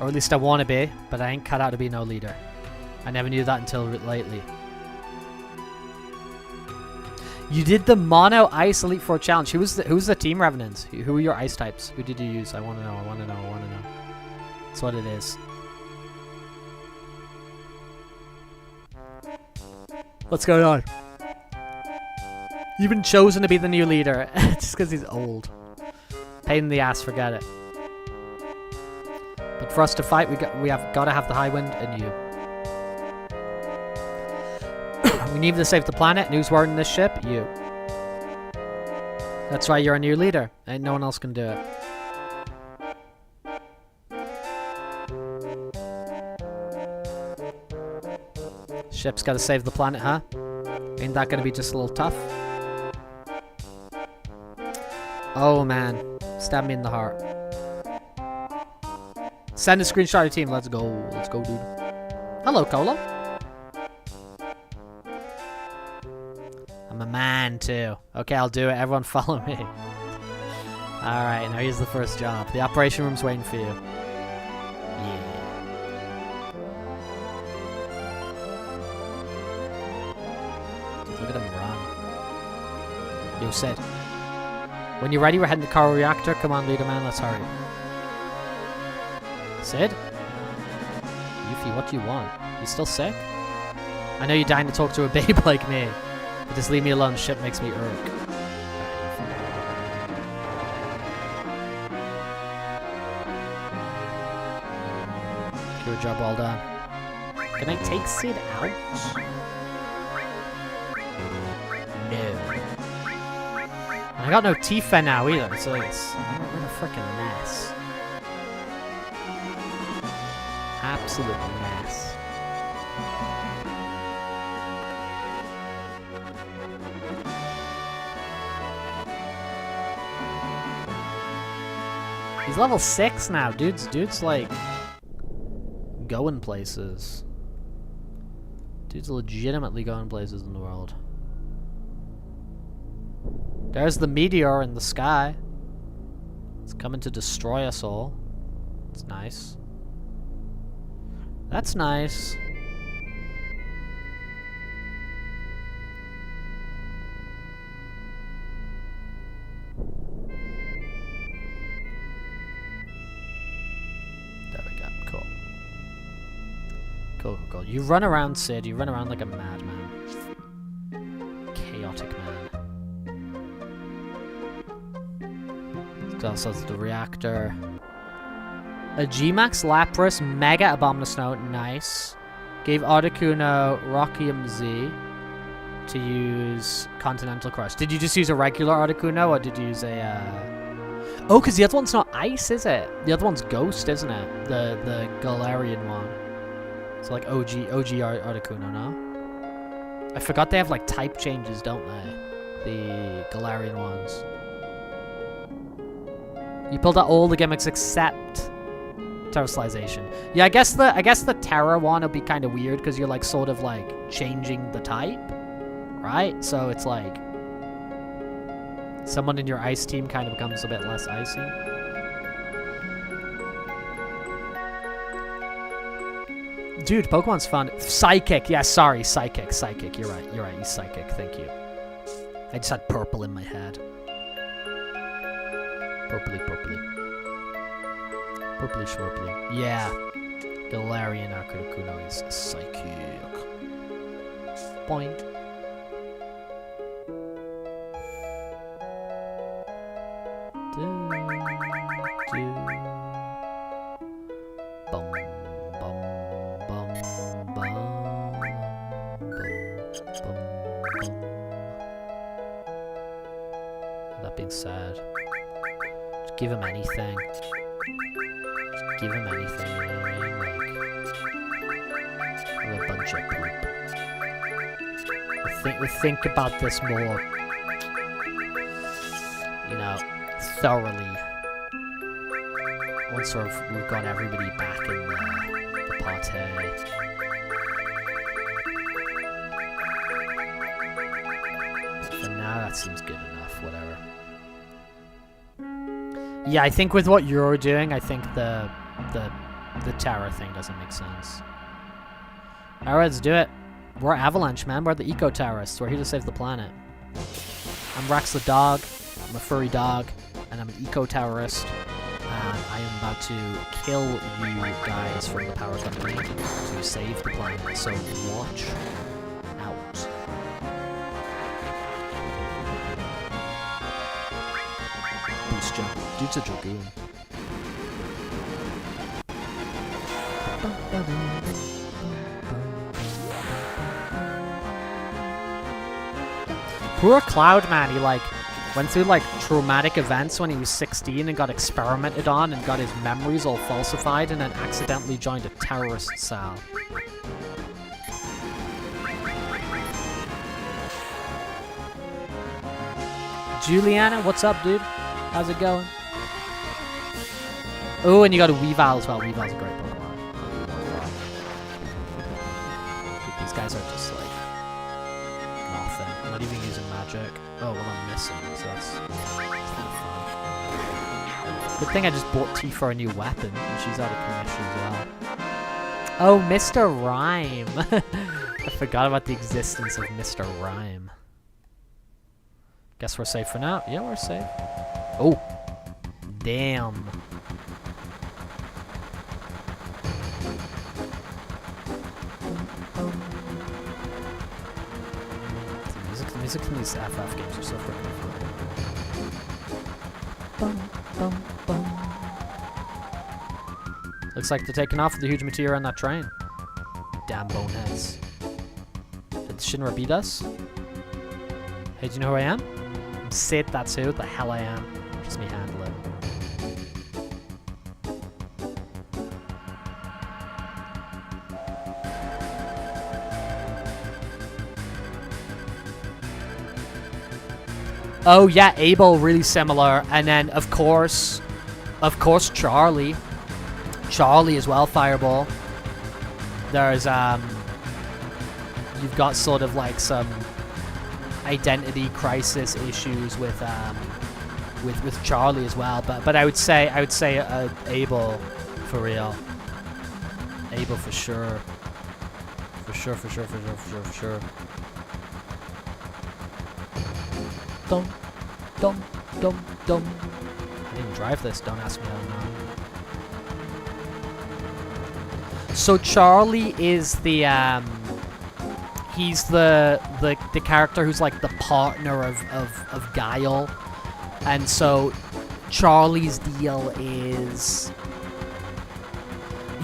Or at least I want to be, but I ain't cut out to be no leader. I never knew that until lately. You did the Mono Ice Elite Four challenge. Who's the Team Revenants? Who were your ice types? Who did you use? I want to know. I want to know. I want to know. That's what it is. What's going on? You've been chosen to be the new leader just because he's old. Pain in the ass. Forget it. But for us to fight, we have got to have the high wind and you. We need to save the planet. And who's wearing this ship? You. That's why you're a new leader. Ain't no one else can do it. Ship's got to save the planet, huh? Ain't that going to be just a little tough? Oh, man. Stab me in the heart. Send a screenshot of your team. Let's go. Let's go, dude. Hello, Cola. I'm a man, too. Okay, I'll do it. Everyone follow me. Alright, now here's the first job. The operation room's waiting for you. Yeah. Look at him run. Yo, Sid. When you're ready, we're heading to Coral Reactor. Come on, leader man, let's hurry. Sid? Yuffie, what do you want? You still sick? I know you're dying to talk to a babe like me. But just leave me alone, shit makes me irk. Good job, well done. Can I take Sid out? No. I got no Tifa now either, so it's... we're in a freaking mess. Absolute mess. He's level 6 now, dude's like going places. Dude's legitimately going places in the world. There's the meteor in the sky. It's coming to destroy us all. It's nice. That's nice. There we go. Cool. Cool, cool, cool. You run around, Sid. You run around like a madman. Chaotic man. Also has the reactor. A G-Max Lapras Mega Abominous Note. Nice. Gave Articuno Rockium Z to use Continental Crush. Did you just use a regular Articuno or did you use a... Oh, because the other one's not Ice, is it? The other one's Ghost, isn't it? The Galarian one. So like OG Articuno, no? I forgot they have like type changes, don't they? The Galarian ones. You pulled out all the gimmicks except terrestrialization. Yeah, I guess the Terra one will be kind of weird because you're like sort of like changing the type, right? So it's like someone in your ice team kind of becomes a bit less icy. Dude, Pokemon's fun. Psychic, yeah, sorry, Psychic. You're right, he's Psychic, thank you. I just had purple in my head. Purpley. Purpley schmurpley. Yeah. Galarian Articuno is Psychic. Point. That being said, just give him anything. Just give him anything, you know what I mean? Like a bunch of poop. We'll think about this more, you know, thoroughly. Once sort of we've got everybody back in the party. For now, that seems good enough, whatever. Yeah, I think with what you're doing, I think the Terra thing doesn't make sense. Alright, let's do it. We're Avalanche, man. We're the eco-terrorists. We're here to save the planet. I'm Rex the dog. I'm a furry dog. And I'm an eco-terrorist. And I am about to kill you guys from the power company to save the planet. So watch out. Boost jump. Dude's a dragoon. Poor Cloud, man. He like went through like traumatic events when he was 16 and got experimented on and got his memories all falsified and then accidentally joined a terrorist cell. Juliana, what's up, dude? How's it going? Oh, and you got a Weavile as well. Weavile's a great Pokemon. These guys are just like nothing. I'm not even using magic. Oh, well, I'm missing, so that's not fun. Good thing I just bought Tifa a new weapon, and she's out of commission as well. Oh, Mr. Rhyme. I forgot about the existence of Mr. Rhyme. Guess we're safe for now. Yeah, we're safe. Oh. Damn. The music in these FF games are so freaking fun. Looks like they're taking off with the huge meteor on that train. Damn boneheads. Did Shinra beat us? Hey, do you know who I am? I'm Sid, that's who the hell I am. Just me handle it. Oh yeah, Abel, really similar. And then of course Charlie. Charlie as well, Fireball. There's you've got sort of like some identity crisis issues with Charlie as well, but I would say Abel for real. Abel for sure. For sure. Dum. I didn't drive this, don't ask me how to know. So Charlie is the he's the character who's like the partner of Guile. And so Charlie's deal is...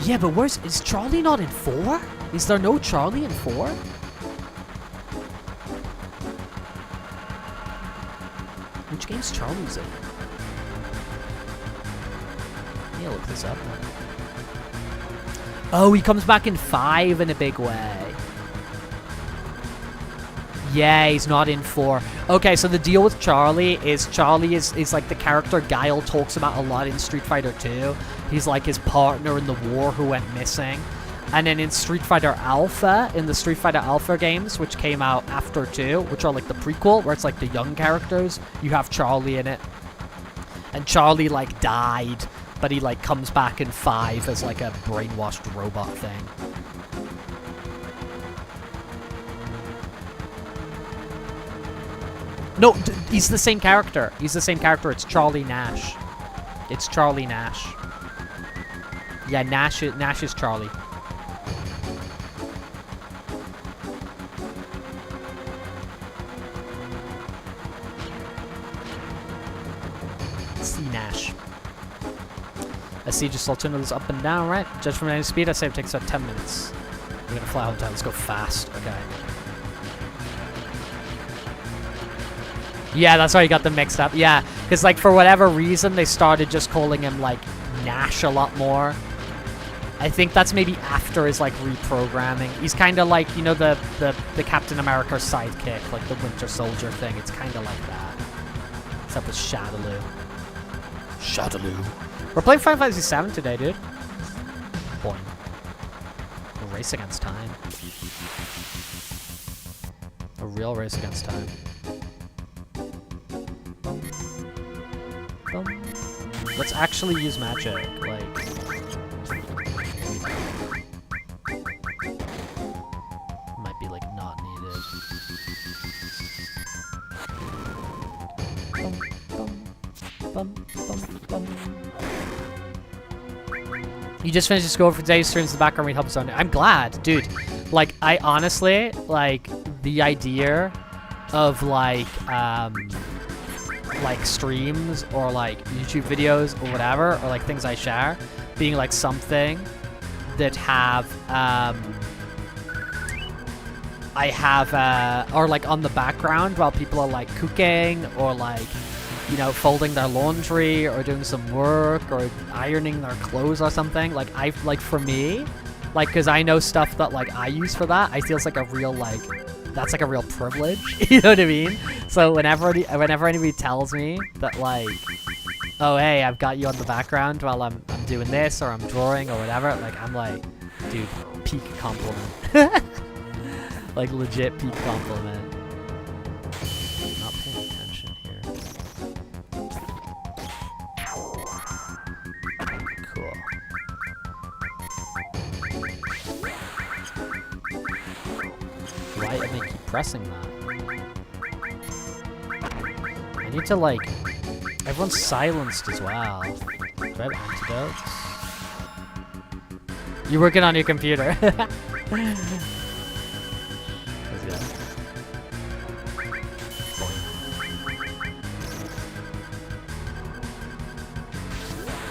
Yeah, but is Charlie not in 4? Is there no Charlie in 4? Which game's Charlie's in? Yeah, look this up. Oh, he comes back in 5 in a big way. Yeah, he's not in 4. Okay, so the deal with Charlie is like the character Guile talks about a lot in Street Fighter 2. He's like his partner in the war who went missing. And then in Street Fighter Alpha, in the Street Fighter Alpha games, which came out after 2, which are like the prequel, where it's like the young characters, you have Charlie in it. And Charlie, like, died, but he, like, comes back in 5 as, like, a brainwashed robot thing. No, he's the same character. He's the same character. It's Charlie Nash. It's Charlie Nash. Yeah, Nash is Charlie. Nash. I see just alternatives up and down, right? Judge from any speed, I say it takes about 10 minutes. We're gonna fly all the time. Let's go fast. Okay. Yeah, that's why you got them mixed up. Yeah, because like for whatever reason they started just calling him like Nash a lot more. I think that's maybe after his like reprogramming. He's kind of like, you know, the Captain America sidekick, like the Winter Soldier thing. It's kind of like that, except with Shadaloo. We're playing Final Fantasy VII today, dude. Boy. A race against time. A real race against time. Let's actually use magic, like... Might be, like, not needed. You just finished the score for today's streams in the background. We help us on it. I'm glad, dude. Like, I honestly, like, the idea of, like streams or, like, YouTube videos or whatever, or, like, things I share, being, like, something that have, or, like, on the background while people are, like, cooking or, like, you know, folding their laundry or doing some work or ironing their clothes or something. Like, for me, like, because I know stuff that, like, I use for that, I feel it's like a real, like, that's like a real privilege. You know what I mean? So whenever anybody tells me that, like, oh, hey, I've got you on the background while I'm doing this or I'm drawing or whatever, like, I'm like, dude, peak compliment. Like, legit peak compliment. I'm not paying attention here. Cool. Why am I keep pressing that? I need to, like... Everyone's silenced as well. Do I have antidotes? You're working on your computer.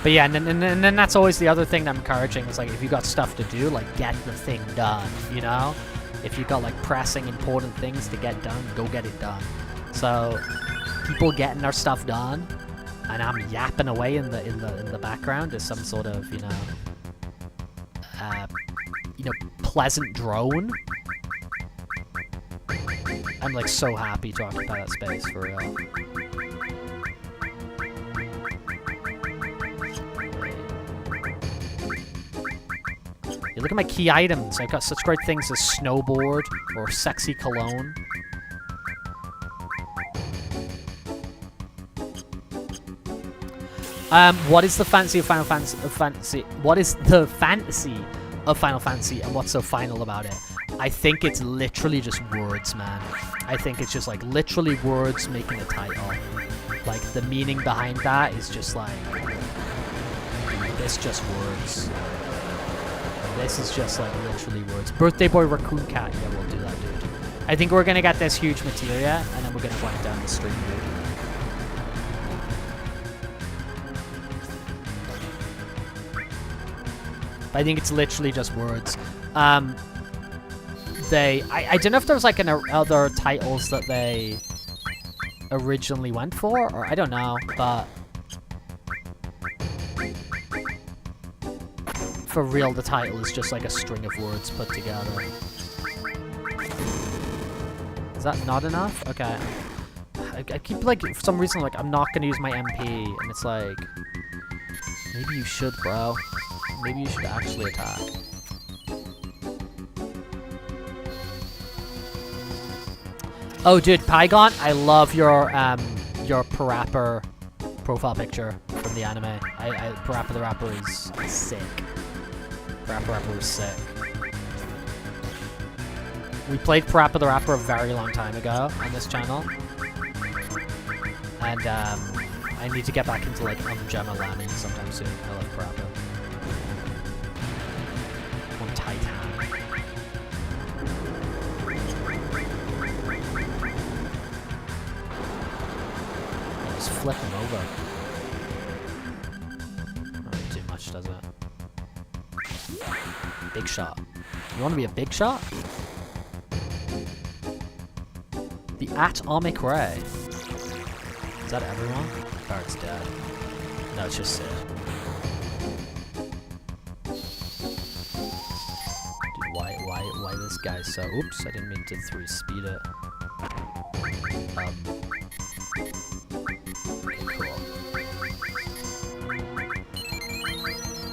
But yeah, and then that's always the other thing that I'm encouraging is, like, if you got stuff to do, like, get the thing done, you know? If you got, like, pressing important things to get done, go get it done. So people getting their stuff done, and I'm yapping away in the background is some sort of, you know, pleasant drone. I'm, like, so happy to occupy that space, for real. Yeah, look at my key items. I've got such great things as snowboard or sexy cologne. What is the fancy of Final Fantasy? What is the fantasy of Final Fantasy, and what's so final about it? I think it's literally just words, man. I think it's just, like, literally words making a title. Like, the meaning behind that is just, like, it's just words. This is just, like, literally words. Birthday Boy Raccoon Cat. Yeah, we'll do that, dude. I think we're gonna get this huge materia, and then we're gonna wind down the stream, dude. But I think it's literally just words. I don't know if there was, like, other titles that they originally went for, or I don't know, but for real, the title is just like a string of words put together. Is that not enough? Okay. I keep, like, for some reason, like, I'm not gonna use my MP, and it's like... Maybe you should, bro. Maybe you should actually attack. Oh, dude, Pygon, I love your Parappa profile picture from the anime. Parappa the Rapper is sick. Parappa the Rapper was sick. We played Parappa the Rapper a very long time ago on this channel. And, I need to get back into, like, Gemma Lammy sometime soon. I love Parappa. On Titan. Just flip him over. Not really too much, does it? Big shot. You want to be a big shot? The atomic ray. Is that everyone? Oh, it's dead. No, it's just Sid. Dude, why this guy so... Oops, I didn't mean to 3-speed it. Okay, cool.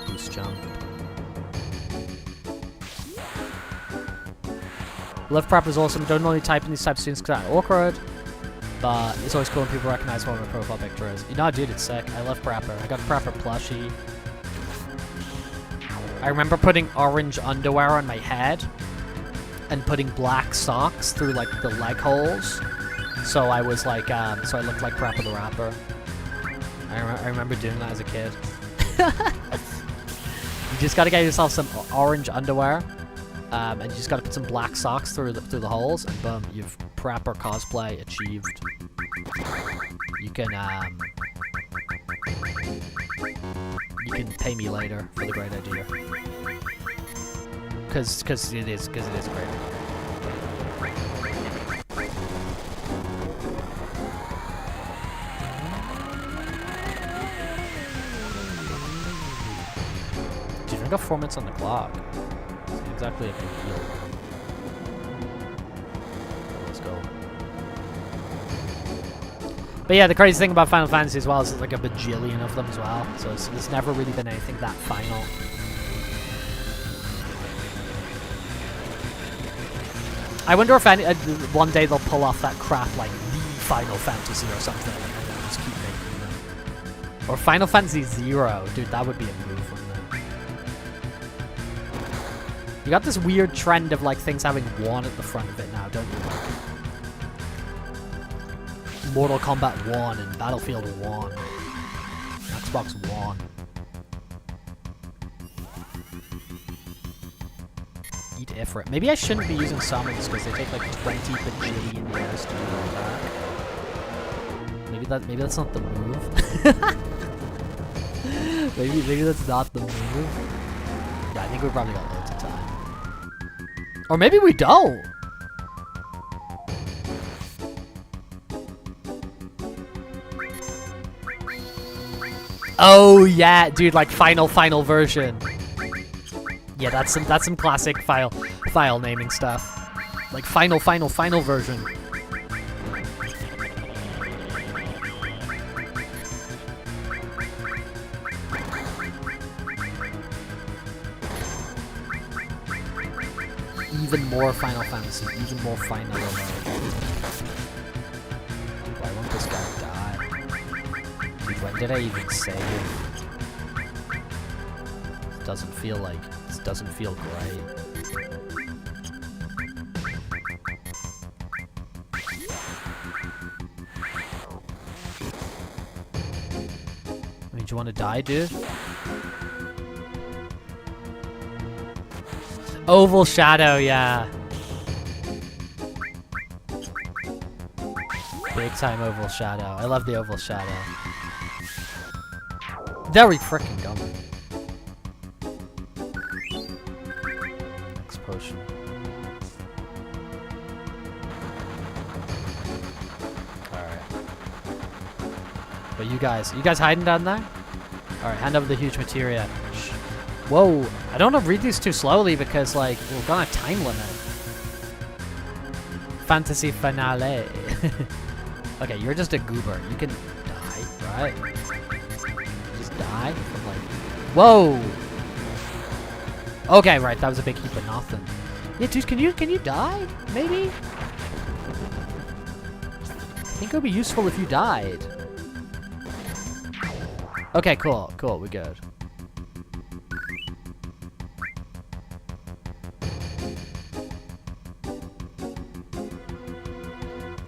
Boost jump. Left prep is awesome. Don't normally type in these types of things because I'm awkward. But it's always cool when people recognize what my profile picture is. You know, dude, it's sick. I love Parappa. I got a Parappa plushie. I remember putting orange underwear on my head and putting black socks through, like, the leg holes. So I was like, so I looked like Parappa the Rapper. I remember doing that as a kid. You just gotta get yourself some orange underwear. And you just gotta put some black socks through the holes, and boom, you've Parappa cosplay achieved. You can pay me later for the great idea. Cause it is great. Dude, I got 4 minutes on the clock. Exactly a big deal. Let's go. But yeah, the crazy thing about Final Fantasy as well is there's like a bajillion of them as well. So there's never really been anything that final. I wonder if one day they'll pull off that crap like the Final Fantasy or something, and they'll just keep making them. Or Final Fantasy 0, dude, that would be a move, wouldn't it? You got this weird trend of like things having 1 at the front of it now, don't you? Like Mortal Kombat 1 and Battlefield 1. Xbox One. Eat Ifrit. Maybe I shouldn't be using summons because they take like 20 bajillion years to do that. Maybe that's not the move. maybe that's not the move. Yeah, I think we probably got loads of time. Or maybe we don't. Oh yeah, dude, like final version. Yeah, that's some classic file naming stuff. Like final version. Even more Final Fantasy, even more final. Why won't this guy die? Dude, when did I even save? It doesn't feel great. I mean, do you want to die, dude? Oval Shadow, yeah. Big time Oval Shadow. I love the Oval Shadow. Very frickin' dumb. Next potion. Alright. But you guys hiding down there? Alright, hand over the huge materia. Whoa, I don't want to read these too slowly because, like, we're gonna time limit. fantasy finale. Okay, you're just a goober. You can die, right? Just die from like... Whoa! Okay, right, that was a big heap of nothing. Yeah, dude, can you die? Maybe? I think it would be useful if you died. Okay, cool, we're good.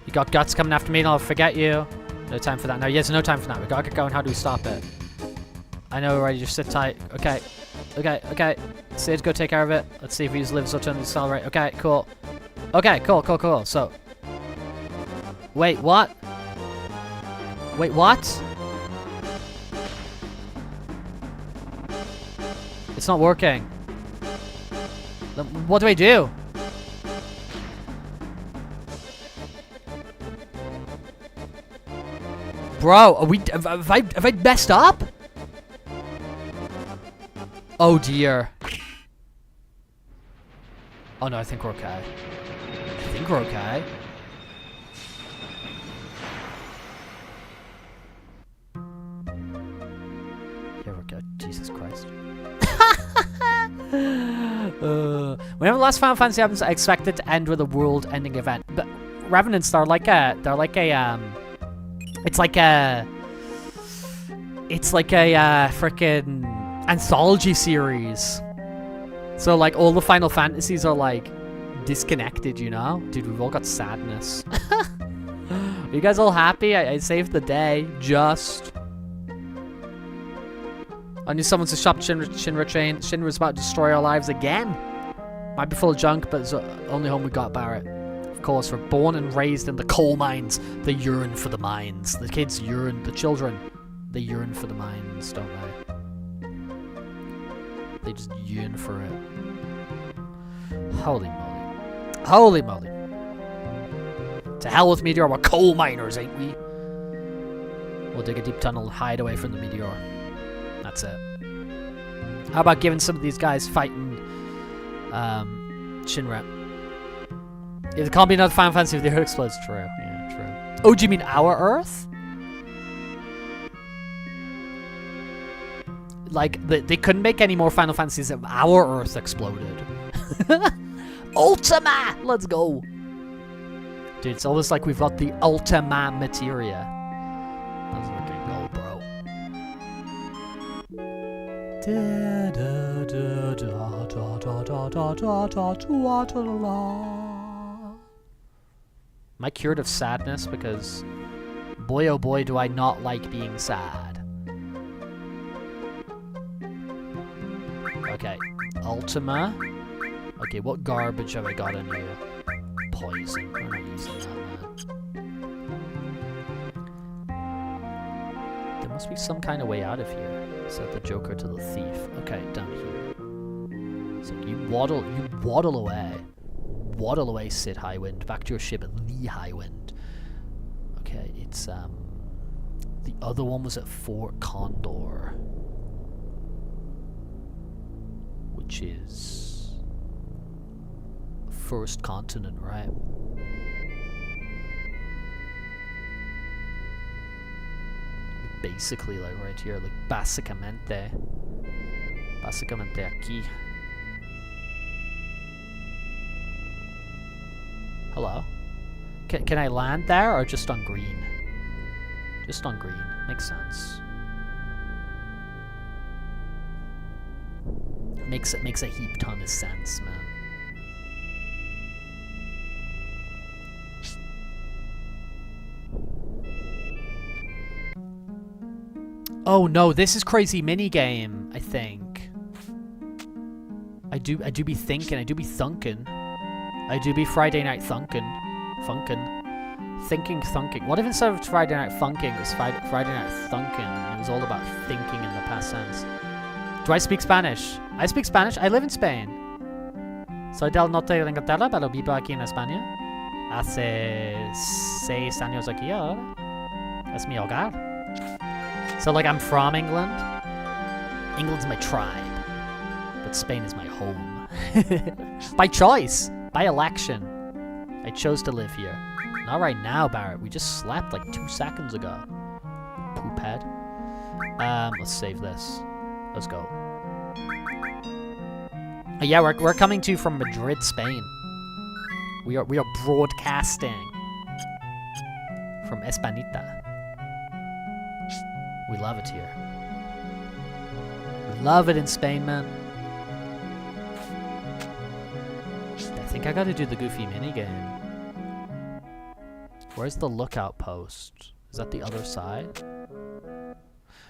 You got guts coming after me and I'll forget you. No time for that. No, yes, no time for that. We gotta get going. How do we stop it? I know already. Just sit tight. Okay. Sid, go take care of it. Let's see if he just lives or turns the style right. Okay, cool. Okay, cool. So. Wait, what? Wait, what? It's not working. What do I do? Bro, have I messed up? Oh dear. Oh no, I think we're okay. Here we go. Jesus Christ. Whenever the last Final Fantasy happens, I expect it to end with a world-ending event. But Revenants, they're like a freaking anthology series. So like all the Final Fantasies are like disconnected, you know? Dude, we've all got sadness. Are you guys all happy? I saved the day. Just. I knew someone to shop Shinra train. Shinra's about to destroy our lives again. Might be full of junk, but it's the only home we got, Barrett. Of course, we're born and raised in the coal mines. They yearn for the mines. The kids yearn, the children, they yearn for the mines, don't they? They just yearn for it. Holy moly. To hell with Meteor, we're coal miners, ain't we? We'll dig a deep tunnel and hide away from the Meteor. That's it. How about giving some of these guys fighting Shinra? Yeah, there can't be another Final Fantasy if the Earth explodes. True. Yeah, true. Oh, do you mean our Earth? Like, they couldn't make any more Final Fantasies if our Earth exploded. Ultima! Let's go! Dude, it's almost like we've got the Ultima materia. Let's fucking go, bro. Am I cured of sadness? Because boy oh boy do I not like being sad. Okay, Ultima. Okay, what garbage have I got in here? Poison. We're not using that, man. There must be some kind of way out of here. Set the Joker to the thief. Okay, down here. So you waddle away. Waddle away, Sid Highwind. Back to your ship at the Highwind. Okay, it's the other one was at Fort Condor, which is first continent, right? Basically, like right here, like básicamente aquí. Hello? Can I land there or just on green? Just on green. Makes sense. Makes a heap ton of sense, man. Oh no, this is crazy minigame, I think. I do be thinking, I do be thunking. I do be Friday Night Funkin'. Thunking. What if instead of Friday Night Funking, it was Friday Night Thunkin', and it was all about thinking in the past tense? Do I speak Spanish? I speak Spanish. I live in Spain. Soy del norte de Inglaterra, pero vivo aquí en España. Hace 6 años aquí ahora. Es mi hogar. So, like, I'm from England. England's my tribe. But Spain is my home. By choice. By election. I chose to live here. Not right now, Barrett. We just slept like 2 seconds ago. Poop head. Let's save this. Let's go. Yeah, we're coming to you from Madrid, Spain. We are broadcasting from Espanita. We love it here. We love it in Spain, man. I think I gotta do the Goofy minigame. Where's the lookout post? Is that the other side?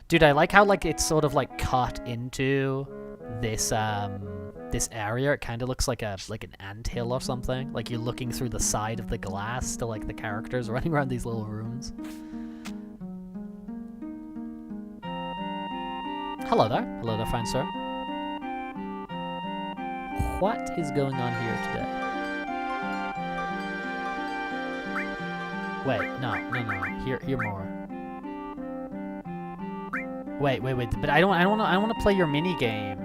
Dude, I like how like it's sort of like cut into this this area. It kind of looks like an anthill or something. Like you're looking through the side of the glass to like the characters running around these little rooms. Hello there, fine sir. What is going on here today? Wait, no. Hear more. Wait. But I want to play your mini game.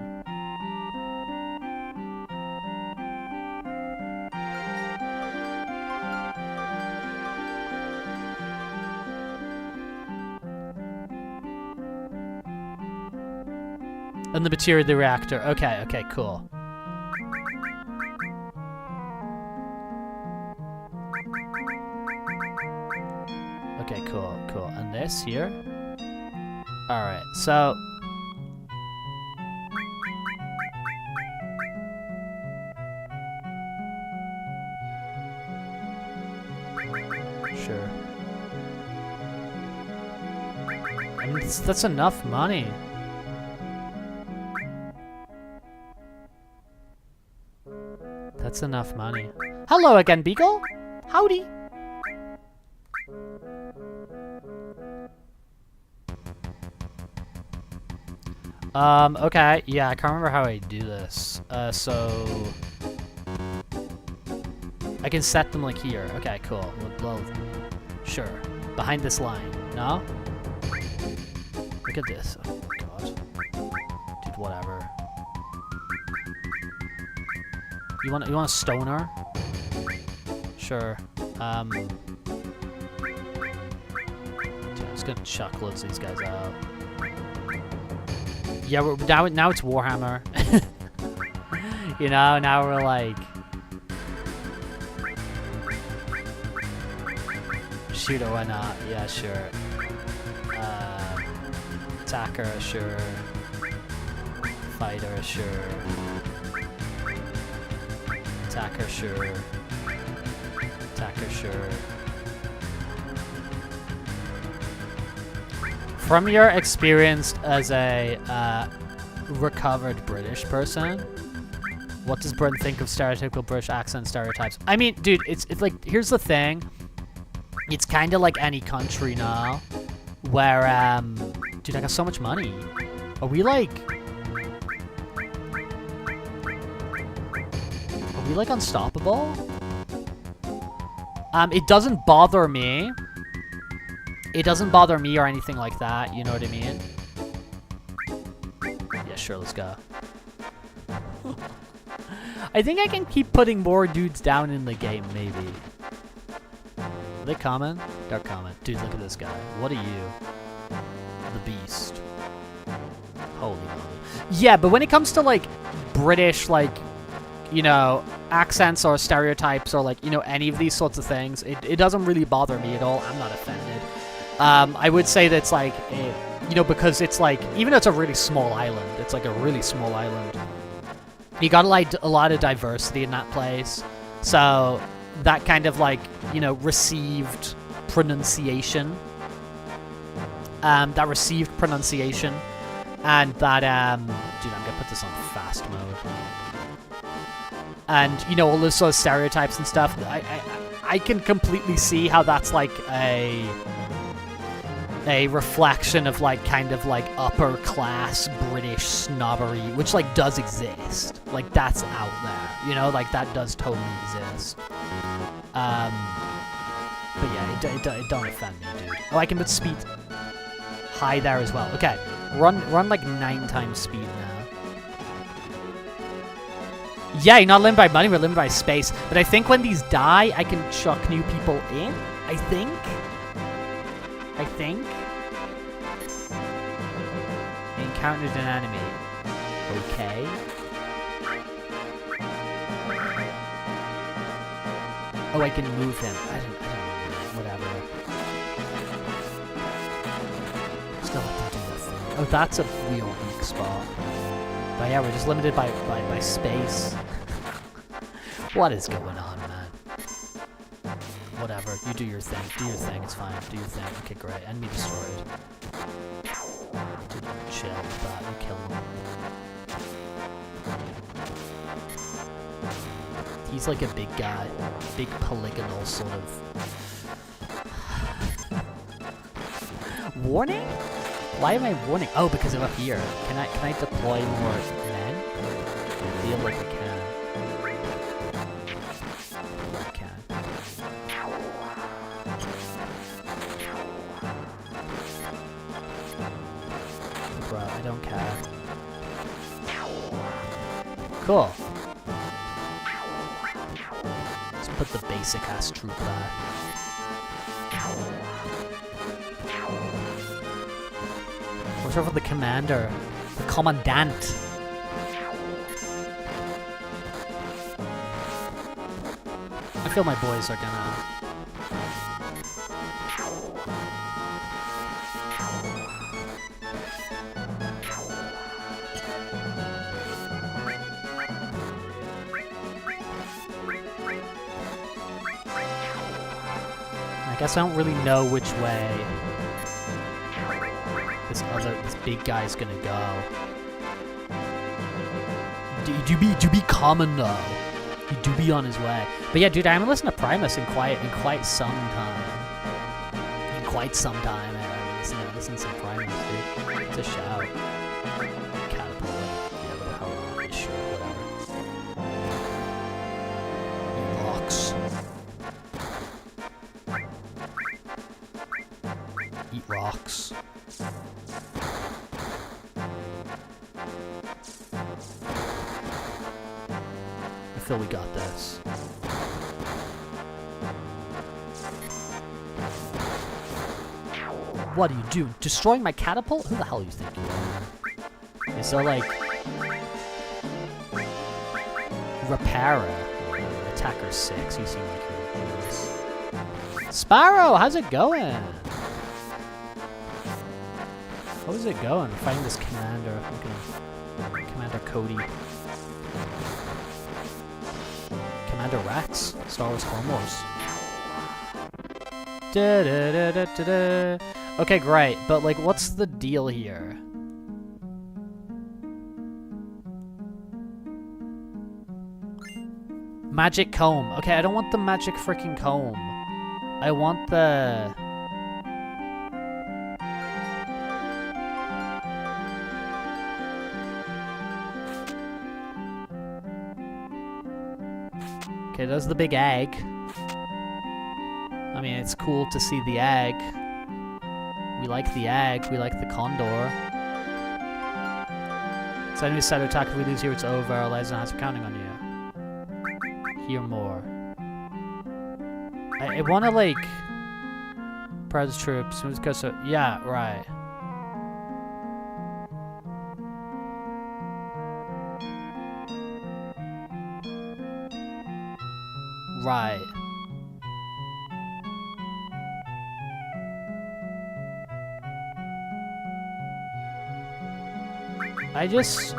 And the material of the reactor. Okay, cool. Okay, cool. And this here? Alright, so... Sure. I mean, that's enough money. That's enough money. Hello again, Beagle! Howdy! Okay, yeah, I can't remember how I do this. So... I can set them, like, here. Okay, cool. Well, sure. Behind this line. No? Look at this. Oh, God. Dude, whatever. You want a stoner? Sure. Dude, I'm just gonna chuck loads of these guys out. Yeah, now it's Warhammer. You know, now we're like... Shooter, why not? Yeah, sure. Attacker, sure. Fighter, sure. Attacker, sure. Attacker, sure. From your experience as a recovered British person, what does Britain think of stereotypical British accent stereotypes? I mean, dude, it's like, here's the thing. It's kind of like any country now, where, dude, I got so much money. Are we like unstoppable? It doesn't bother me. It doesn't bother me or anything like that, you know what I mean? Yeah, sure, let's go. I think I can keep putting more dudes down in the game, maybe. Are they coming? They're coming. Dude, look at this guy. What are you? The Beast. Holy moly. Yeah, but when it comes to, like, British, like, you know, accents or stereotypes or, like, you know, any of these sorts of things, it doesn't really bother me at all. I'm not offended. I would say that's, like, you know, because it's, like, even though it's a really small island, it's, like, a really small island, you got, like, a lot of diversity in that place. So that kind of, like, you know, received pronunciation, and that, dude, I'm gonna put this on fast mode. And, you know, all those sort of stereotypes and stuff, I can completely see how that's, like, a reflection of, like, kind of, like, upper class British snobbery, which, like, does exist. Like, that's out there, you know? Like, that does totally exist. But yeah, it don't offend me, dude. Oh, I can put speed high there as well. Okay, run like 9 times speed now. Yeah, you're not limited by money, we're limited by space. But I think when these die, I can chuck new people in. I think. I encountered an enemy. Okay. Oh, I can move him. I don't know. Whatever. Still have to do that thing. Oh, that's a real weak spot. But yeah, we're just limited by space. What is going on, man? Whatever. You do your thing. Do your thing. It's fine. Do your thing. Okay, great. Enemy destroyed. Dude, chill with that. You kill him. He's like a big guy. Big polygonal sort of... Warning? Why am I warning? Oh, because I'm up here. Can I deploy more men? I feel like I can. I can. Bro, I don't care. Cool. Let's put the basic ass troop back. What's over the commander? The commandant. I feel my boys are gonna... I guess I don't really know which way this big guy's gonna go. Do be common though. He do be on his way. But yeah, dude, I haven't listened to Primus in quite some time. I listen to some Primus, dude. It's a shout. Catapult. Yeah, whatever, how long, sure, whatever. Rocks. Eat rocks. I feel we got this. What are you doing? Destroying my catapult? Who the hell you think you are? Is there like... Repairer? Attacker 6. You seem like you're a genius. Sparrow, how's it going? How's it going? We're fighting this commander. Commander Cody. Commander Rex. Star Wars Clone Wars. Okay, great. But, like, what's the deal here? Magic comb. Okay, I don't want the magic freaking comb. I want the... Okay, there's the big egg. I mean, it's cool to see the egg. We like the egg. We like the condor. So enemy decide to attack. If we lose here, it's over. Our lives don't have to counting on you. Hear more. I want to, like... Prize troops. So, yeah, right. Right. I just...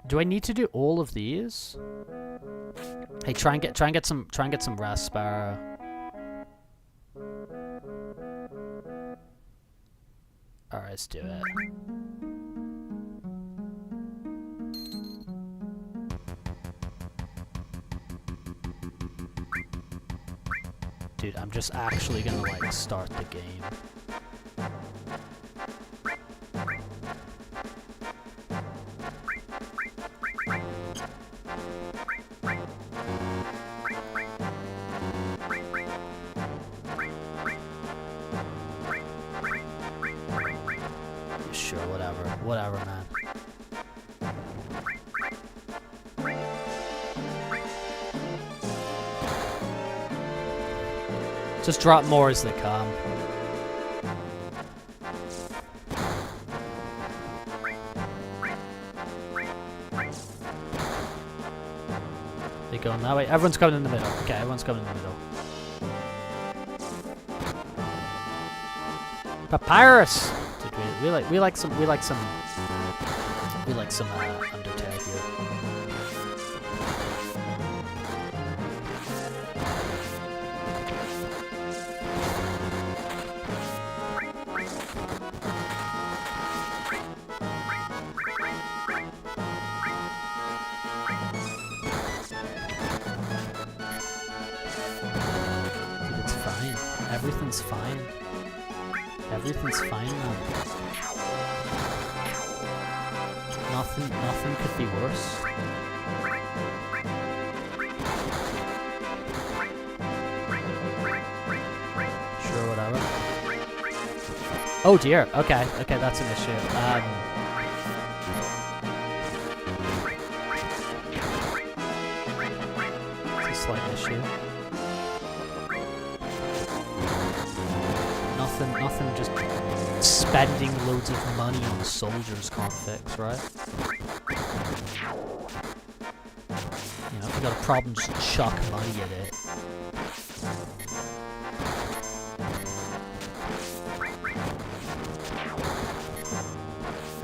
Do I need to do all of these? Hey, try and get some rest, Sparrow. Alright, let's do it. Dude, I'm just actually gonna, like, start the game. whatever, man. Just drop more as they come. They going that way? Everyone's coming in the middle. Okay, everyone's coming in the middle. Papyrus! Dude, we like some Undertale here. Dude, it's fine. Everything's fine. Everything's fine now. Nothing could be worse. Sure, whatever. Oh dear. Okay, that's an issue. It's a slight issue. Nothing just spending loads of money on soldiers can't fix, right? You know, if you got a problem, just chuck money at it.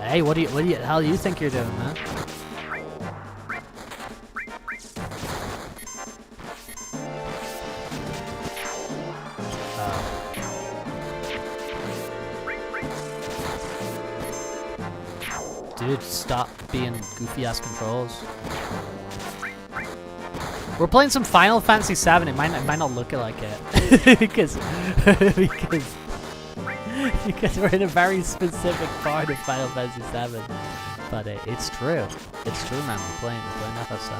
Hey, what do you hell do you think you're doing, man? Dude, stop being goofy-ass controls. We're playing some Final Fantasy VII. It might not look like it because we're in a very specific part of Final Fantasy VII. But it's true. It's true, man. We're playing FF7.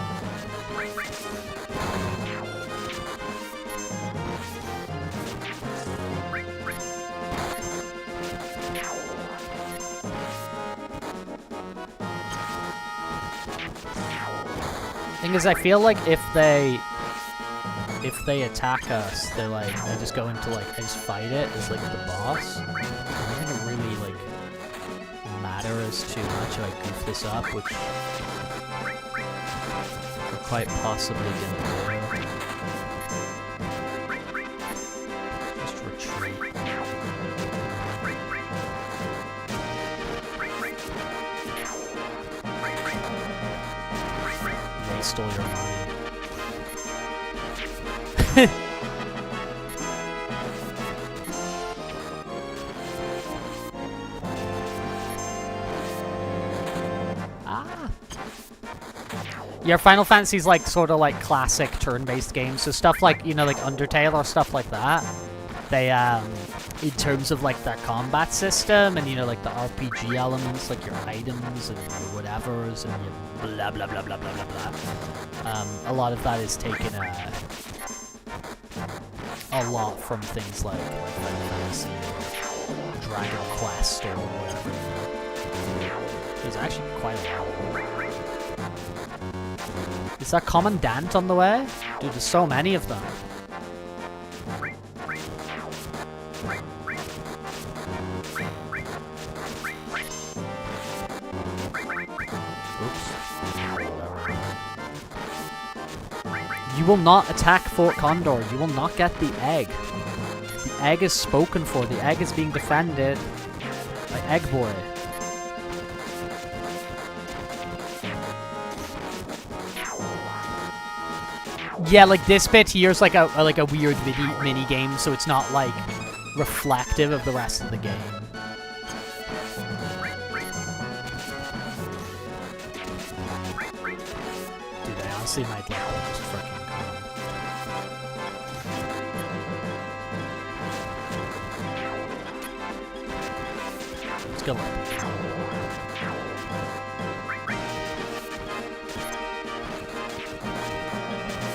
Thing is, I feel like if they attack us, they just go into I just fight it as the boss. I don't think it really matters too much if I goof this up, which we're quite possibly gonna do. Just retreat. They stole your money. Yeah, Final Fantasy's sort of classic turn-based games, so stuff like Undertale or stuff like that. They in terms of their combat system and the RPG elements, your items and your whatevers and your blah blah blah blah blah blah blah. A lot of that is taken a lot from things like Final Fantasy or Dragon Quest or whatever. There's actually quite a lot. Is that Commandant on the way? Dude, there's so many of them. Oops. You will not attack Fort Condor. You will not get the egg. The egg is spoken for. The egg is being defended by Egg Boy. Yeah, this bit here is a weird mini game, so it's not reflective of the rest of the game. Dude, I honestly might just freaking come. Let's go.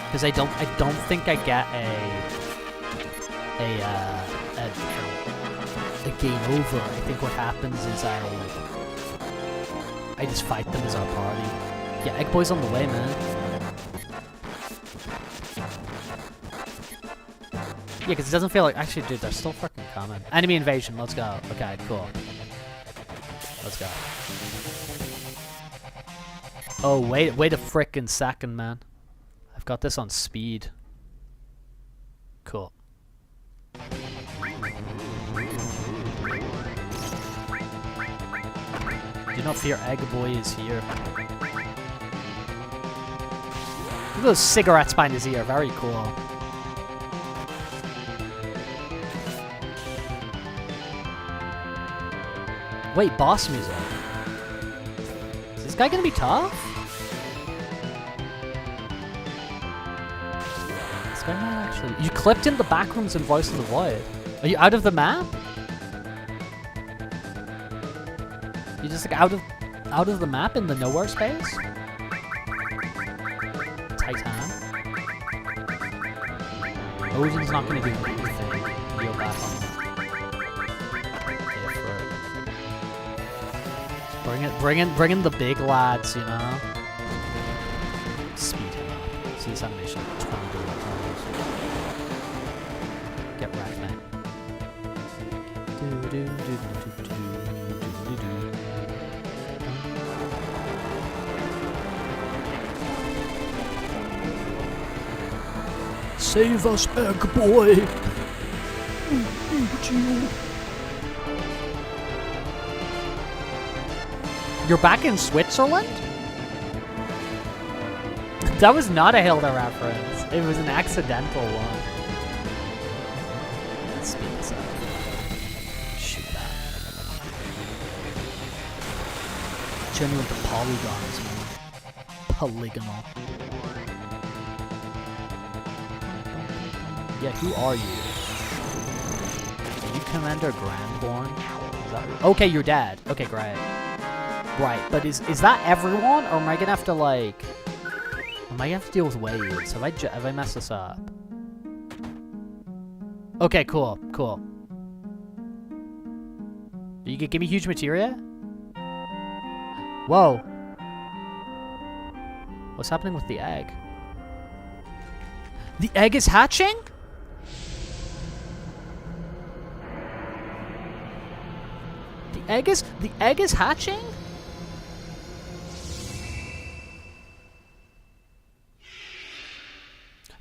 Because I don't think I get a game over. I think what happens is I just fight them as our party. Yeah, Egg Boy's on the way, man. Yeah, because it doesn't feel like... Actually, dude, they're still fucking coming. Enemy invasion, let's go. Okay, cool. Let's go. Oh, wait a frickin' second, man. I've got this on speed. Cool. Do not fear, Egg Boy is here. Look at those cigarettes behind his ear, very cool. Wait, boss music. Is this guy gonna be tough? This guy might actually... You clipped in the backrooms and Voice of the Void. Are you out of the map? You just like out of the map in the nowhere space? Titan. Odin's not gonna do anything. You're back on that. Bring in the big lads, you know? Speed him up. See this animation, 20 billion times. Get wrecked, man. Save us, Egg Boy! You're back in Switzerland? That was not a Hilda reference. It was an accidental one. Let's speed this up. Shoot that. Turn you into polygons, man. Polygonal. Yeah, who are you? Are you Commander Grandborn? Is that... Okay, you're dead. Okay, great. Right, but is that everyone, or am I gonna have to like... Am I gonna have to deal with waves? Have I messed this up? Okay, cool. You could give me huge materia? Whoa. What's happening with the egg? The egg is hatching? The egg is hatching?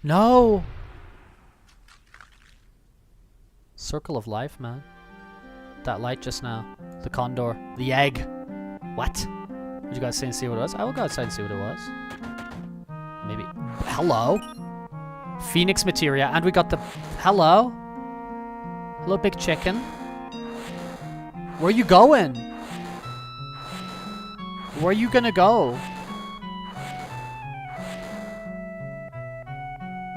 No! Circle of life, man. That light just now. The condor. The egg. What? Did you guys say and see what it was? I will go outside and see what it was. Maybe. Hello? Phoenix materia. And we got the... Hello? Hello, big chicken. Where are you going? Where are you gonna go?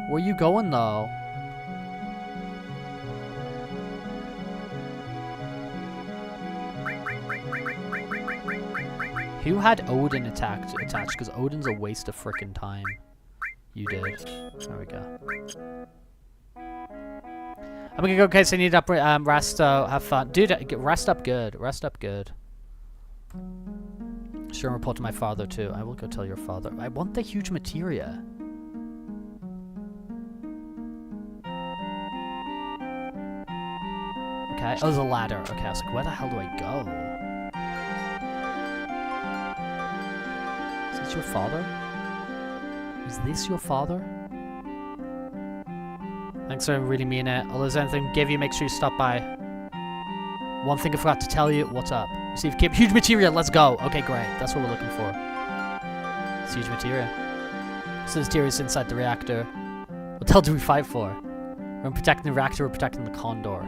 Where are you going, though? Who had Odin attached? Because Odin's a waste of frickin' time. You did. There we go. I'm gonna go, okay, so I need to rest, have fun. Dude, rest up good. Rest up good. Sure, report to my father, too. I will go tell your father. I want the huge materia. Okay. Oh, there's a ladder. Okay, I was like, where the hell do I go? Is this your father? Is this your father? Thanks for really mean it. Or there's anything give you, make sure you stop by. One thing I forgot to tell you. What's up? Receive keep huge materia. Let's go. Okay, great. That's what we're looking for. It's huge materia. So this materia is inside the reactor. What the hell do we fight for? We're protecting the reactor. We're protecting the condor.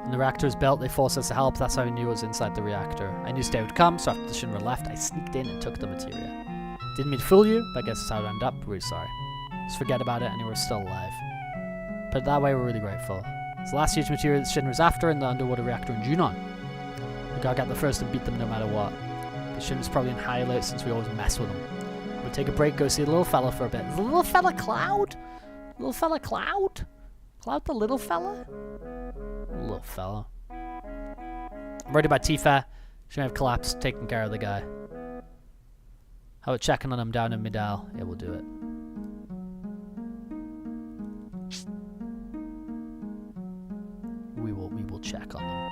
When the reactor was built, they forced us to help. That's how I knew it was inside the reactor. I knew Stay would come, so after the Shinra left, I sneaked in and took the materia. Didn't mean to fool you, but I guess that's how it ended up. Really sorry. Just forget about it and you were still alive. But that way, we're really grateful. It's the last huge materia that Shinra was after in the underwater reactor in Junon. We gotta get the first and beat them no matter what. The Shinra's probably in high alert since we always mess with them. We'll take a break, go see the little fella for a bit. The little fella Cloud? Little fella Cloud? Cloud the little fella? Little fella. I'm worried about Tifa. She may have collapsed, taking care of the guy. How about checking on him down in Midal? Yeah, we'll do it. We will check on them.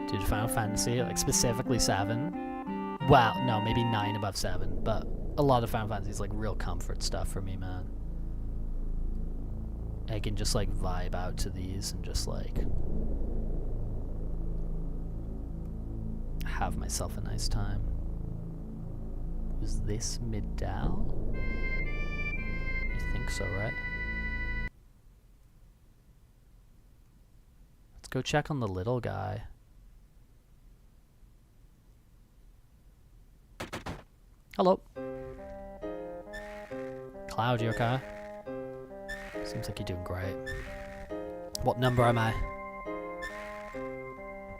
Dude, Final Fantasy, like specifically 7. Well, no, maybe 9 above 7, but a lot of Final Fantasy is like real comfort stuff for me, man. I can just like vibe out to these and just like have myself a nice time. Was this Midal? I think so, right? Let's go check on the little guy. Hello. Cloud, you okay? Seems like you're doing great. What number am I?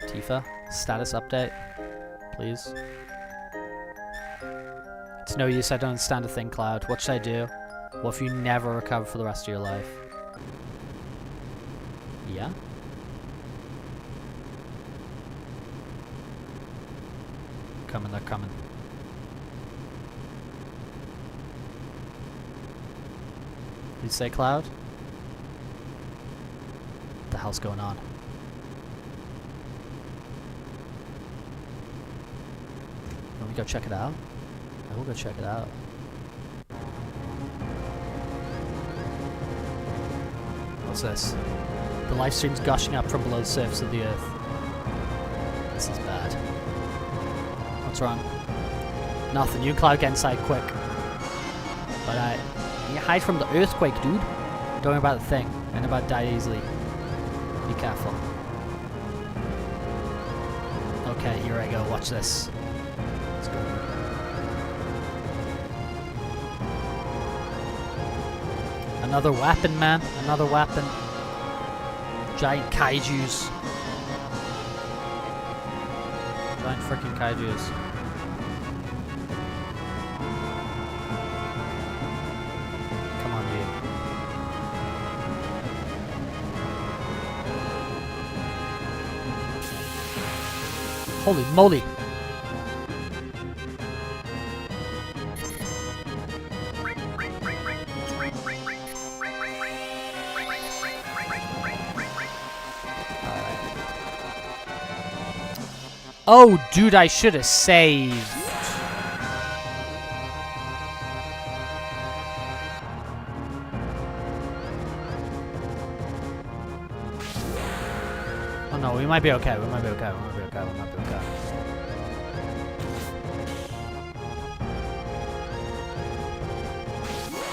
Tifa, status update, please. It's no use, I don't understand a thing, Cloud. What should I do? What if you never recover for the rest of your life? Yeah? Coming, they're coming. You say, Cloud? What the hell's going on? Let me go check it out. I will go check it out. What's this? The live stream's gushing up from below the surface of the earth. This is bad. What's wrong? Nothing. You and Cloud get inside quick. But you hide from the earthquake, dude. Don't worry about the thing. And about to die easily. Be careful. Okay, here I go. Watch this. Let's go. Another weapon, man. Another weapon. Giant kaijus. Giant freaking kaijus. Come on, you. Holy moly. Oh, dude, I should have saved. Oh no, we might be okay. We might be okay. We might be okay. We might be okay.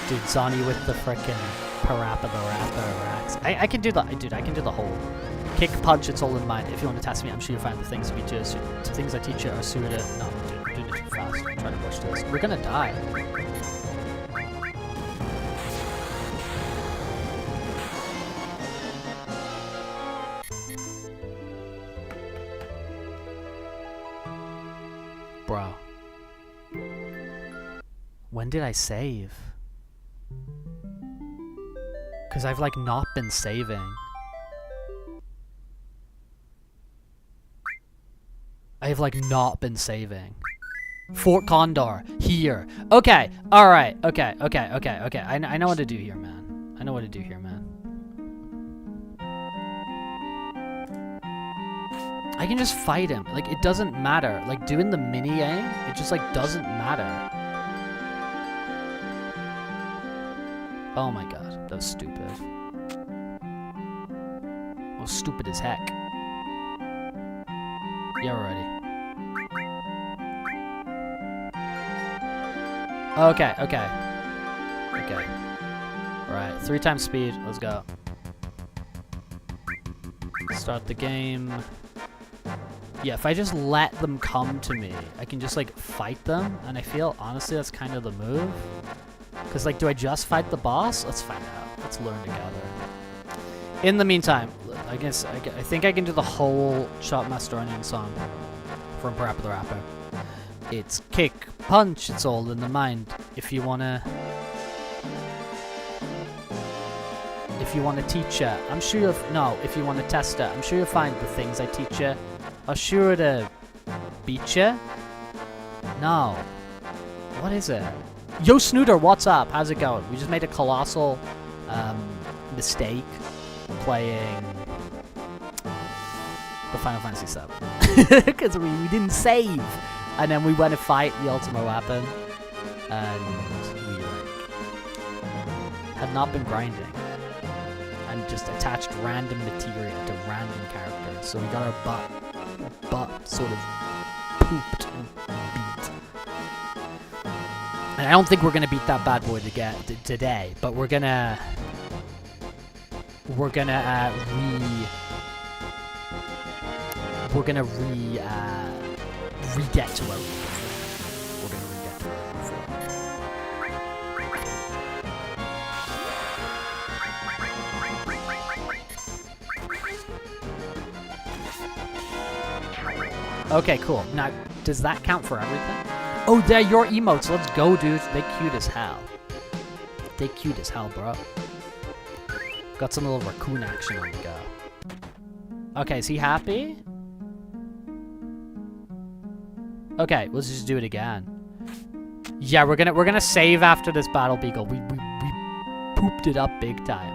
Dude, Zani with the frickin' parappa the rapper racks. I can do the dude. I can do the whole kick, punch. It's all in mind. If you want to test me, I'm sure you'll find the things we do. The things I teach you are suited. No, dude, I'm doing it too fast. I'm trying to push this. We're gonna die. Bro. When did I save? Because I've like not been saving. I've like not been saving. Fort Condor, here. Okay, alright, okay. I know what to do here, man. I know what to do here, man. I can just fight him. Like, it doesn't matter. Like, doing the mini aim, it just like doesn't matter. Oh my god, that was stupid. That was stupid as heck. Yeah, we're ready. Okay. Alright, 3 times speed. Let's go. Start the game. Yeah, if I just let them come to me, I can just, like, fight them. And I feel, honestly, that's kind of the move. Because, like, do I just fight the boss? Let's find out. Let's learn together. In the meantime, I think I can do the whole Shotmaster Onion song from Parappa the Rapper. It's kick, punch, it's all in the mind. If you wanna teach ya, I'm sure you'll if you wanna test her, I'm sure you'll find the things I teach ya are sure to beat ya. No. What is it? Yo Snooter, what's up? How's it going? We just made a colossal mistake playing the Final Fantasy VII. Because we didn't save. And then we went to fight the Ultimate Weapon. And we had not been grinding. And just attached random materia to random characters. So we got our butt sort of pooped and beat. And I don't think we're gonna beat that bad boy today, but we're gonna re-get to where we were before. We're gonna re-get to where we were. Okay, cool. Now, does that count for everything? Oh, they're your emotes. Let's go, dude. They cute as hell. They cute as hell, bro. Got some little raccoon action on the go. Okay, is he happy? Okay, let's just do it again. Yeah, we're gonna save after this battle, Beagle. We pooped it up big time.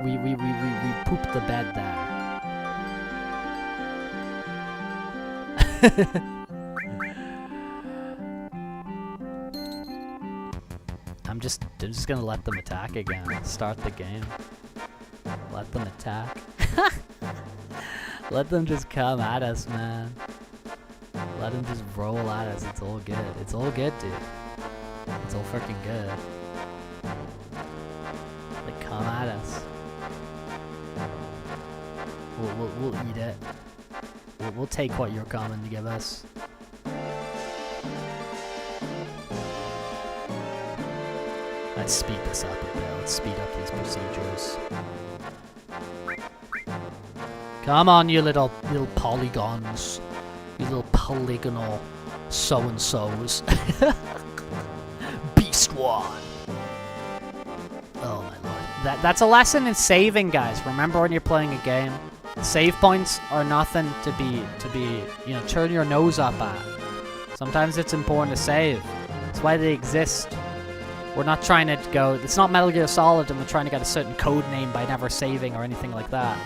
We pooped the bed there. I'm just gonna let them attack again. Start the game. Let them attack. Let them just come at us, man. Let them just roll at us. It's all good. It's all good, dude. It's all freaking good. Like, come at us. We'll eat it. We'll take what you're coming to give us. Let's speed this up a bit. Let's speed up these procedures. Come on, you little polygons. You little polygonal so-and-sos. Beast one. Oh my lord. That's a lesson in saving, guys. Remember when you're playing a game, save points are nothing to be turn your nose up at. Sometimes it's important to save. That's why they exist. We're not trying to go... It's not Metal Gear Solid and we're trying to get a certain code name by never saving or anything like that.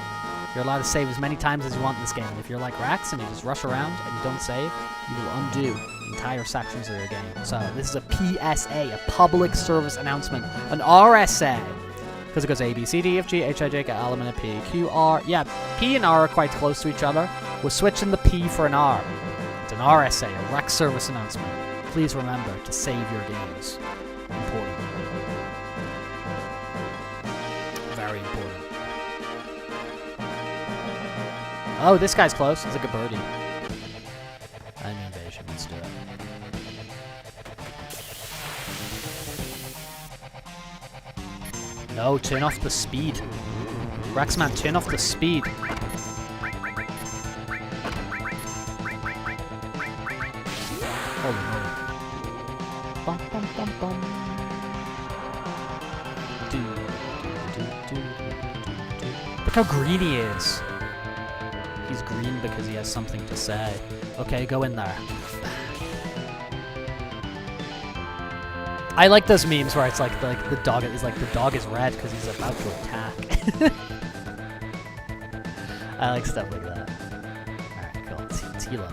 You're allowed to save as many times as you want in this game. And if you're like Rex and you just rush around and you don't save, you will undo entire sections of your game. So this is a PSA, a public service announcement. An RSA. Because it goes A, B, C, D, F, G, H, I, J, K, L, M, N, P, Q, R. Yeah, P and R are quite close to each other. We're switching the P for an R. It's an RSA, a Rex service announcement. Please remember to save your games. Important. Very important. Oh, this guy's close. He's like a birdie. Enemy invasion. Let's do it. No, turn off the speed. Rexman, turn off the speed. Holy moly. Bum, bum, bum, bum. Look how green he is. He's green because he has something to say. Okay, go in there. I like those memes where it's like the dog is red because he's about to attack. I like stuff like that. Alright, cool. It's Hilo.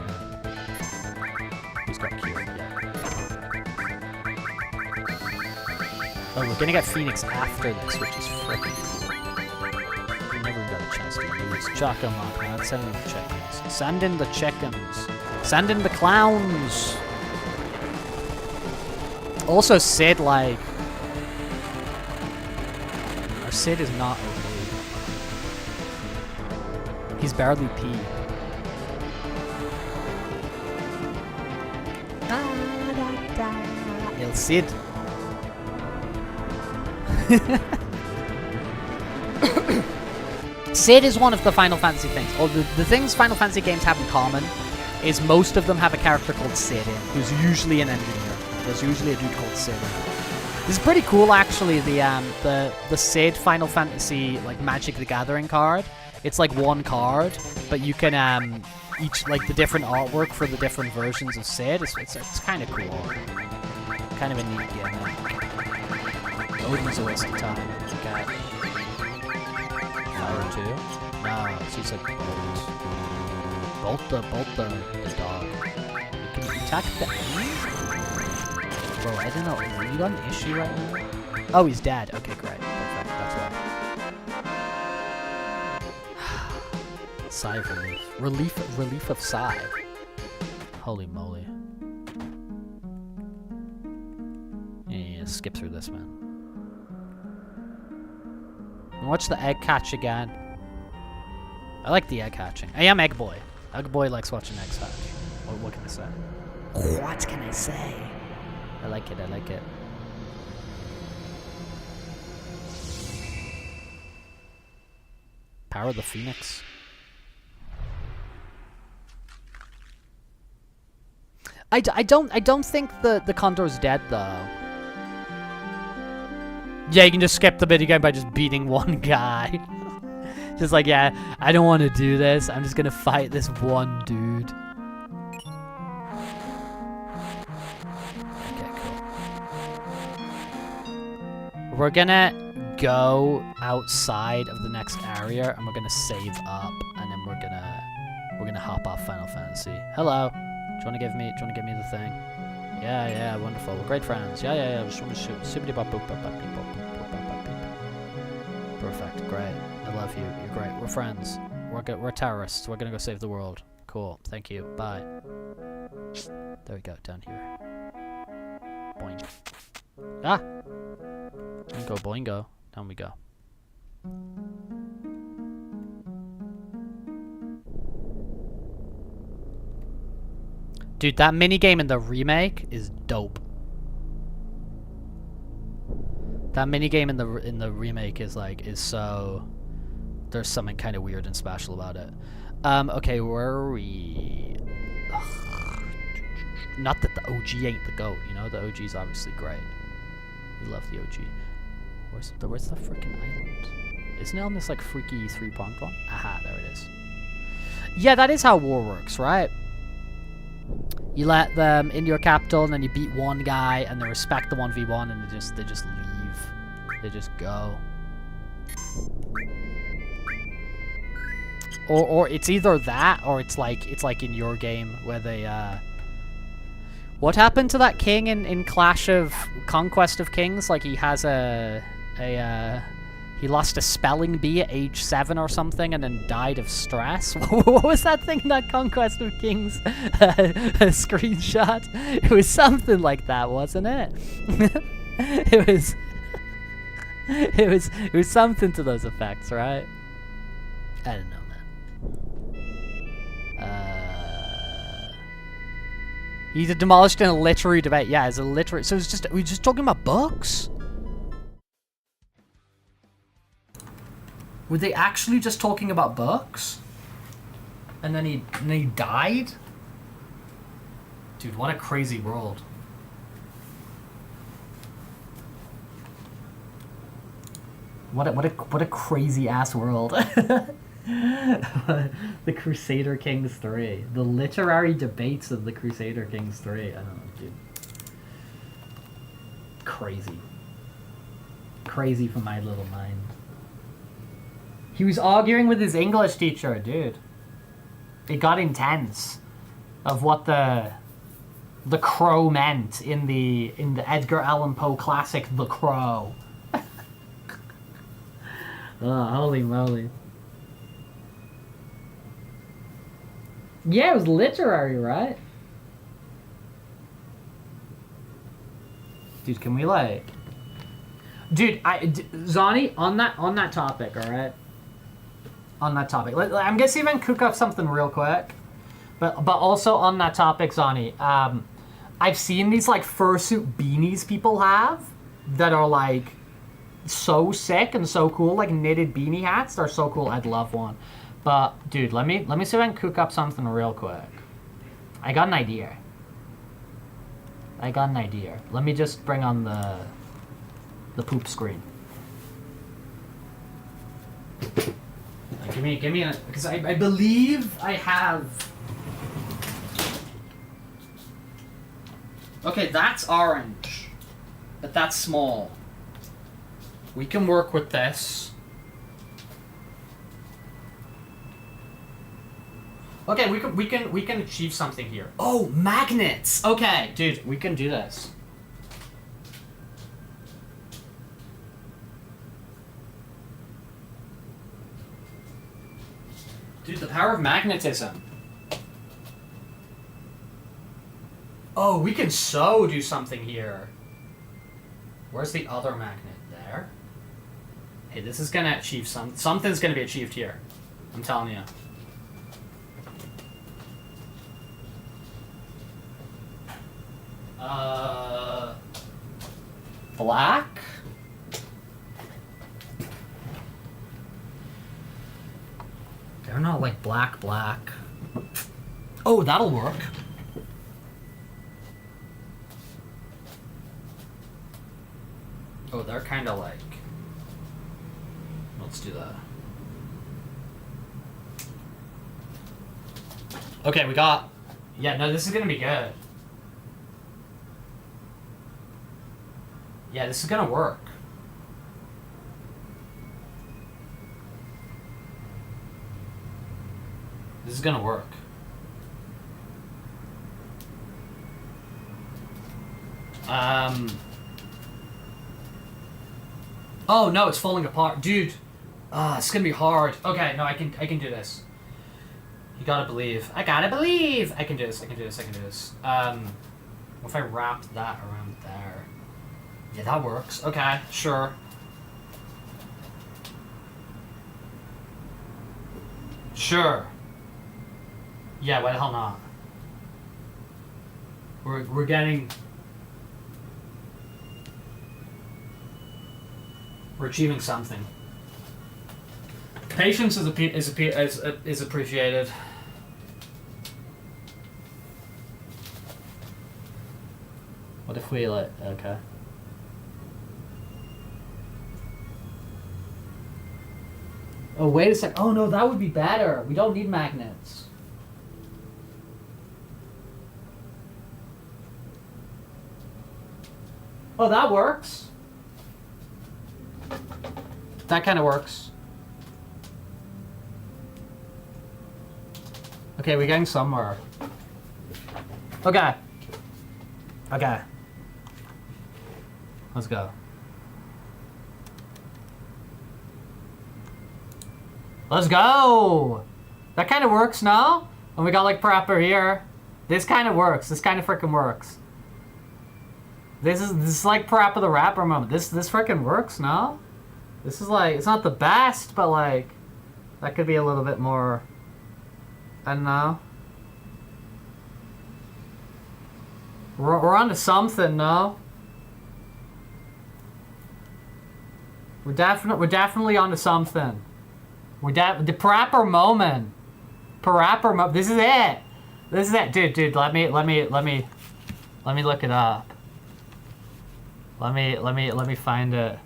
Who's got cured? Yeah. Oh, we're gonna get Phoenix after this, which is freaking cool. We never got a chance to use Chocomock, man. Send in the chickens. Send in the chickens. Send in the clowns. Also, Sid, like... Our Sid is not okay. He's barely P. El Cid. Sid is one of the Final Fantasy things. Or the things Final Fantasy games have in common is most of them have a character called Sid in, who's usually an engineer. There's usually a dude called Sid in. This is pretty cool, actually. The Sid Final Fantasy like Magic the Gathering card. It's like one card, but you can each like the different artwork for the different versions of Sid. It's kind of cool. Kind of a neat gimmick. Odin's a waste of time. Okay. Fire 2? No, she's like Bolt the dog. Can you attack the enemy? Bro, I don't know. Are you got an issue right now? Oh, he's dead. Okay, great. Perfect. That's why. Sigh of relief. Relief of sigh. Holy moly. Yeah, skip through this, man. And watch the egg catch again. I like the egg hatching. I am Egg Boy. Egg Boy likes watching eggs hatch. What can I say? What can I say? I like it, I like it. Power of the Phoenix. I don't think the Condor's dead though. Yeah, you can just skip the video game by just beating one guy. Just like, yeah, I don't want to do this. I'm just gonna fight this one dude. Okay, cool. We're gonna go outside of the next area and we're gonna save up and then we're gonna hop off Final Fantasy. Hello. Do you wanna give me the thing? Yeah, wonderful. We're great friends. Yeah. Just wanna shoot. Perfect. Great. I love you. You're great. We're friends. We're terrorists. We're gonna go save the world. Cool. Thank you. Bye. There we go. Down here. Boing. Ah! Boingo, boingo. Down we go. Dude, that minigame in the remake is dope. That minigame in the remake is so... There's something kind of weird and special about it. Okay, where are we? Ugh. Not that the OG ain't the GOAT, you know? The OG's obviously great. We love the OG. Where's the freaking island? Isn't it on this, like, freaky three-pronged one? Aha, there it is. Yeah, that is how war works, right? You let them into your capital, and then you beat one guy, and they respect the 1v1, and they just leave. They just go. Or it's either that, or it's like in your game where they what happened to that king in Clash of Conquest of Kings? Like he has he lost a spelling bee at age 7 or something, and then died of stress. What was that thing in that Conquest of Kings a screenshot? It was something like that, wasn't it? It was something to those effects, right? I don't know, man. He's demolished in a literary debate. Yeah, it's a literary. So it's we're just talking about books. Were they actually just talking about books? And then he died? Dude, what a crazy world. What a crazy ass world. The Crusader Kings 3. The literary debates of the Crusader Kings 3. I don't know, dude. Crazy. Crazy for my little mind. He was arguing with his English teacher, dude. It got intense. Of what the crow meant in the Edgar Allan Poe classic The Crow. Oh, holy moly. Yeah, it was literary, right? Dude, can we like... Dude, Zani, on that topic, alright? On that topic. I'm gonna see if I can cook up something real quick. But also on that topic, Zani, I've seen these like fursuit beanies people have that are like so sick and so cool, like knitted beanie hats. They're so cool. I'd love one. But dude, let me see if I can cook up something real quick. I got an idea. Let me just bring on the poop screen. Give me a, because I believe I have. Okay, that's orange, but that's small. We can work with this. Okay, we can achieve something here. Oh, magnets. Okay, dude, we can do this. Dude, the power of magnetism. Oh, we can so do something here. Where's the other magnet? There. Hey, this is gonna achieve something's gonna be achieved here. I'm telling you. Black? They're not like black. Oh, that'll work. Oh, they're kind of like... Let's do that. Okay, we got... Yeah, no, this is gonna be good. Yeah, this is gonna work. This is gonna work. Oh no, it's falling apart, dude. It's gonna be hard. Okay, no, I can do this. You gotta believe. I gotta believe. I can do this. What if I wrapped that around there? Yeah, that works. Okay, sure. Sure. Yeah, why the hell not? We're getting... We're achieving something. Patience is appreciated. What if we let... Okay. Oh, wait a sec. Oh, no, that would be better. We don't need magnets. Oh, that works. That kind of works. Okay, we're getting somewhere. Okay. Okay. Let's go. Let's go! That kind of works now. And we got like proper here. This kind of works. This kind of freaking works. This is like proper the rapper moment. This freaking works now. This is like, it's not the best, but like, that could be a little bit more, I don't know. We're onto something, no? We're definitely onto something. The proper moment. This is it. This is it, dude. Let me look it up. Let me find it.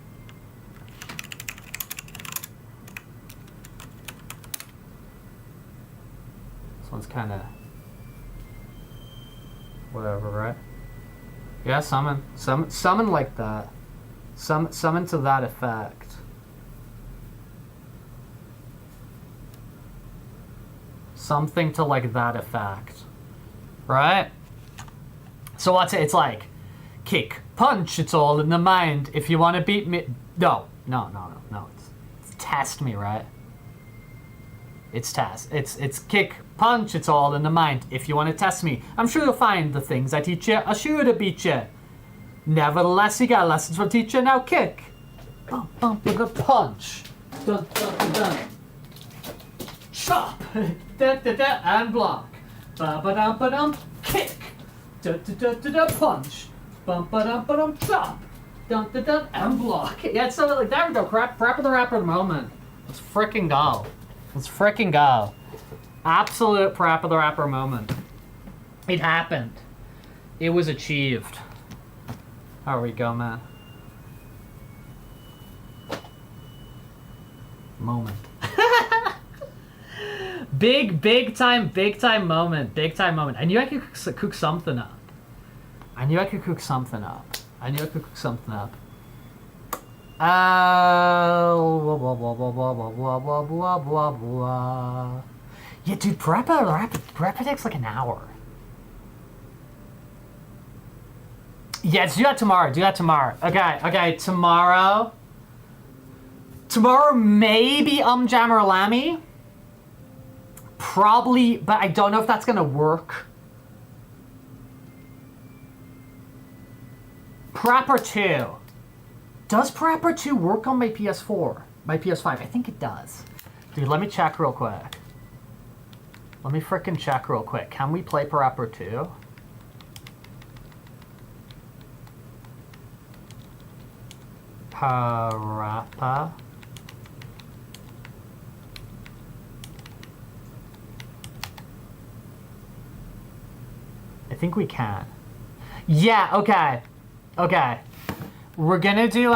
This one's kind of whatever, right? Yeah, summon like that. Summon to that effect. Something to like that effect, right? So what's it? It's like kick, punch. It's all in the mind. If you want to beat me, no. It's test me, right? It's test. It's kick, punch. It's all in the mind. If you want to test me, I'm sure you'll find the things I teach you are sure to beat you. Nevertheless, you got lessons from teacher. Now kick, bump, punch, dun, dun, dun. Chop, and block, ba-ba-dum-ba-dum, kick, da-da-da-da-da, punch, bum-ba-dum-ba-dum, chop, Dun dun dun. M block. Yeah, it's something like there we go. Prep of the rapper moment. Let's fricking go. Let's fricking go. Absolute prep of the rapper moment. It happened. It was achieved. How we go, man? Moment. big time moment. Big time moment. I knew I could cook something up. I knew I could cook something up. Blah, blah, blah, blah, blah, blah, blah, blah, blah, blah, blah. Yeah, dude, prep takes like an hour. Yeah, let's do that tomorrow. Okay, tomorrow. Tomorrow, maybe Jam or Lammy. Probably, but I don't know if that's gonna work. Prepper 2. Does Prepper 2 work on my PS4? My PS5? I think it does. Dude, let me check real quick. Let me frickin' check real quick. Can we play Prepper 2? Parappa. I think we can. Yeah, okay. Okay. We're gonna do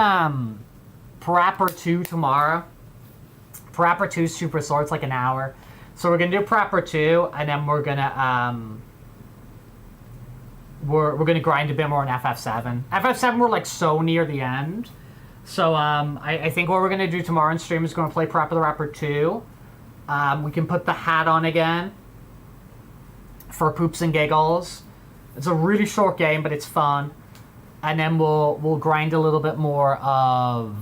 Prepper 2 tomorrow. Prepper 2 super short, it's like an hour. So we're gonna do Prepper 2 and then we're gonna we're gonna grind a bit more on FF7. FF7 we're like so near the end. So I think what we're gonna do tomorrow on stream is gonna play Prepper the Rapper 2. We can put the hat on again for poops and giggles. It's a really short game, but it's fun. And then we'll grind a little bit more of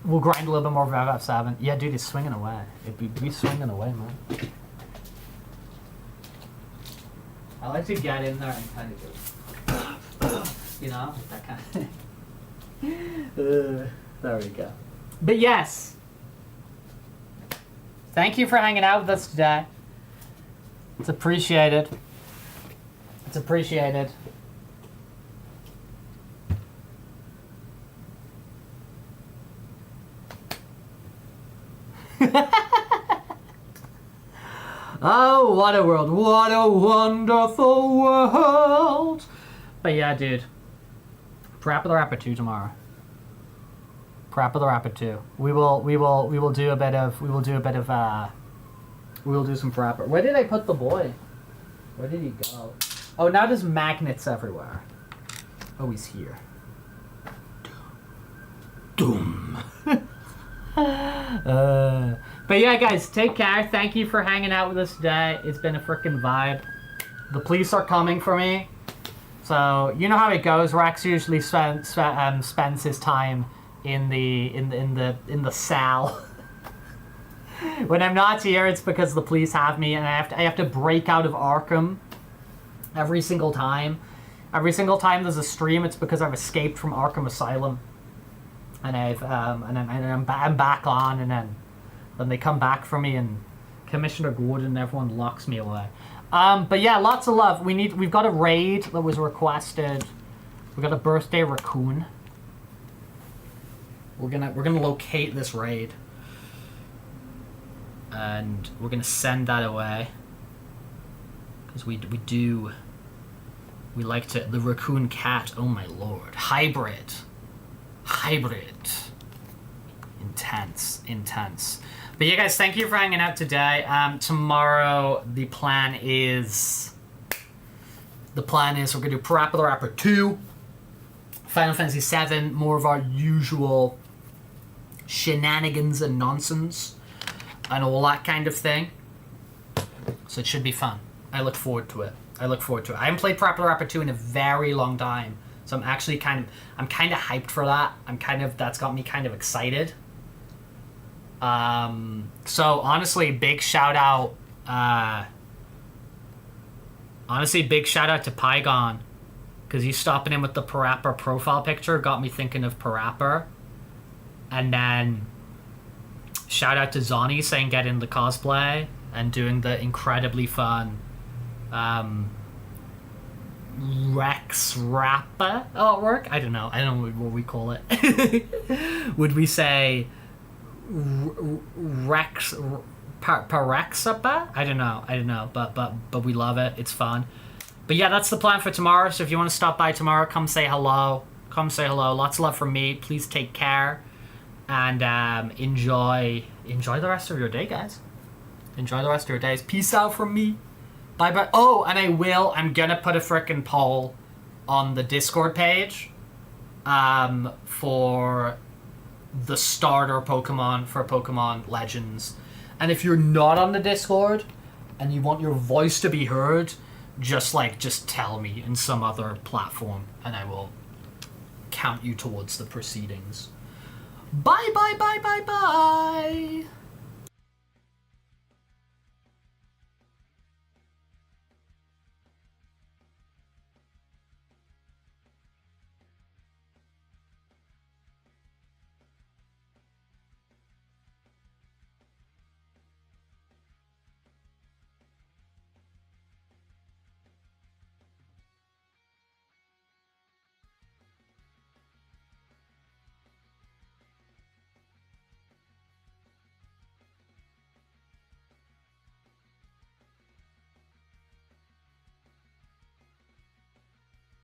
we'll grind a little bit more of FF7. Yeah, dude, it's swinging away. It'd be swinging away, man. I like to get in there and kind of go, you know, that kind of. There we go. But yes, thank you for hanging out with us today. It's appreciated. It's appreciated. Oh, what a world. What a wonderful world. But yeah, dude. Prep of the Rapper 2 tomorrow. Prep of the Rapper 2. We will do a bit of we will do some prepper. Where did I put the boy? Where did he go? Oh, now there's magnets everywhere. Oh, he's here. Doom. But yeah, guys, take care. Thank you for hanging out with us today. It's been a freaking vibe. The police are coming for me. So, you know how it goes. Rex usually spends his time in the cell. When I'm not here, it's because the police have me, and I have to break out of Arkham every single time. Every single time there's a stream, it's because I've escaped from Arkham Asylum, and I'm back on, and then they come back for me, and Commissioner Gordon and everyone locks me away. But yeah, lots of love. We've got a raid that was requested. We got a birthday raccoon. We're gonna locate this raid. And we're gonna send that away because we like to the raccoon cat. Oh my lord, hybrid, intense. But yeah, guys, thank you for hanging out today. Tomorrow the plan is we're gonna do Parappa the Rapper 2, Final Fantasy VII, more of our usual shenanigans and nonsense and all that kind of thing. So it should be fun. I look forward to it. I haven't played Parappa the Rapper 2 in a very long time. So I'm actually kind of hyped for that. That's got me kind of excited. So honestly, big shout out to Pygon, because he's stopping in with the Parappa profile picture got me thinking of Parappa. And then shout out to Zonny saying get in the cosplay and doing the incredibly fun Rex Rappa artwork? I don't know what we call it. Would we say Rex Parexapa? I don't know, but we love it. It's fun. But yeah, that's the plan for tomorrow. So if you want to stop by tomorrow, come say hello. Lots of love from me. Please take care and enjoy the rest of your day, guys. Enjoy the rest of your days. Peace out from me. Bye bye. Oh, and I'm gonna put a frickin' poll on the Discord page for the starter Pokemon for Pokemon Legends. And if you're not on the Discord and you want your voice to be heard, just tell me in some other platform and I will count you towards the proceedings. Bye bye bye bye bye.